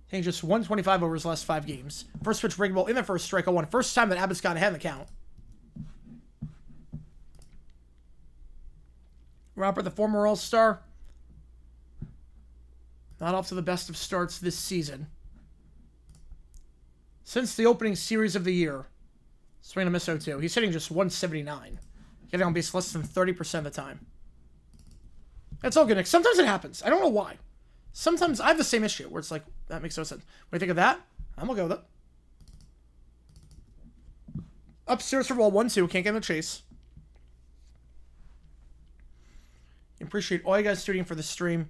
Hitting just 125 over his last 5 games. First pitch breaking ball in the first strike. First time that Abbott's got ahead in the count. Robert, the former All-Star, not off to the best of starts this season. Since the opening series of the year, swing and a miss 0-2. He's hitting just 179. Getting on base less than 30% of the time. That's all good, Nick. Sometimes it happens. I don't know why. Sometimes I have the same issue where it's like, that makes no sense. What do you think of that? I'm going to go with it. Upstairs for ball 1-2. Can't get in the chase. Appreciate all you guys tuning in for the stream.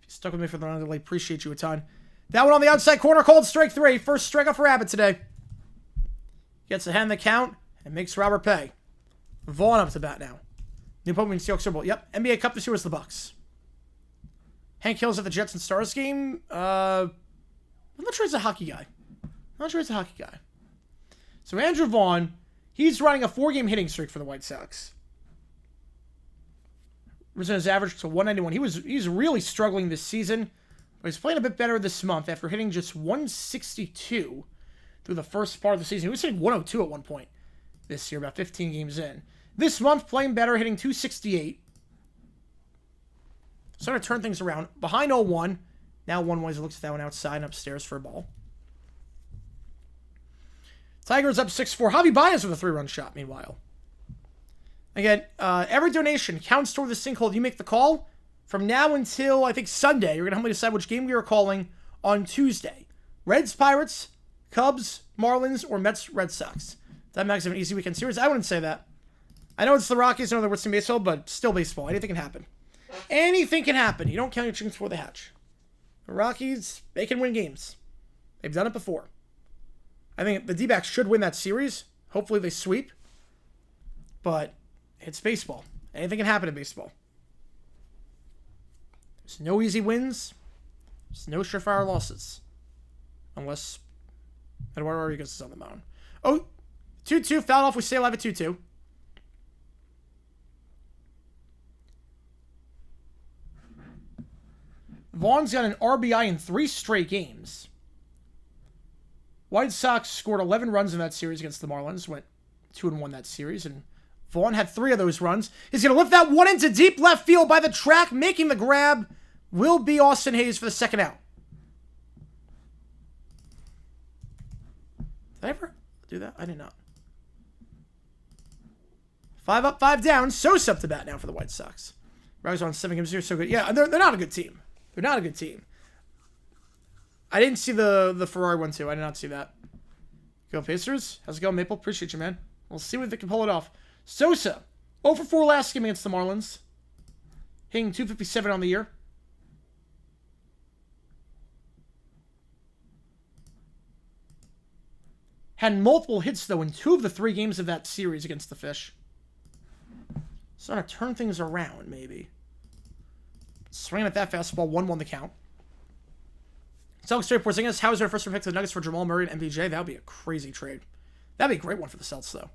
If you stuck with me for the long delay, appreciate you a ton. That one on the outside corner, called strike 3. First strikeout for Abbott today. Gets ahead in the count and makes Robert pay. Vaughn up to bat now. New opponent Seahawks Super Bowl. Yep, NBA Cup this year was the Bucks. Hank Hill's at the Jets and Stars game. I'm not sure he's a hockey guy. So Andrew Vaughn, he's running a 4-game hitting streak for the White Sox. Risen his average to 191. He's really struggling this season, but he's playing a bit better this month after hitting just 162 through the first part of the season. He was hitting 102 at one point this year, about 15 games in. This month, playing better, hitting 268. Starting to turn things around. Behind 0-1. Now 1-1 as he looks at that one outside and upstairs for a ball. Tigers up 6-4. Javi Baez with a 3-run shot, meanwhile. Again, every donation counts toward this thing called You Make the Call. From now until, I think, Sunday, you're going to help me decide which game we are calling on Tuesday. Reds, Pirates, Cubs, Marlins, or Mets, Red Sox. That makes it an easy weekend series. I wouldn't say that. I know it's the Rockies, I know they're with some baseball, but still baseball. Anything can happen. Anything can happen. You don't count your chickens before they hatch. The Rockies, they can win games. They've done it before. I think the D-backs should win that series. Hopefully they sweep. But it's baseball. Anything can happen in baseball. There's no easy wins. There's no surefire losses. Unless Eduardo Rodriguez is on the mound. Oh, 2-2. Fouled off. We stay alive at 2-2. Vaughn's got an RBI in 3 straight games. White Sox scored 11 runs in that series against the Marlins. Went 2-1 that series, and Vaughn had 3 of those runs. He's going to lift that one into deep left field by the track. Making the grab will be Austin Hayes for the second out. Did I ever do that? I did not. 5 up, 5 down. Sosa up to bat now for the White Sox. Riders on 7 games here, so good. Yeah, they're not a good team. They're not a good team. I didn't see the Ferrari one, too. I did not see that. Go Pacers. How's it going, Maple? Appreciate you, man. We'll see if they can pull it off. Sosa, 0 for 4 last game against the Marlins. Hitting 257 on the year. Had multiple hits, though, in 2 of the 3 games of that series against the Fish. Starting to turn things around, maybe. Swinging at that fastball, 1-1 the count. Celtics trade Porzingis. How is their first pick to the Nuggets for Jamal Murray and MPJ? That would be a crazy trade. That'd be a great one for the Celtics, though.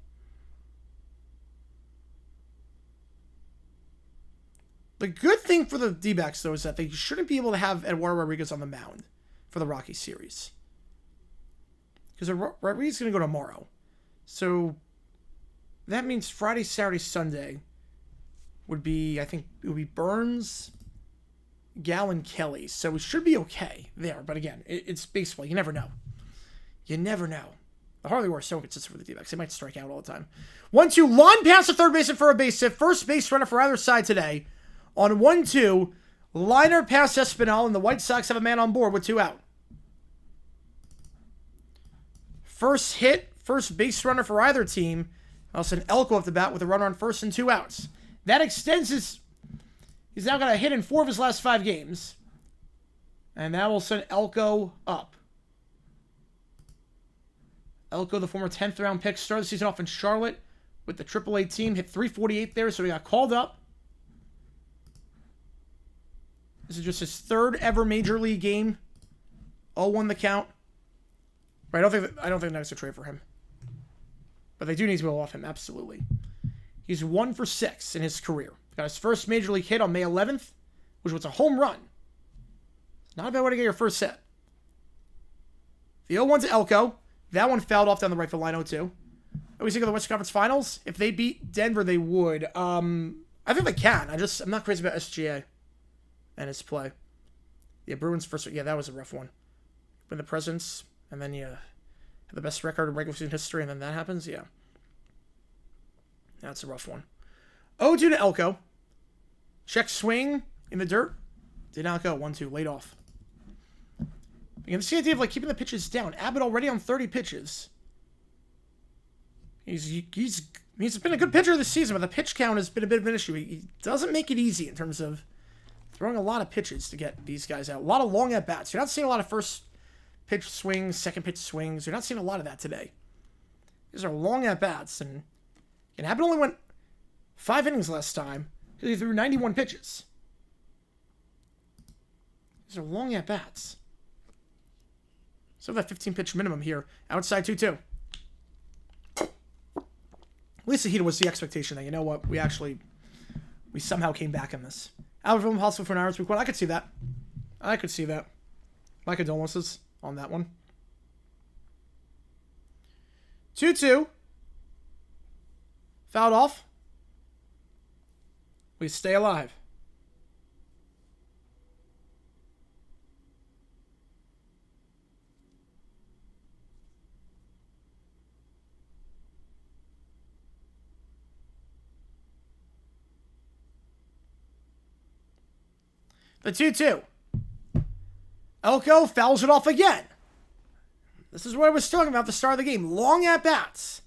The good thing for the D-backs, though, is that they shouldn't be able to have Eduardo Rodriguez on the mound for the Rockies series. Because Rodriguez is going to go tomorrow. So that means Friday, Saturday, Sunday would be, I think, it would be Burns, Gal, and Kelly. So we should be okay there. But again, it's baseball. You never know. You never know. The Harley War is so consistent for the D-backs. They might strike out all the time. 1-2, line pass to third baseman for a base hit. First base runner for either side today. On 1-2, liner past Espinal, and the White Sox have a man on board with 2 out. First hit, first base runner for either team. I'll send Elko up the bat with a runner on first and 2 outs. That extends his... He's now got a hit in 4 of his last 5 games. And that will send Elko up. Elko, the former 10th round pick, started the season off in Charlotte with the AAA team. Hit .348 there, so he got called up. This is just his 3rd ever major league game. 0-1 the count. Right, I don't think Nuggets will trade for him. But they do need to go off him, absolutely. He's 1 for 6 in his career. Got his first major league hit on May 11th, which was a home run. It's not a bad way to get your first hit. The 0-1 to Elko. That one fouled off down the right field line, 0-2. What do we think of the Western Conference Finals? If they beat Denver, they would. I think they can. I'm not crazy about SGA and his play. Yeah, Bruins first. Yeah, that was a rough one. Win the Presidents, and then you have the best record in regular season history, and then that happens. Yeah, that's a rough one. 0-2 to Elko. Check swing in the dirt. Did not go. 1-2 laid off. You can see the idea of like keeping the pitches down. Abbott already on 30 pitches. He's been a good pitcher this season, but the pitch count has been a bit of an issue. He doesn't make it easy in terms of throwing a lot of pitches to get these guys out. A lot of long at-bats. You're not seeing a lot of first pitch swings, second pitch swings. You're not seeing a lot of that today. These are long at-bats, and Abbott only went 5 innings last time because he threw 91 pitches. These are long at-bats. So that 15-pitch minimum here. Outside 2-2. At least the heat was the expectation that, you know what, we somehow came back in this. Albert Film possible for an hour week 1. I could see that. My condolences on that one. 2-2. Fouled off. We stay alive. The 2-2. Elko fouls it off again. This is what I was talking about at the start of the game. Long at-bats.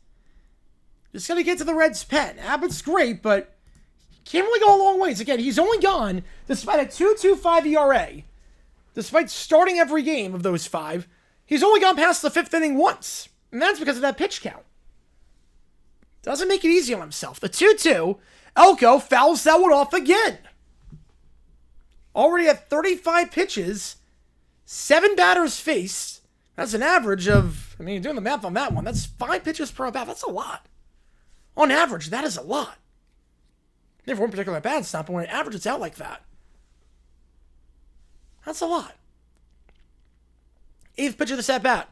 Just got to get to the Reds' pen. Abbott's great, but can't really go a long ways. Again, he's only gone, despite a 2.25 ERA, despite starting every game of those 5, he's only gone past the 5th inning once. And that's because of that pitch count. Doesn't make it easy on himself. The 2-2, Elko fouls that one off again. Already at 35 pitches, 7 batters faced. That's an average of, you're doing the math on that one. That's 5 pitches per at-bat. That's a lot. On average, that is a lot. Never one particular at-bat stop, but when it averages out like that, that's a lot. 8th pitch of this at-bat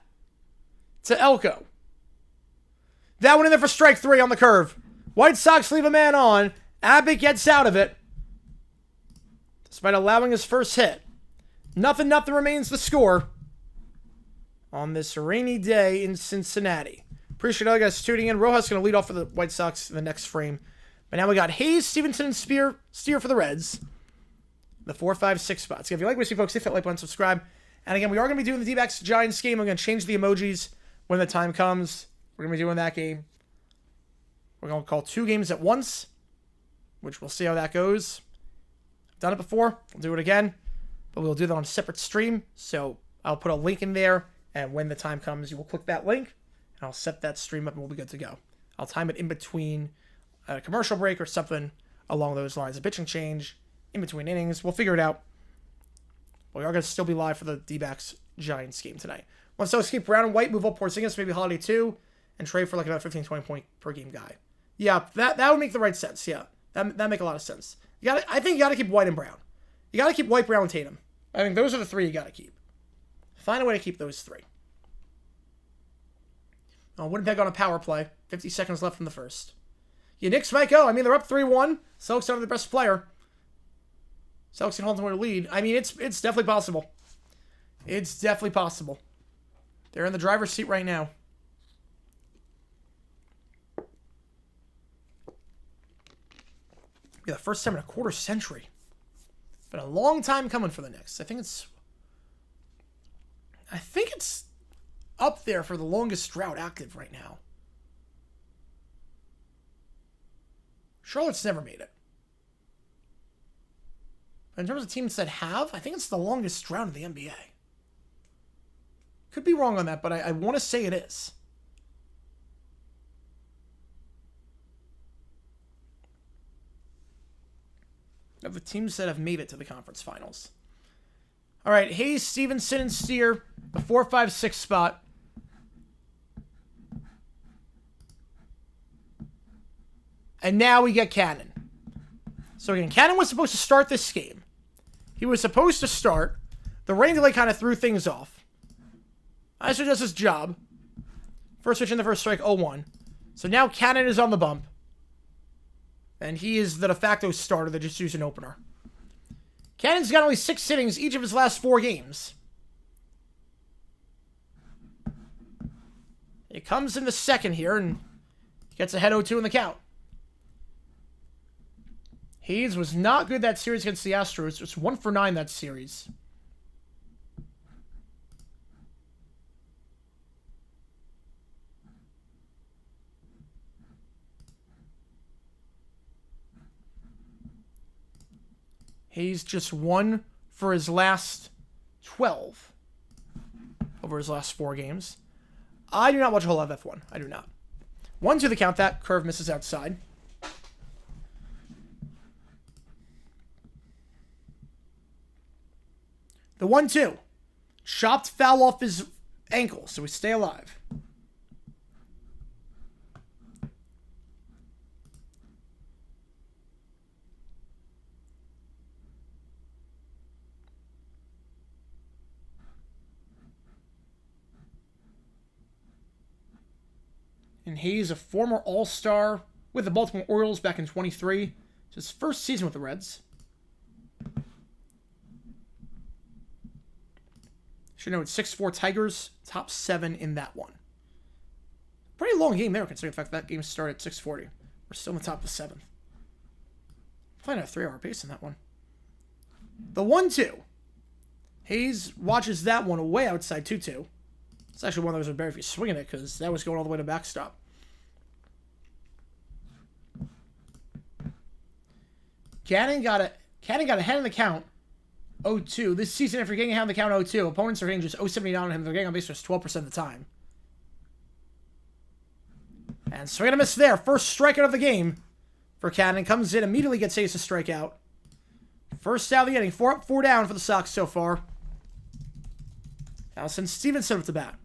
to Elko. That one in there for strike 3 on the curve. White Sox leave a man on. Abbott gets out of it, despite allowing his first hit. 0-0 remains the score on this rainy day in Cincinnati. Appreciate all you guys tuning in. Rojas going to lead off for the White Sox in the next frame. But now we got Hayes, Stevenson, and Steer for the Reds. The 4, 5, 6 spots. If you like what you see, folks, hit that like button, subscribe. And again, we are going to be doing the D-backs Giants game. I'm going to change the emojis when the time comes. We're going to be doing that game. We're going to call 2 games at once, which we'll see how that goes. I've done it before. We'll do it again. But we'll do that on a separate stream. So I'll put a link in there. And when the time comes, you will click that link. And I'll set that stream up and we'll be good to go. I'll time it in between a commercial break or something along those lines. A pitching change in between innings. We'll figure it out. But we are going to still be live for the D-backs Giants game tonight. Once those keep Brown and White, move up Porzingis, maybe Holiday 2, and trade for like another 15, 20 point per game guy. Yeah, that would make the right sense. Yeah, that make a lot of sense. I think you got to keep White and Brown. You got to keep White, Brown, and Tatum. I think those are the 3 you got to keep. Find a way to keep those 3. Oh, Winnipeg on a power play. 50 seconds left in the first. Yeah, Knicks might go. I mean, they're up 3-1. Celtics are the best player. Celtics can hold them to a lead. I mean, it's definitely possible. It's definitely possible. They're in the driver's seat right now. Yeah, the first time in a quarter century. Been a long time coming for the Knicks. I think it's up there for the longest drought active right now. Charlotte's never made it. But in terms of teams that have, I think it's the longest drought in the NBA. Could be wrong on that, but I want to say it is. Of the teams that have made it to the conference finals. All right, Hayes, Stevenson, and Steer, the 4, 5, 6 spot. And now we get Cannon. So again, Cannon was supposed to start this game. He was supposed to start. The rain delay kind of threw things off. Iser does his job. First pitch in the first strike, 0-1. So now Cannon is on the bump. And he is the de facto starter that just used an opener. Cannon's got only 6 innings each of his last 4 games. It comes in the second here and gets ahead 0-2 in the count. Hayes was not good that series against the Astros. Just 1 for 9 that series. Hayes just 1 for his last 12 over his last 4 games. I do not watch a whole lot of F1. I do not. 1-2 the count. That curve misses outside. The 1-2. Chopped foul off his ankle, so we stay alive. And Hayes, a former All-Star with the Baltimore Orioles back in 23. It's his first season with the Reds. Should know it's 6-4 Tigers, top 7 in that one. Pretty long game there, considering the fact that game started at 6:40. We're still in the top of the 7th. Playing at a 3-hour pace in that one. The 1-2. Hayes watches that one way outside 2-2. It's actually one of those would better if you're swinging it, because that was going all the way to backstop. Cannon got ahead in the count. 0-2. This season, if you're getting ahead in the count 0-2, opponents are hitting just 0.79 on him. They're getting on base just 12% of the time. And swing and a miss there. First strikeout of the game for Cannon. Comes in, immediately gets Hayes to strike out. First out of the inning. 4 up, 4 down for the Sox so far. Now since Stevenson with the bat.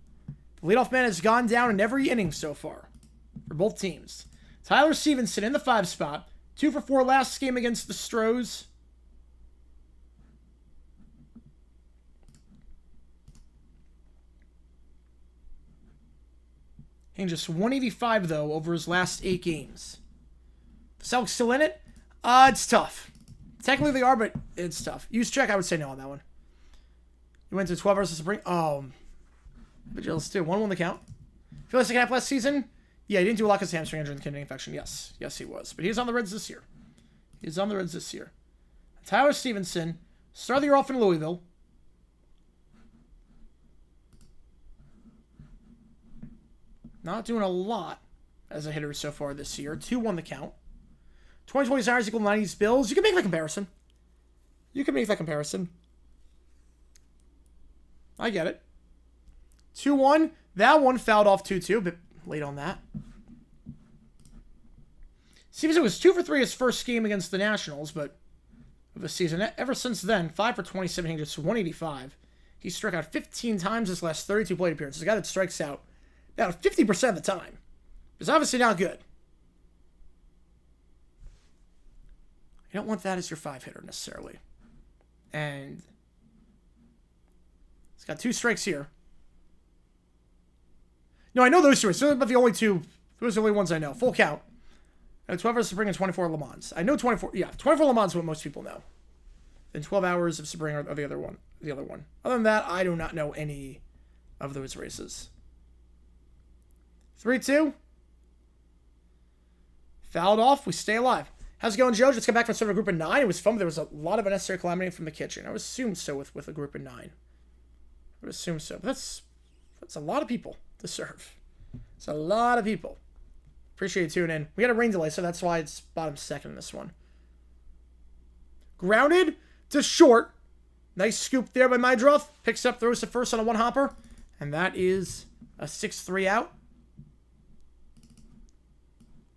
The leadoff man has gone down in every inning so far for both teams. Tyler Stevenson in the 5 spot. 2 for 4 last game against the Stros. And just 185, though, over his last 8 games. The Celtics still in it? It's tough. Technically they are, but it's tough. Use check, I would say no on that one. You went to 12 versus Spring. Oh. But let's do 1-1 the count. Feel like second half last season? Yeah, he didn't do a lot because hamstring injury and kidney infection. Yes. Yes, he was. But he is on the Reds this year. He's on the Reds this year. Tyler Stevenson. Started the year off in Louisville. Not doing a lot as a hitter so far this year. 2-1 the count. 2020 Irish equal 90s Bills. You can make that comparison. You can make that comparison. I get it. 2-1. That one fouled off 2-2. A bit late on that. Stevenson was 2 for 3 his first game against the Nationals, but of the season. Ever since then, 5 for 27, hitting just 185. He struck out 15 times his last 32 plate appearances. A guy that strikes out about 50% of the time. It's obviously not good. You don't want that as your 5-hitter necessarily. And he's got 2 strikes here. No, I know those 2. Those are the only 2. Those are the only ones I know. Full count. 12 hours of spring and 24 Le Mans. I know 24. Yeah, 24 Le Mans is what most people know. Then 12 hours of spring are the other one. Other than that, I do not know any of those races. 3-2. Fouled off. We stay alive. How's it going, Joe? Just got back from serving a group of 9. It was fun, but there was a lot of unnecessary calamity from the kitchen. I would assume so with a group of 9. I would assume so. But that's a lot of people to serve. It's a lot of people. Appreciate you tuning in. We got a rain delay, so that's why it's bottom second in this one. Grounded to short. Nice scoop there by Mydroth. Picks up, throws to first on a 1-hopper. And that is a 6-3 out.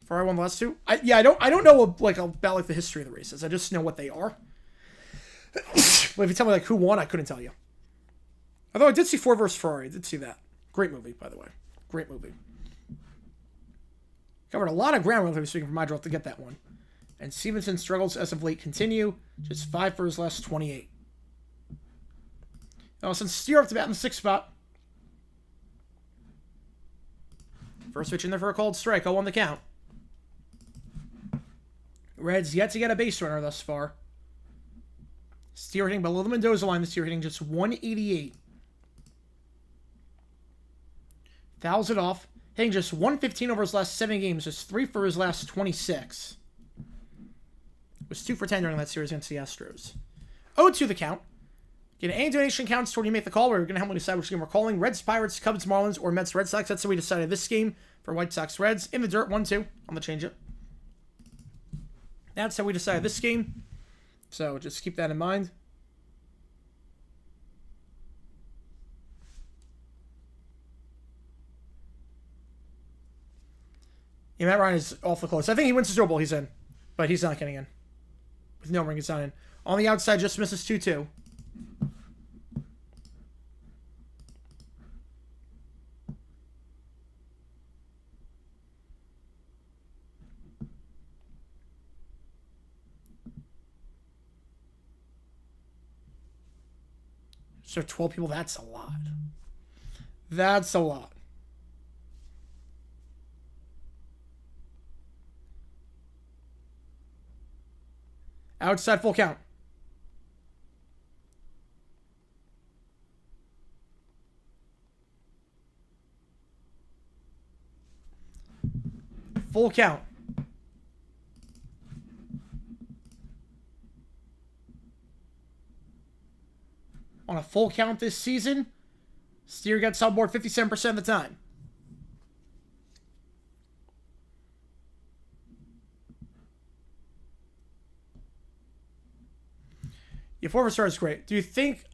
For I won the last 2. I don't know about the history of the races. I just know what they are. But if you tell me who won, I couldn't tell you. Although I did see Ford vs. Ferrari. I did see that. Great movie, by the way. Great movie. Covered a lot of ground, relatively speaking, for Mydroth to get that one. And Stevenson's struggles as of late continue. Just 5 for his last 28. Now, since Steer up to bat in the 6th spot. First pitch in there for a called strike. 0-1 the count. Reds yet to get a base runner thus far. Steer hitting below the Mendoza line. The Steer hitting just 188. Fouls it off. Hitting just 115 over his last 7 games. Just 3 for his last 26. Was 2 for 10 during that series against the Astros. 0-2 the count. Again, any donation counts toward you make the call. We're going to help me decide which game we're calling. Reds, Pirates, Cubs, Marlins, or Mets, Red Sox. That's how we decided this game for White Sox, Reds. In the dirt, 1-2 on the changeup. That's how we decided this game. So just keep that in mind. Yeah, Matt Ryan is awfully close. I think he wins the Super Bowl. He's in. But he's not getting in. With no ring, he's not in. On the outside, just misses 2-2. So 12 people, that's a lot. That's a lot. Outside full count. Full count. On a full count this season, Steer gets on board 57% of the time. Your forward star is great. Do you think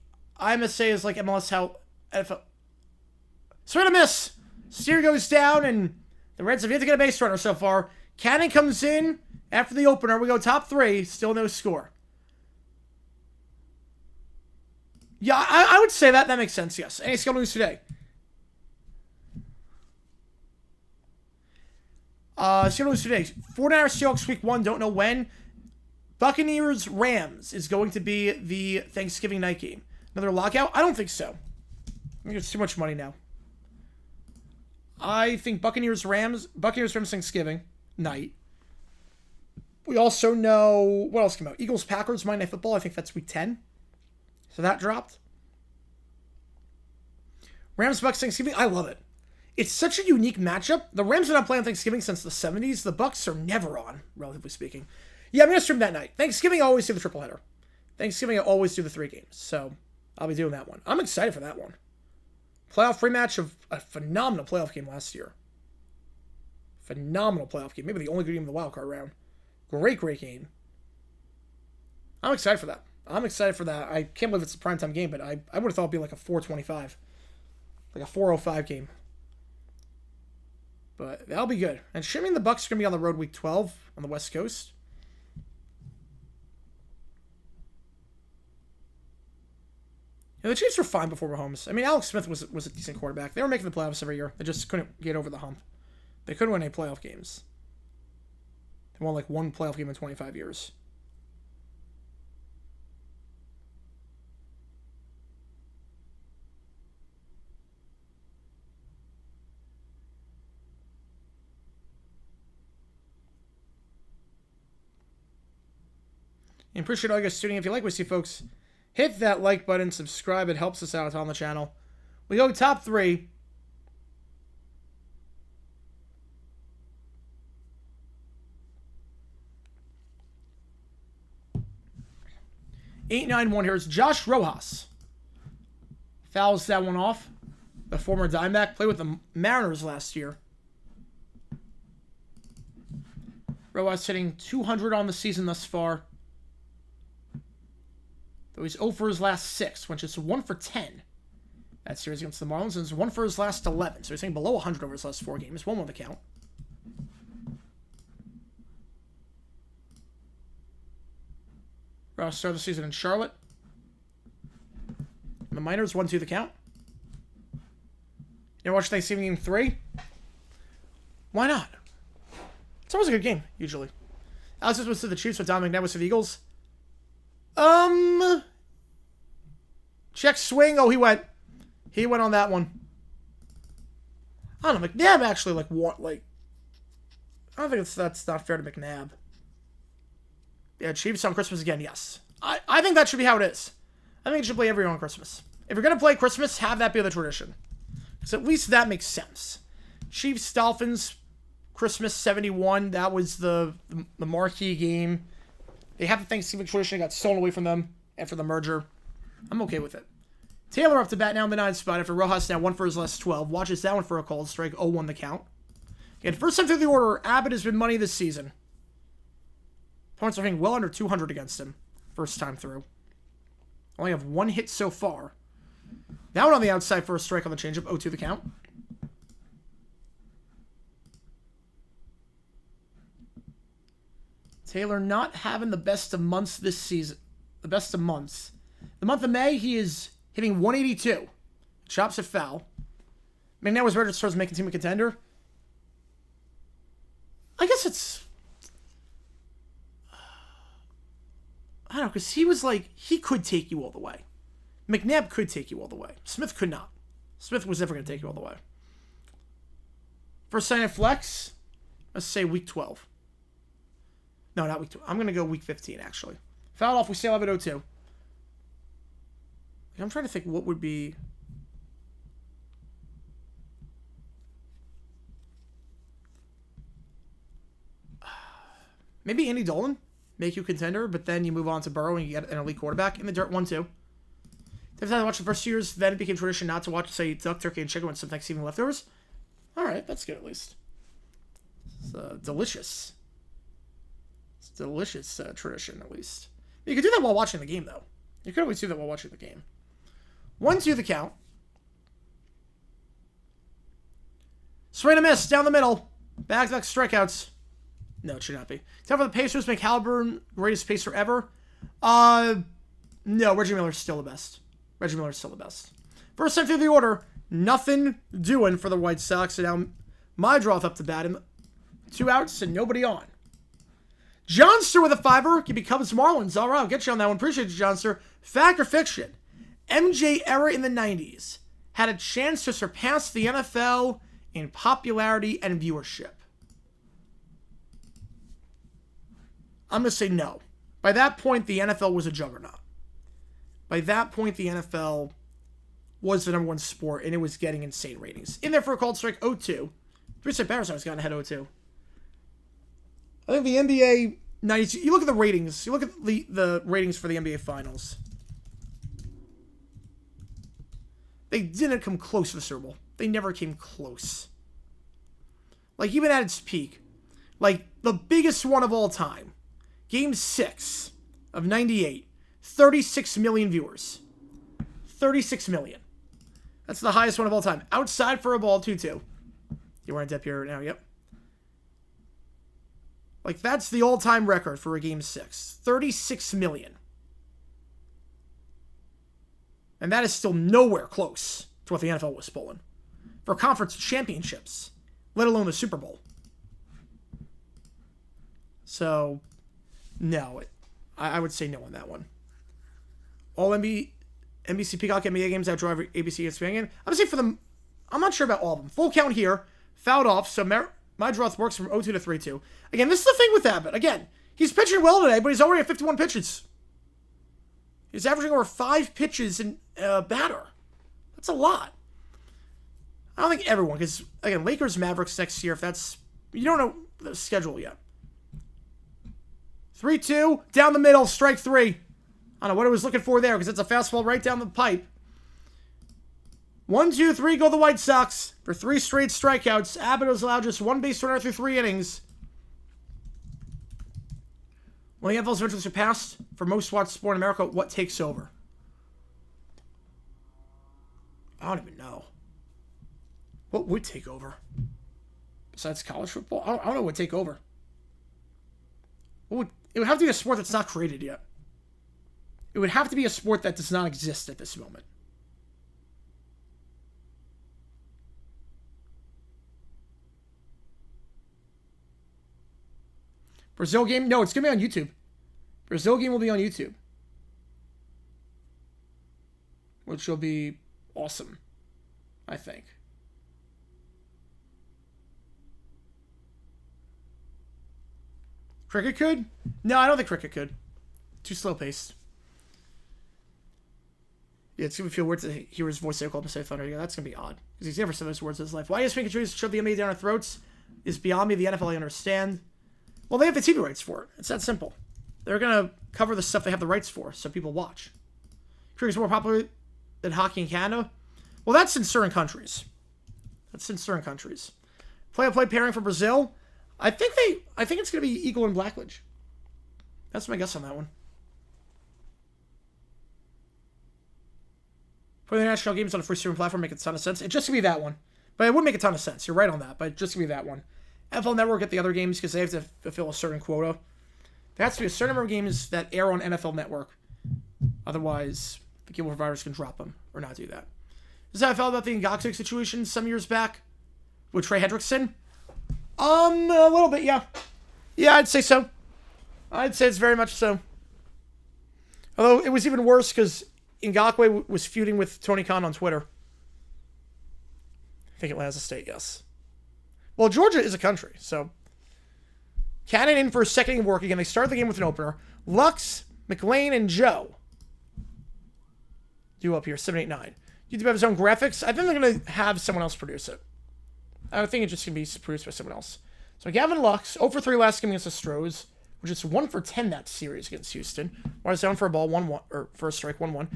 IMSA is like MLS how NFL? Swing and a miss. Steer goes down, and the Reds have yet to get a base runner so far. Cannon comes in after the opener. We go top 3. Still no score. Yeah, I would say that. That makes sense, yes. Any skill news today? Skill news today. 49ers Seahawks week 1. Don't know when. Buccaneers Rams is going to be the Thanksgiving night game. Another lockout? I don't think so. I think it's too much money now. I think Buccaneers Rams Thanksgiving night. We also know what else came out. Eagles Packers Monday Night Football. I think that's week 10. So that dropped. Rams Bucks Thanksgiving. I love it. It's such a unique matchup. The Rams have not played on Thanksgiving since the 70s. The Bucks are never on, relatively speaking. Yeah, I'm going to stream that night. Thanksgiving, I always do the triple header. Thanksgiving, I always do the 3 games. So I'll be doing that one. I'm excited for that one. Playoff rematch of a phenomenal playoff game last year. Phenomenal playoff game. Maybe the only good game of the wild card round. Great game. I'm excited for that. I can't believe it's a primetime game, but I would have thought it'd be like a 4:25. Like a 4:05 game. But that'll be good. And shimming the Bucks are going to be on the road week 12 on the West Coast. Yeah, the Chiefs were fine before Mahomes. I mean, Alex Smith was a decent quarterback. They were making the playoffs every year. They just couldn't get over the hump. They couldn't win any playoff games. They won like one playoff game in 25 years. And appreciate all you guys tuning in. If you like what you see, folks, hit that like button, subscribe. It helps us out on the channel. We go top 3. $891 here is Josh Rojas. Fouls that one off. The former Diamondback played with the Mariners last year. Rojas hitting 200 on the season thus far. Though he's 0 for his last 6, which is 1 for 10. That series against the Marlins, and 1 for his last 11. So he's hitting below 100 over his last 4 games. 1 on the count. Ross started the season in Charlotte. And the minors 1-2 the count. You watch Thanksgiving Game 3? Why not? It's always a good game, usually. Alex was to the Chiefs, but Don McNabb was to the Eagles. Check swing. Oh, he went. He went on that one. I don't know. McNabb actually, like, what? Like, I don't think that's not fair to McNabb. Yeah, Chiefs on Christmas again, yes. I think that should be how it is. I think it should play every year on Christmas. If you're going to play Christmas, have that be the tradition. Because at least that makes sense. Chiefs, Dolphins, Christmas 71, that was the marquee game. They have the Thanksgiving tradition. It got stolen away from them after the merger. I'm okay with it. Taylor up to bat now in the 9th spot after Rojas now 1 for his last 12. Watches that one for a called strike. 0-1 the count. And first time through the order, Abbott has been money this season. Opponents are hitting well under 200 against him. First time through. Only have 1 hit so far. That one on the outside for a strike on the changeup. 0-2 the count. Taylor not having the best of months this season. The best of months. The month of May, he is hitting 182. Chops it foul. McNabb was ready to making team a contender. I guess it's... I don't know, because he was like... He could take you all the way. McNabb could take you all the way. Smith could not. Smith was never going to take you all the way. First sign of flex, let's say week 12. No, not week 12. I'm going to go week 15, actually. Foul off, we still have it 0-2. I'm trying to think what would be... Maybe Andy Dolan, make you contender, but then you move on to Burrow and you get an elite quarterback in the dirt 1-2. Every time I watched the first 2 years, then it became tradition not to watch, say, duck, turkey, and chicken with some Thanksgiving leftovers. All right, that's good at least. It's delicious. It's a delicious tradition, at least. You could do that while watching the game, though. You could always do that while watching the game. 1-2 the count. Swing and a miss down the middle. Back-to-back strikeouts. No, it should not be. Time for the Pacers make Halliburton greatest pacer ever. No, Reggie Miller's still the best. Reggie Miller's still the best. First time through the order, nothing doing for the White Sox. And now my draw up to bat him. 2 outs and nobody on. Johnster with a 5er. He becomes Marlins. All right, I'll get you on that one. Appreciate you, Johnster. Fact or fiction? MJ era in the 90s had a chance to surpass the NFL in popularity and viewership. I'm going to say no. By that point, the NFL was a juggernaut. By that point, the NFL was the #1 sport, and it was getting insane ratings. In there for a called strike, 0-2. 3-set Bears has gotten ahead 0-2. I think the NBA 92... You look at the ratings. You look at the ratings for the NBA Finals. They didn't come close to the Super Bowl. They never came close. Like, even at its peak. Like, the biggest one of all time. Game 6 of 98. 36 million viewers. 36 million. That's the highest one of all time. Outside for a ball, 2-2. You weren't up here right now, yep. Like, that's the all-time record for a Game 6. 36 million. And that is still nowhere close to what the NFL was pulling for conference championships, let alone the Super Bowl. So, no. I would say no on that one. All NBC Peacock NBA games that drive ABC ESPN game. I'm going to say for them, I'm not sure about all of them. Full count here. Fouled off, so my draw works from 0-2 to 3-2. Again, this is the thing with Abbott. Again, he's pitching well today, but he's already at 51 pitches. He's averaging over 5 pitches in batter. That's a lot. I don't think everyone, because, again, Lakers, Mavericks next year, if that's... You don't know the schedule yet. 3-2, down the middle, strike 3. I don't know what I was looking for there, because it's a fastball right down the pipe. 1-2-3 go the White Sox for 3 straight strikeouts. Abbott has allowed just 1 base runner through 3 innings. When the NFL's eventually surpassed for most watched sport in America, what takes over? I don't even know. What would take over? Besides college football? I don't know what would take over. It would have to be a sport that's not created yet. It would have to be a sport that does not exist at this moment. Brazil game? No, it's going to be on YouTube. Brazil game will be on YouTube. Which will be awesome, I think. Cricket could? No, I don't think cricket could. Too slow-paced. Yeah, it's going to feel weird to hear his voice say Oklahoma State Thunder. Yeah, that's going to be odd. Because he's never said those words in his life. Why ESPN continues to shove the NBA down our throats is beyond me. The NFL, I understand. Well, they have the TV rights for it. It's that simple. They're going to cover the stuff they have the rights for, so people watch. Cricket is more popular than hockey in Canada? Well, that's in certain countries. Play-by-play pairing for Brazil? I think it's going to be Eagle and Blackledge. That's my guess on that one. For the national games on a free streaming platform make a ton of sense. It's just going to be that one. But it would make a ton of sense. You're right on that, but it's just going to be that one. NFL Network at the other games because they have to fulfill a certain quota. There has to be a certain number of games that air on NFL Network. Otherwise, the cable providers can drop them or not do that. This is how I felt about the Ngaktuk situation some years back with Trey Hendrickson. A little bit, yeah. Yeah, I'd say so. I'd say it's very much so. Although it was even worse because Ngakoue was feuding with Tony Khan on Twitter. I think Atlanta's a state, yes. Well, Georgia is a country, so. Cannon in for a second inning work again. They start the game with an opener. Lux, McLean, and Joe. Due up here, 7-8-9. YouTube have his own graphics. I think they're going to have someone else produce it. I think it's just going to be produced by someone else. So Gavin Lux, 0 for 3 last game against the Stros, which is 1 for 10 that series against Houston. Wires down for a ball, 1-1, or for a strike, 1-1.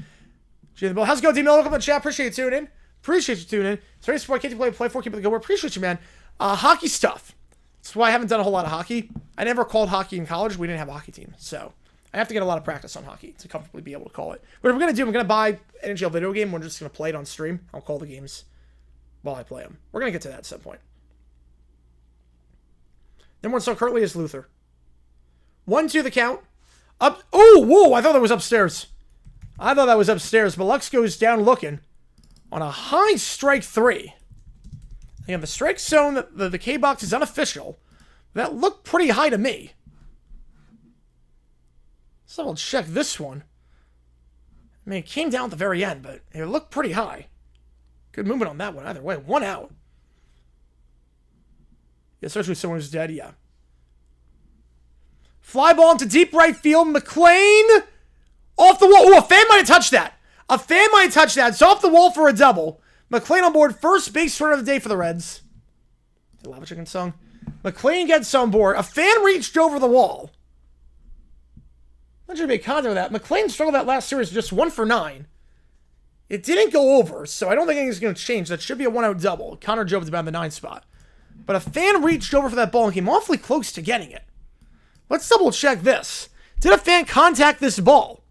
The ball. How's it going, D-Mill? Welcome to the chat. Appreciate you tuning in. Appreciate you tuning in. Sorry, support. Can't you play for? Keep it going. Appreciate you, man. Hockey stuff. That's why I haven't done a whole lot of hockey. I never called hockey in college. We didn't have a hockey team. So I have to get a lot of practice on hockey to comfortably be able to call it. But what I'm going to do, I'm going to buy an NHL video game. We're just going to play it on stream. I'll call the games while I play them. We're going to get to that at some point. Number 1 song currently is Luther. 1-2 the count. Up. Oh, whoa. I thought that was upstairs. But Lux goes down looking on a high strike 3. Again, the strike zone, the K-box is unofficial. That looked pretty high to me. So I'll check this one. I mean, it came down at the very end, but it looked pretty high. Good movement on that one either way. 1 out. Yeah, especially with someone who's dead, yeah. Fly ball into deep right field. McLean off the wall. Oh, a fan might have touched that. It's off the wall for a double. McLean on board. First base runner of the day for the Reds. The Lava Chicken song. McLean gets on board. A fan reached over the wall. Not sure to be a contact with that. McLean struggled that last series just 1 for 9. It didn't go over, so I don't think anything's going to change. That should be a 1-out double. Connor Job's about the 9 spot. But a fan reached over for that ball and came awfully close to getting it. Let's double check this. Did a fan contact this ball?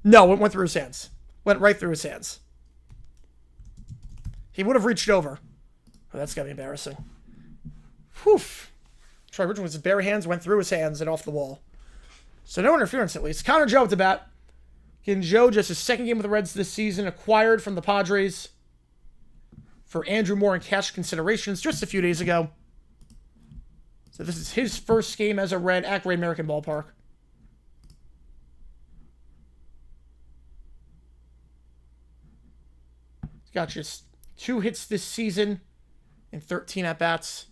No, it went through his hands. Went right through his hands. He would have reached over. Oh, that's got to be embarrassing. Whew. Troy Richmond with his bare hands went through his hands and off the wall. So no interference at least. Connor Joe at the bat. Again, Joe, just his second game with the Reds this season, acquired from the Padres for Andrew Moore and cash considerations just a few days ago. So this is his first game as a Red at Great American Ballpark. He's got just 2 hits this season in 13 at-bats.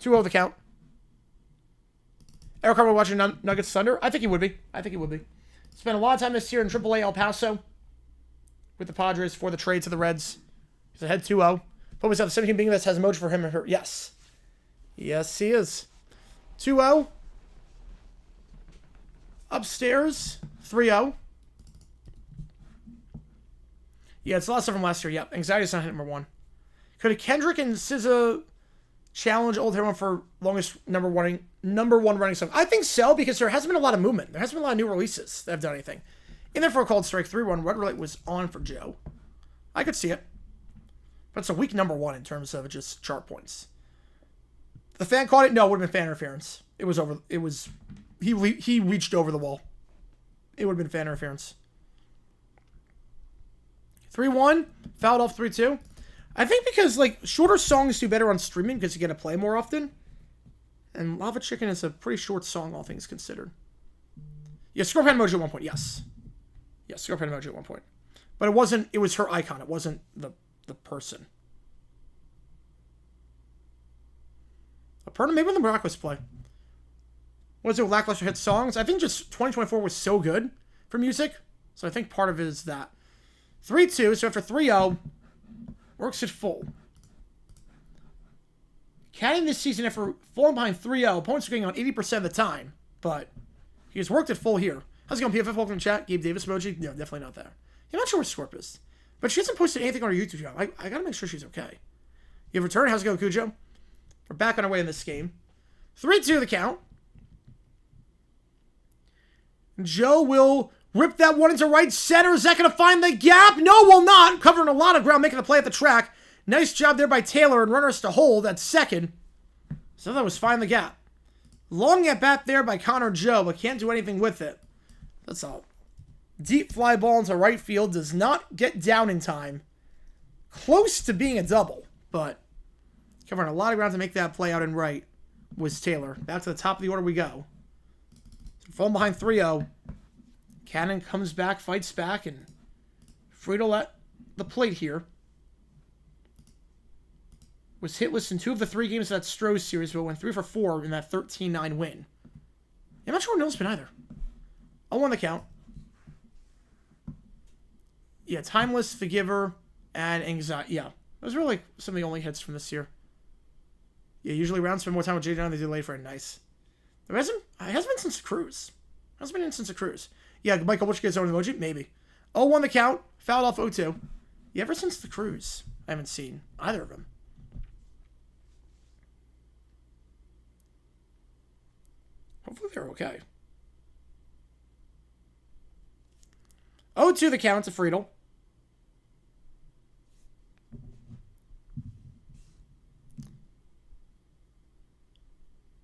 2-0 the count. Eric Carver watching Nuggets Thunder? I think he would be. Spent a lot of time this year in AAA El Paso with the Padres for the trade to the Reds. He's ahead 2-0. But was that the 17 being that has a mojo for him and her? Yes. Yes, he is. 2-0. Upstairs, 3-0. Yeah, it's a lot of stuff from last year. Yep, anxiety's not hit number 1. Could Kendrick and SZA challenge Old Heroin for longest number one running song? I think so, because there hasn't been a lot of movement. There hasn't been a lot of new releases that have done anything. In there for a called strike 3-1, Red Light was on for Joe. I could see it. But it's a weak number 1 in terms of just chart points. The fan caught it? No, it would have been fan interference. It was over. It was. He reached over the wall. It would have been fan interference. 3-1. Fouled off 3-2. I think because, like, shorter songs do better on streaming because you get to play more often. And Lava Chicken is a pretty short song, all things considered. Yeah, Scorpion emoji at one point, yes. Yes, Scorpion emoji at one point. But it wasn't, it was her icon. It wasn't the person. Maybe when the Miraculous play. Was it lackluster hit songs? I think just 2024 was so good for music. So I think part of it is that. 3-2, so after 3-0, works at full. Cannon this season, after falling behind 3-0, opponents are getting on 80% of the time. But he has worked at full here. How's it going, PFF? Welcome to chat. Gabe Davis emoji? No, definitely not there. I'm not sure where Scorp is. But she hasn't posted anything on her YouTube channel. I gotta make sure she's okay. You have returned. How's it going, Cujo? We're back on our way in this game. 3-2 the count. Joe will rip that one into right center. Is that going to find the gap? No, will not. Covering a lot of ground, making the play at the track. Nice job there by Taylor, and runners to hold at second. So that was find the gap. Long at bat there by Connor Joe, but can't do anything with it. That's all. Deep fly ball into right field. Does not get down in time. Close to being a double, but covering a lot of ground to make that play out in right was Taylor. Back to the top of the order we go. Falling behind 3-0. Cannon comes back, fights back, and Friedel at the plate here. Was hitless in 2 of the 3 games of that Stroh series, but went 3 for 4 in that 13-9 win. I'm not sure where Nill's been either. 0-1 the count. Yeah, Timeless, The Giver, and Anxiety. Yeah, those were like some of the only hits from this year. Yeah, usually rounds spend more time with J. Down than they do late for it. Nice. It hasn't been since the Cruise. Hasn't been in since the Cruise. Yeah, Michael, which gets own emoji? Maybe. 0-1 the count. Fouled off 0-2. Yeah, ever since the Cruise, I haven't seen either of them. Hopefully they're okay. 0-2 the count to Friedel.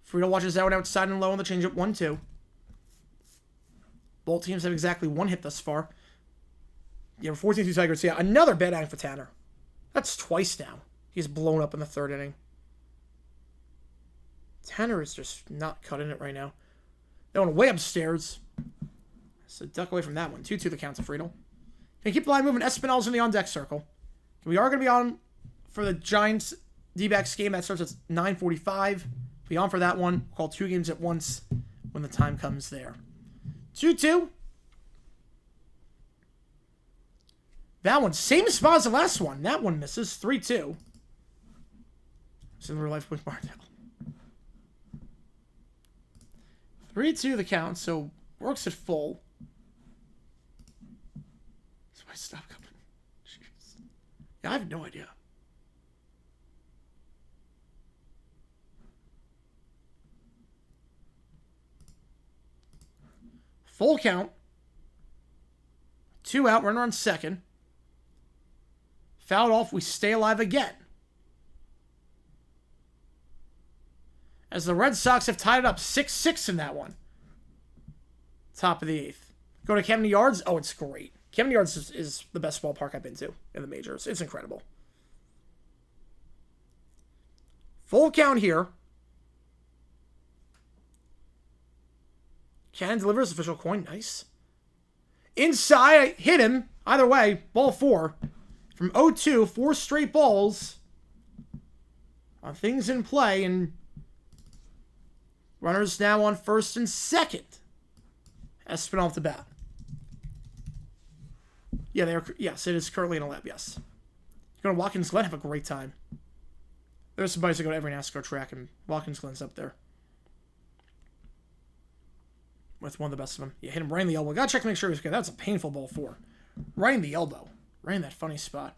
Friedel watches that one outside and low on the changeup. 1-2. Both teams have exactly 1 hit thus far. Yeah, 14-2 Tigers. Yeah, another bad inning for Tanner. That's twice now. He's blown up in the 3rd inning. Tanner is just not cutting it right now. That one way upstairs. So duck away from that one. 2-2 the count to Friedel. Can keep the line moving. Espinal's in the on-deck circle. We are going to be on for the Giants D-backs game. That starts at 9:45. Be on for that one. We'll call 2 games at once when the time comes there. 2-2. That one, same spot as the last one. That one misses. 3-2. Similar life with Martell. 3-2 the count, so works at full. So I stop coming. Jeez. Yeah, I have no idea. Full count. 2 out, runner on second. Fouled off, we stay alive again. As the Red Sox have tied it up 6-6 in that one. Top of the 8th. Go to Camden Yards. Oh, it's great. Camden Yards is the best ballpark I've been to in the majors. It's incredible. Full count here. Cannon delivers official coin. Nice. Inside, hit him. Either way, ball 4. From 0-2, 4 straight balls. Things in play, and runners now on first and second. Espinal to bat. Yeah, they are. Yes, it is currently in a lap. Yes. Go to Watkins Glen. Have a great time. There's some buddies that go to every NASCAR track, and Watkins Glen's up there. With one of the best of them. Yeah, hit him right in the elbow. Gotta check to make sure he's good. That's a painful ball 4. Right in the elbow. Right in that funny spot.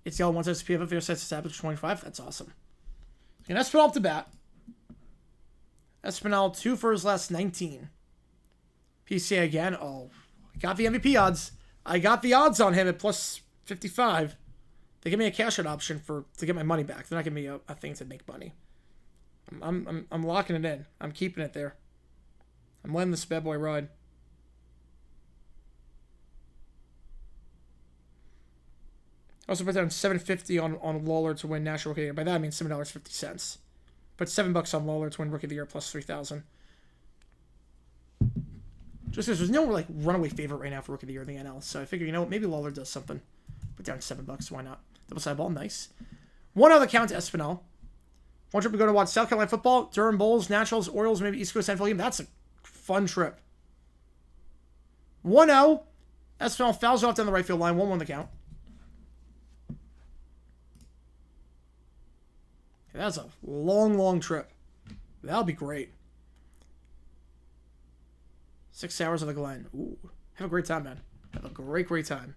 It's yellow once it's PFF sets established 25. That's awesome. And Espinal up to bat. Espinal 2 for his last 19. PCA again. Oh, I got the MVP odds. I got the odds on him at plus 55. They give me a cash out option to get my money back. They're not giving me a thing to make money. I'm locking it in. I'm keeping it there. I'm letting this bad boy ride. I also put down $7.50 on Lawler to win National Rookie of the Year. By that I mean $7.50. Put $7 on Lawler to win Rookie of the Year plus 3,000. Just because there's no like runaway favorite right now for Rookie of the Year in the NL, so I figure you know what, maybe Lawler does something. Put down $7. Why not? Double side ball, nice. One other count to Espinal. One trip to go to watch South Carolina football, Durham Bulls, Naturals, Orioles, maybe East Coast NFL game. That's a fun trip. 1-0. Espinal fouls off down the right field line. 1-1 the count. That's a long, long trip. That'll be great. 6 hours of the Glen. Ooh. Have a great time, man. Have a great, great time.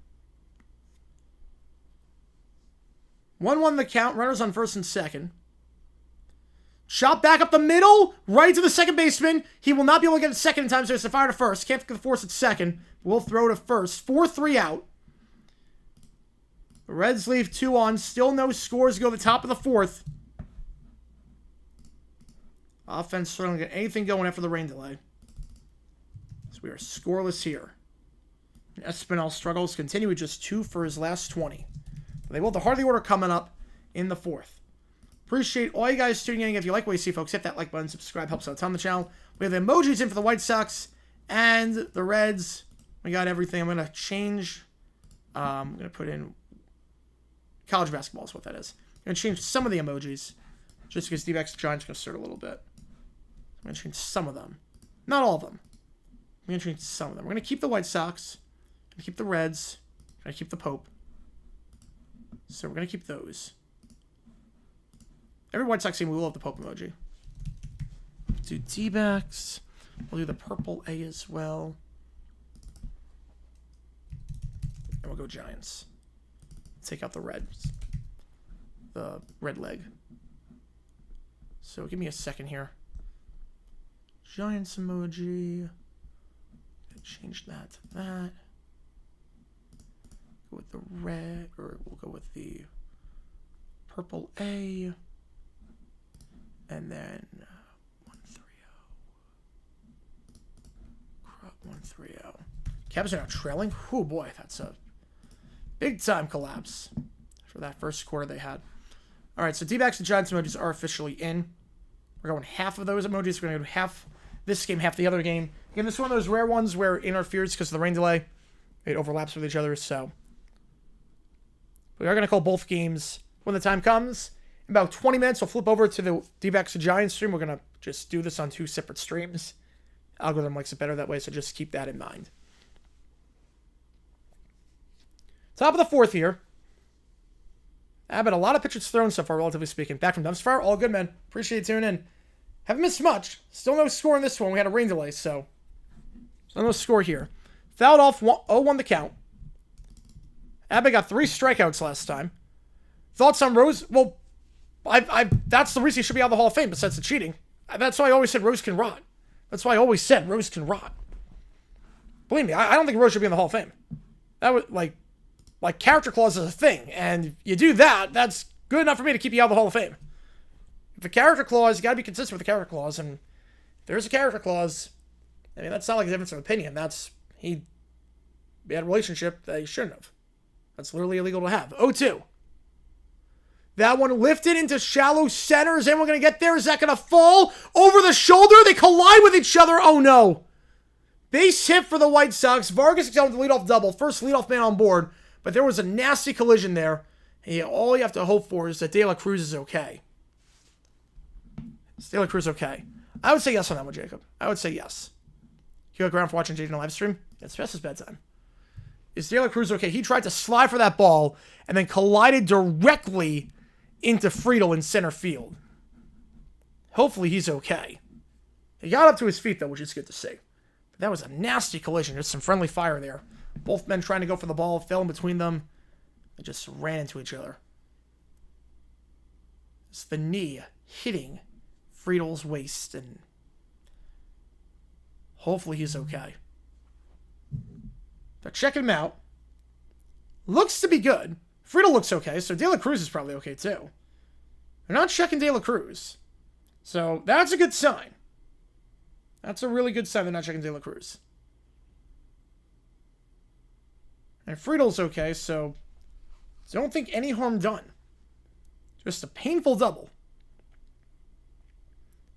1-1 the count. Runners on first and second. Shot back up the middle, right to the second baseman. He will not be able to get it second in time, so he has to fire to first. Can't get the force at second. We'll throw to first. 4-3 out. The Reds leave 2 on. Still no scores to go to the top of the 4th. Offense struggling to get anything going after the rain delay. So we are scoreless here. And Espinal struggles continue with just 2 for his last 20. They will have the heart of the order coming up in the 4th. Appreciate all you guys tuning in. If you like what you see, folks, hit that like button, subscribe, helps out a ton on the channel. We have the emojis in for the White Sox and the Reds. We got everything. I'm going to change. I'm going to put in college basketball is what that is. I'm going to change some of the emojis just because D-backs Giants going to start a little bit. I'm going to change some of them. Not all of them. I'm going to change some of them. We're going to keep the White Sox. We're going to keep the Reds. We're going to keep the Pope. So we're going to keep those. Every White Sox team, we will have the Pope emoji. Do D-backs. We'll do the purple A as well. And we'll go Giants. Take out the Reds. The red leg. So give me a second here. Giants emoji. Change that to that. Go with the red, or we'll go with the purple A. And then 130. Crop 130. Cavs are now trailing. Oh boy, that's a big time collapse for that first quarter they had. All right, so D-backs and Giants emojis are officially in. We're going half of those emojis. We're going to do half this game, half the other game. Again, this is one of those rare ones where it interferes because of the rain delay. It overlaps with each other, so we are going to call both games when the time comes. In about 20 minutes, we'll flip over to the D-backs and Giants stream. We're going to just do this on 2 separate streams. Algorithm likes it better that way, so just keep that in mind. Top of the 4th here. Abbott, a lot of pitches thrown so far, relatively speaking. Back from dumpster fire. All good, man. Appreciate you tuning in. Haven't missed much. Still no score in this one. We had a rain delay, so no score here. Fouled off 0-1 the count. Abbott got 3 strikeouts last time. Thoughts on Rose? Well, that's the reason he should be out of the Hall of Fame, besides the cheating. That's why I always said Rose can rot. That's why I always said Rose can rot. Believe me, I don't think Rose should be in the Hall of Fame. That would, like character clause is a thing, and you do that, that's good enough for me to keep you out of the Hall of Fame. If a character clause, you got to be consistent with the character clause, and if there's a character clause, I mean, that's not like a difference of opinion. That's, he had a relationship that he shouldn't have. That's literally illegal to have. 0-2. That one lifted into shallow center. Is anyone going to get there? Is that going to fall over the shoulder? They collide with each other. Oh, no. Base hit for the White Sox. Vargas is going to lead off double. First leadoff man on board. But there was a nasty collision there. And all you have to hope for is that De La Cruz is okay. Is De La Cruz okay? I would say yes on that one, Jacob. I would say yes. You got ground for watching JJ live stream? It's past his bedtime. Is De La Cruz okay? He tried to slide for that ball and then collided directly into Friedel in center field. Hopefully he's okay. He got up to his feet, though, which is good to see. But that was a nasty collision. Just some friendly fire there. Both men trying to go for the ball, fell in between them. They just ran into each other. It's the knee hitting Friedel's waist, and hopefully he's okay. They're checking him out. Looks to be good. Friedel looks okay, so De La Cruz is probably okay too. They're not checking De La Cruz. So that's a good sign. That's a really good sign they're not checking De La Cruz. And Friedel's okay, so don't think any harm done. Just a painful double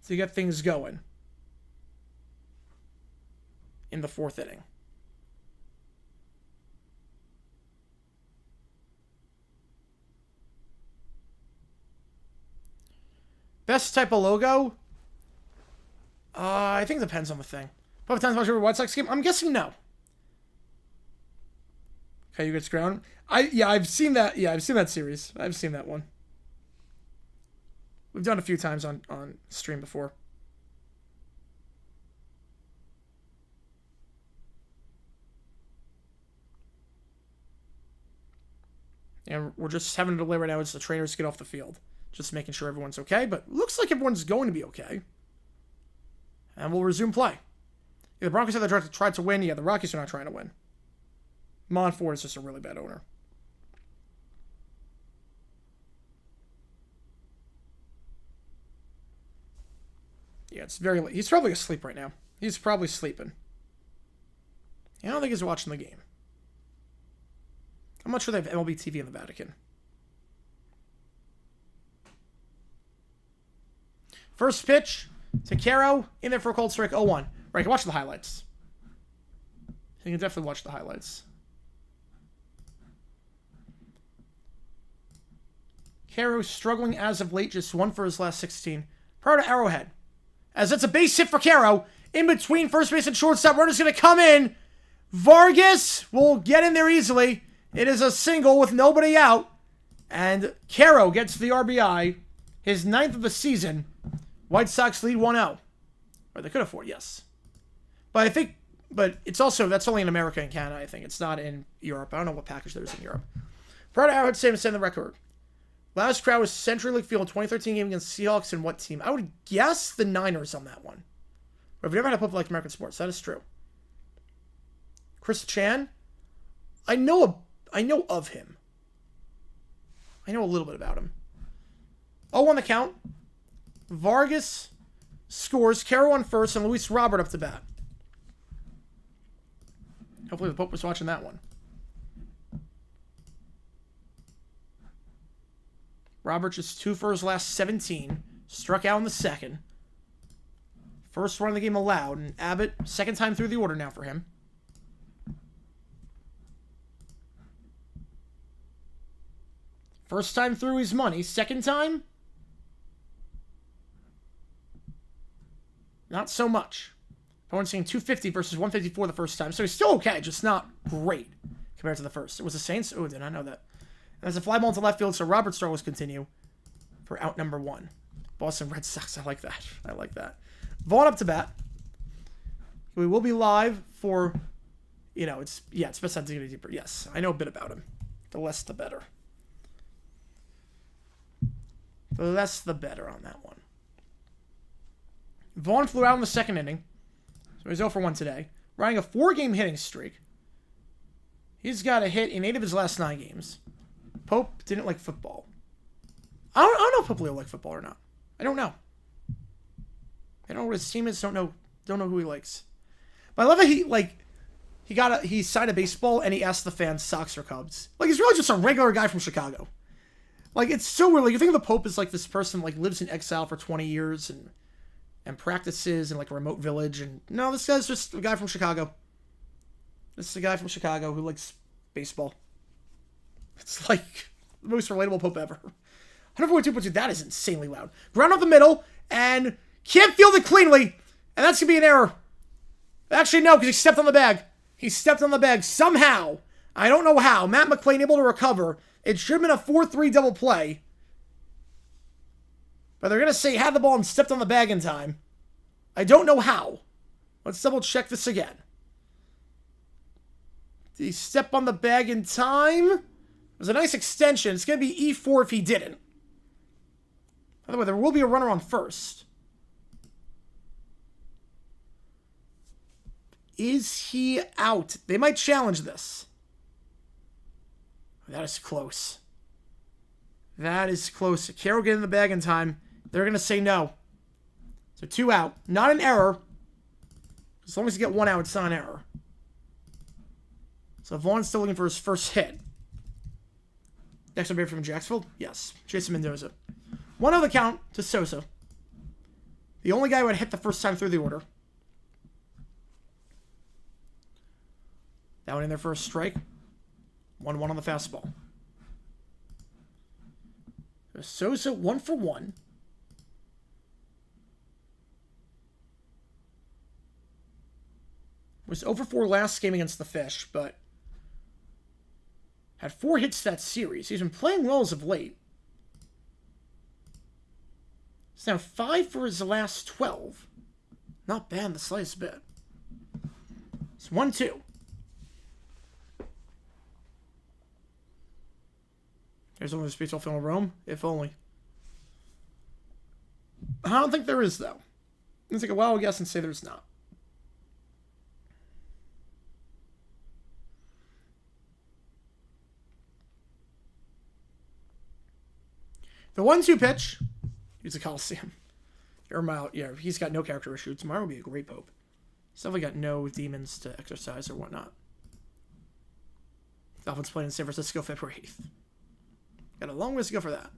to get things going in the fourth inning. Best type of logo? I think it depends on the thing. 5 times watch every White Sox game? I'm guessing no. Okay, you get ground. I've seen that. Yeah, I've seen that series. I've seen that one. We've done a few times on stream before. And we're just having a delay right now as the trainers get off the field. Just making sure everyone's okay, but looks like everyone's going to be okay. And we'll resume play. Yeah, the Broncos have tried to win. Yeah, the Rockies are not trying to win. Monfort is just a really bad owner. Yeah, it's very late. He's probably asleep right now. He's probably sleeping. I don't think he's watching the game. I'm not sure they have MLB TV in the Vatican. First pitch to Caro, in there for a cold strike, 0-1. Right, you can watch the highlights. You can definitely watch the highlights. Caro struggling as of late, just 1 for his last 16. Prior to Arrowhead. As that's a base hit for Caro. In between first base and shortstop, runner's going to come in. Vargas will get in there easily. It is a single with nobody out. And Caro gets the RBI. His 9th of the season. White Sox lead 1-0. Or they could afford, yes. But it's also, that's only in America and Canada, I think. It's not in Europe. I don't know what package there is in Europe. Prior to Arrowhead Stadium, set the record. Last crowd was Century League Field, 2013 game against Seahawks, and what team? I would guess the Niners on that one. But if you never had a put like American sports, that is true. Chris Chan, I know of him. I know a little bit about him. 0-1 the count. Vargas scores. Caro on first, and Luis Robert up to bat. Hopefully the Pope was watching that one. Robert just 2 for his last 17. Struck out in the second. First run of the game allowed. And Abbott, second time through the order now for him. First time through his money. Second time? Not so much. Opponent's seeing 250 versus 154 the first time. So he's still okay, just not great compared to the first. It was the Saints? Oh, did I know that? And as a fly ball to left field, so Robert's struggles continue for out number 1. Boston Red Sox, I like that. I like that. Vaughn up to bat. We will be live for, it's best time to get deeper. Yes, I know a bit about him. The less the better. The less the better on that one. Vaughn flew out in the second inning. So he's 0 for 1 today. Riding a 4-game hitting streak. He's got a hit in 8 of his last 9 games. Pope didn't like football. I don't know if Pope Leo liked football or not. I don't know. I don't know what his team is. Don't know who he likes. But I love that he signed a baseball and he asked the fans Sox or Cubs. Like, he's really just a regular guy from Chicago. Like, it's so weird. Like, you think of the Pope as like this person like lives in exile for 20 years and practices in like a remote village, and no, this guy's just a guy from Chicago. This is a guy from Chicago who likes baseball. It's like the most relatable Pope ever. 142.2, that is insanely loud. Ground up the middle, and can't field it cleanly, and that's going to be an error. Actually, no, because he stepped on the bag. He stepped on the bag somehow. I don't know how. Matt McClain able to recover. It should have been a 4-3 double play. But they're going to say he had the ball and stepped on the bag in time. I don't know how. Let's double check this again. Did he step on the bag in time? It was a nice extension. It's going to be E4 if he didn't. By the way, there will be a runner on first. Is he out? They might challenge this. That is close. That is close. Carroll get in the bag in time. They're going to say no. So 2 out. Not an error. As long as you get 1 out, it's not an error. So Vaughn's still looking for his first hit. Next up here from Jacksonville? Yes. Jason Mendoza. 1-0 the count to Sosa. The only guy who had hit the first time through the order. That one in there for a strike. 1-1 on the fastball. Sosa 1 for 1. Was 0 for 4 last game against the Fish, but had 4 hits that series. He's been playing well as of late. He's now 5 for his last 12. Not bad in the slightest bit. It's 1-2. There's only a baseball film of Rome. If only. I don't think there is, though. Let's take a wild guess and say there's not. The 1-2 pitch. He's a Coliseum. Yeah, he's got no character issues. Tomorrow will be a great Pope. He's definitely got no demons to exercise or whatnot. Dolphins playing in San Francisco February 8th. Got a long ways to go for that.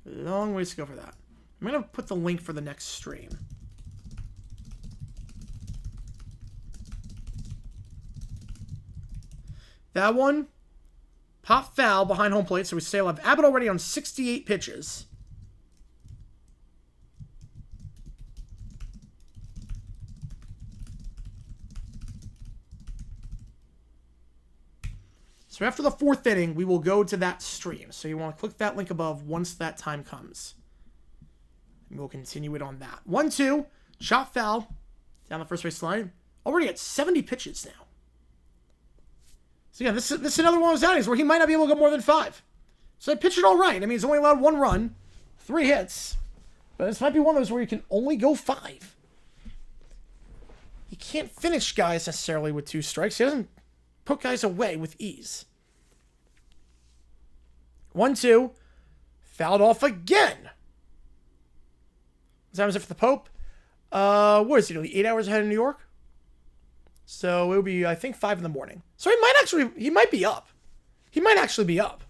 Long ways to go for that. I'm going to put the link for the next stream. That one, pop foul behind home plate, so we still have Abbott already on 68 pitches. So after the 4th inning, we will go to that stream. So you want to click that link above once that time comes. And we'll continue it on that. 1-2, shot foul, down the first base line. Already at 70 pitches now. So yeah, this is another one of those outings where he might not be able to go more than 5. So I pitched it all right. I mean, he's only allowed 1 run, 3 hits. But this might be one of those where you can only go 5. He can't finish guys necessarily with 2 strikes. He doesn't put guys away with ease. 1-2. Fouled off again. What time is it for the Pope? What is he doing? 8 hours ahead of New York? So it would be, I think, 5 in the morning. So he might be up. He might actually be up.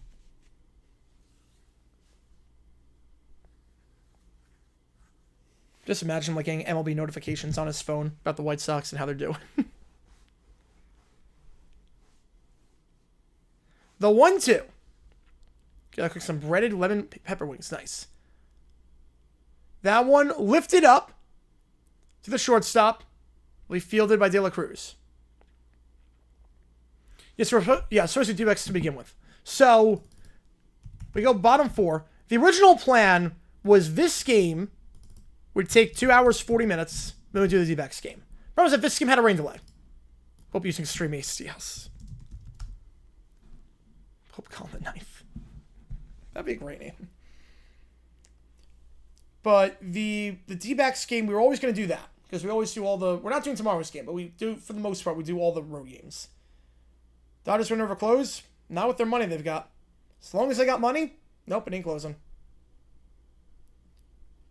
Just imagine like getting MLB notifications on his phone about the White Sox and how they're doing. The 1-2. Gotta cook some breaded lemon pepper wings. Nice. That one lifted up to the shortstop. Fielded by De La Cruz. Yes, supposed to do X to begin with. So, we go bottom 4. The original plan was this game would take 2 hours, 40 minutes. Then we'd do the D-backs game. Problem is that this game had a rain delay. Hope using Stream ACS. Hope calling the knife. That'd be a great name. But the D-backs game, we were always going to do that. Because we always do all the... We're not doing tomorrow's game, but we do, for the most part, we do all the road games. Dodgers win over close? Not with their money they've got. As long as they got money, nope, it ain't closing.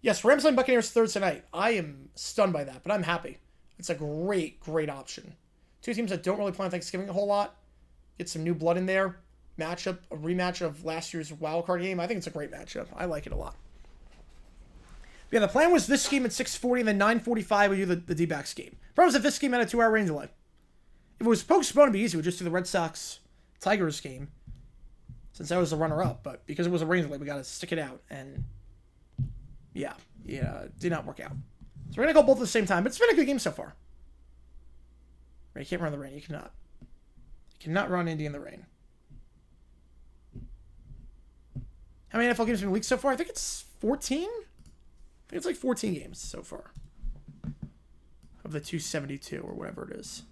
Yes, Rams and Buccaneers Thursday night. I am stunned by that, but I'm happy. It's a great, great option. Two teams that don't really play on Thanksgiving a whole lot. Get some new blood in there. Matchup, a rematch of last year's wildcard game. I think it's a great matchup. I like it a lot. But yeah, the plan was this game at 6:40 and then 9:45 we do the D-backs game. Problem is if this game had a 2-hour rain delay. If it was postponed, it'd be easy. We'd just do the Red Sox-Tigers game since that was the runner-up. But because it was a rain delay, we got to stick it out. And yeah, it did not work out. So we're going to go both at the same time. But it's been a good game so far. Right, you can't run in the rain. You cannot. You cannot run Indy in the rain. How many NFL games have been leaked so far? I think it's 14? I think it's like 14 games so far. Of the 272 or whatever it is.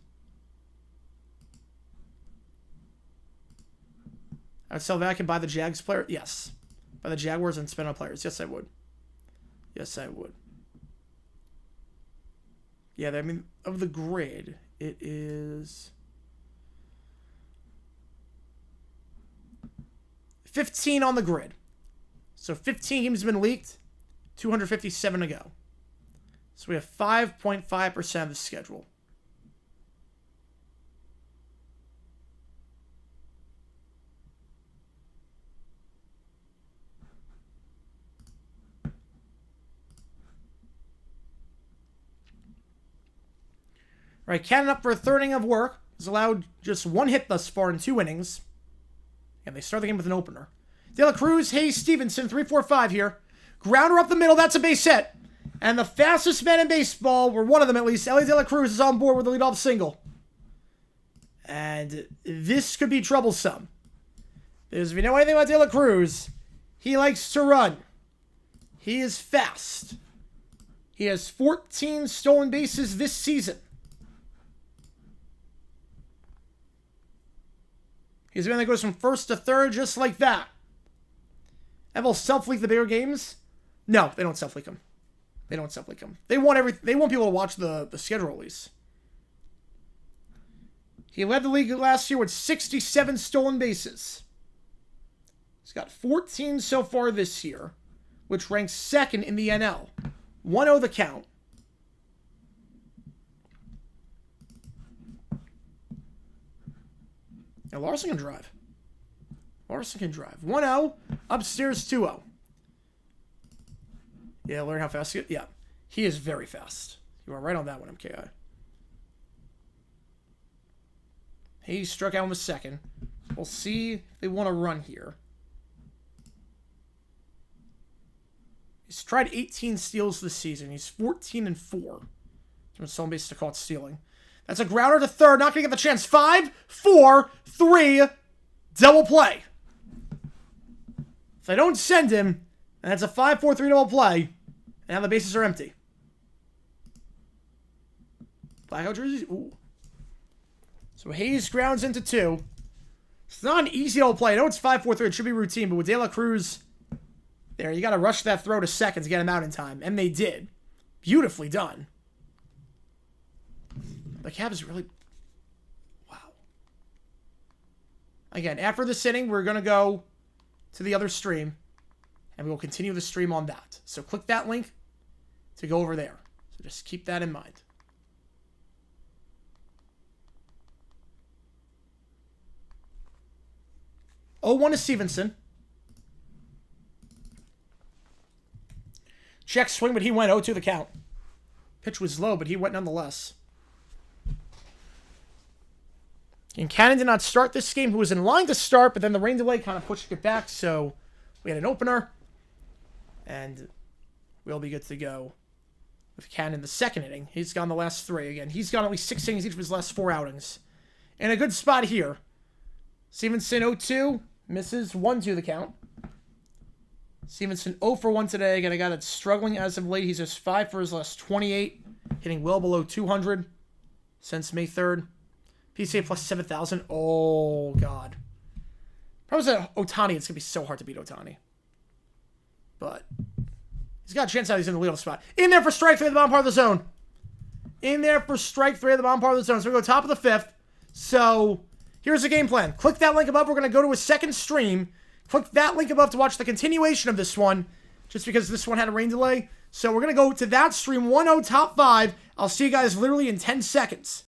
I would sell back and buy the Jags player? Yes. Buy the Jaguars and spend on players. Yes, I would. Yes, I would. Yeah, I mean, of the grid, it is 15 on the grid. So 15 games have been leaked, 257 to go. So we have 5.5% of the schedule. All right, Cannon up for a third inning of work. Has allowed just one hit thus far in 2 innings. And they start the game with an opener. De La Cruz, Hayes, Stevenson, 3-4-5 here. Grounder up the middle, that's a base hit. And the fastest man in baseball, or one of them at least, Ellie De La Cruz is on board with the leadoff single. And this could be troublesome. Because if you know anything about De La Cruz, he likes to run. He is fast. He has 14 stolen bases this season. He's the man that goes from first to third just like that. NFL self-leak the bigger games? No, they don't self-leak them. They don't self-leak them. They want people to watch the schedule release. He led the league last year with 67 stolen bases. He's got 14 so far this year, which ranks second in the NL. 1-0 the count. Now Larson can drive. Larson can drive. 1-0. Upstairs 2-0. Yeah, learn how fast he is. Yeah. He is very fast. You are right on that one, MKI. He struck out in the second. We'll see if they want to run here. He's tried 18 steals this season. He's 14-4. From stolen base to caught stealing. That's a grounder to third. Not going to get the chance. 5, 4, 3. Double play. If they don't send him, and that's a 5-4-3 double play, and now the bases are empty. Blackout jerseys? Ooh. So Hayes grounds into 2. It's not an easy double play. I know it's 5-4-3. It should be routine, but with De La Cruz there, you got to rush that throw to second to get him out in time. And they did. Beautifully done. The Cavs is really... Wow. Again, after this inning, we're going to go to the other stream. And we will continue the stream on that. So click that link to go over there. So just keep that in mind. Oh, 1 to Stevenson. Check swing, but he went 0-2 the count. Pitch was low, but he went nonetheless. And Cannon did not start this game, who was in line to start, but then the rain delay kind of pushed it back, so we had an opener. And we'll be good to go with Cannon in the second inning. He's gone the last 3. Again, he's gone at least 6 innings each of his last 4 outings. In a good spot here. Stevenson 0-2. Misses 1-2 the count. Stevenson 0 for 1 today. Again, a guy that's struggling as of late. He's just 5 for his last 28. Hitting well below 200 since May 3rd. PCA plus 7,000. Oh, God. Problem is that Ohtani, it's going to be so hard to beat Ohtani. But he's got a chance now. He's in the leadoff spot. In there for strike 3 at the bottom part of the zone. In there for strike 3 at the bottom part of the zone. So we go top of the 5th. So here's the game plan. Click that link above. We're going to go to a second stream. Click that link above to watch the continuation of this one. just because this one had a rain delay. So we're going to go to that stream 1-0 top 5. I'll see you guys literally in 10 seconds.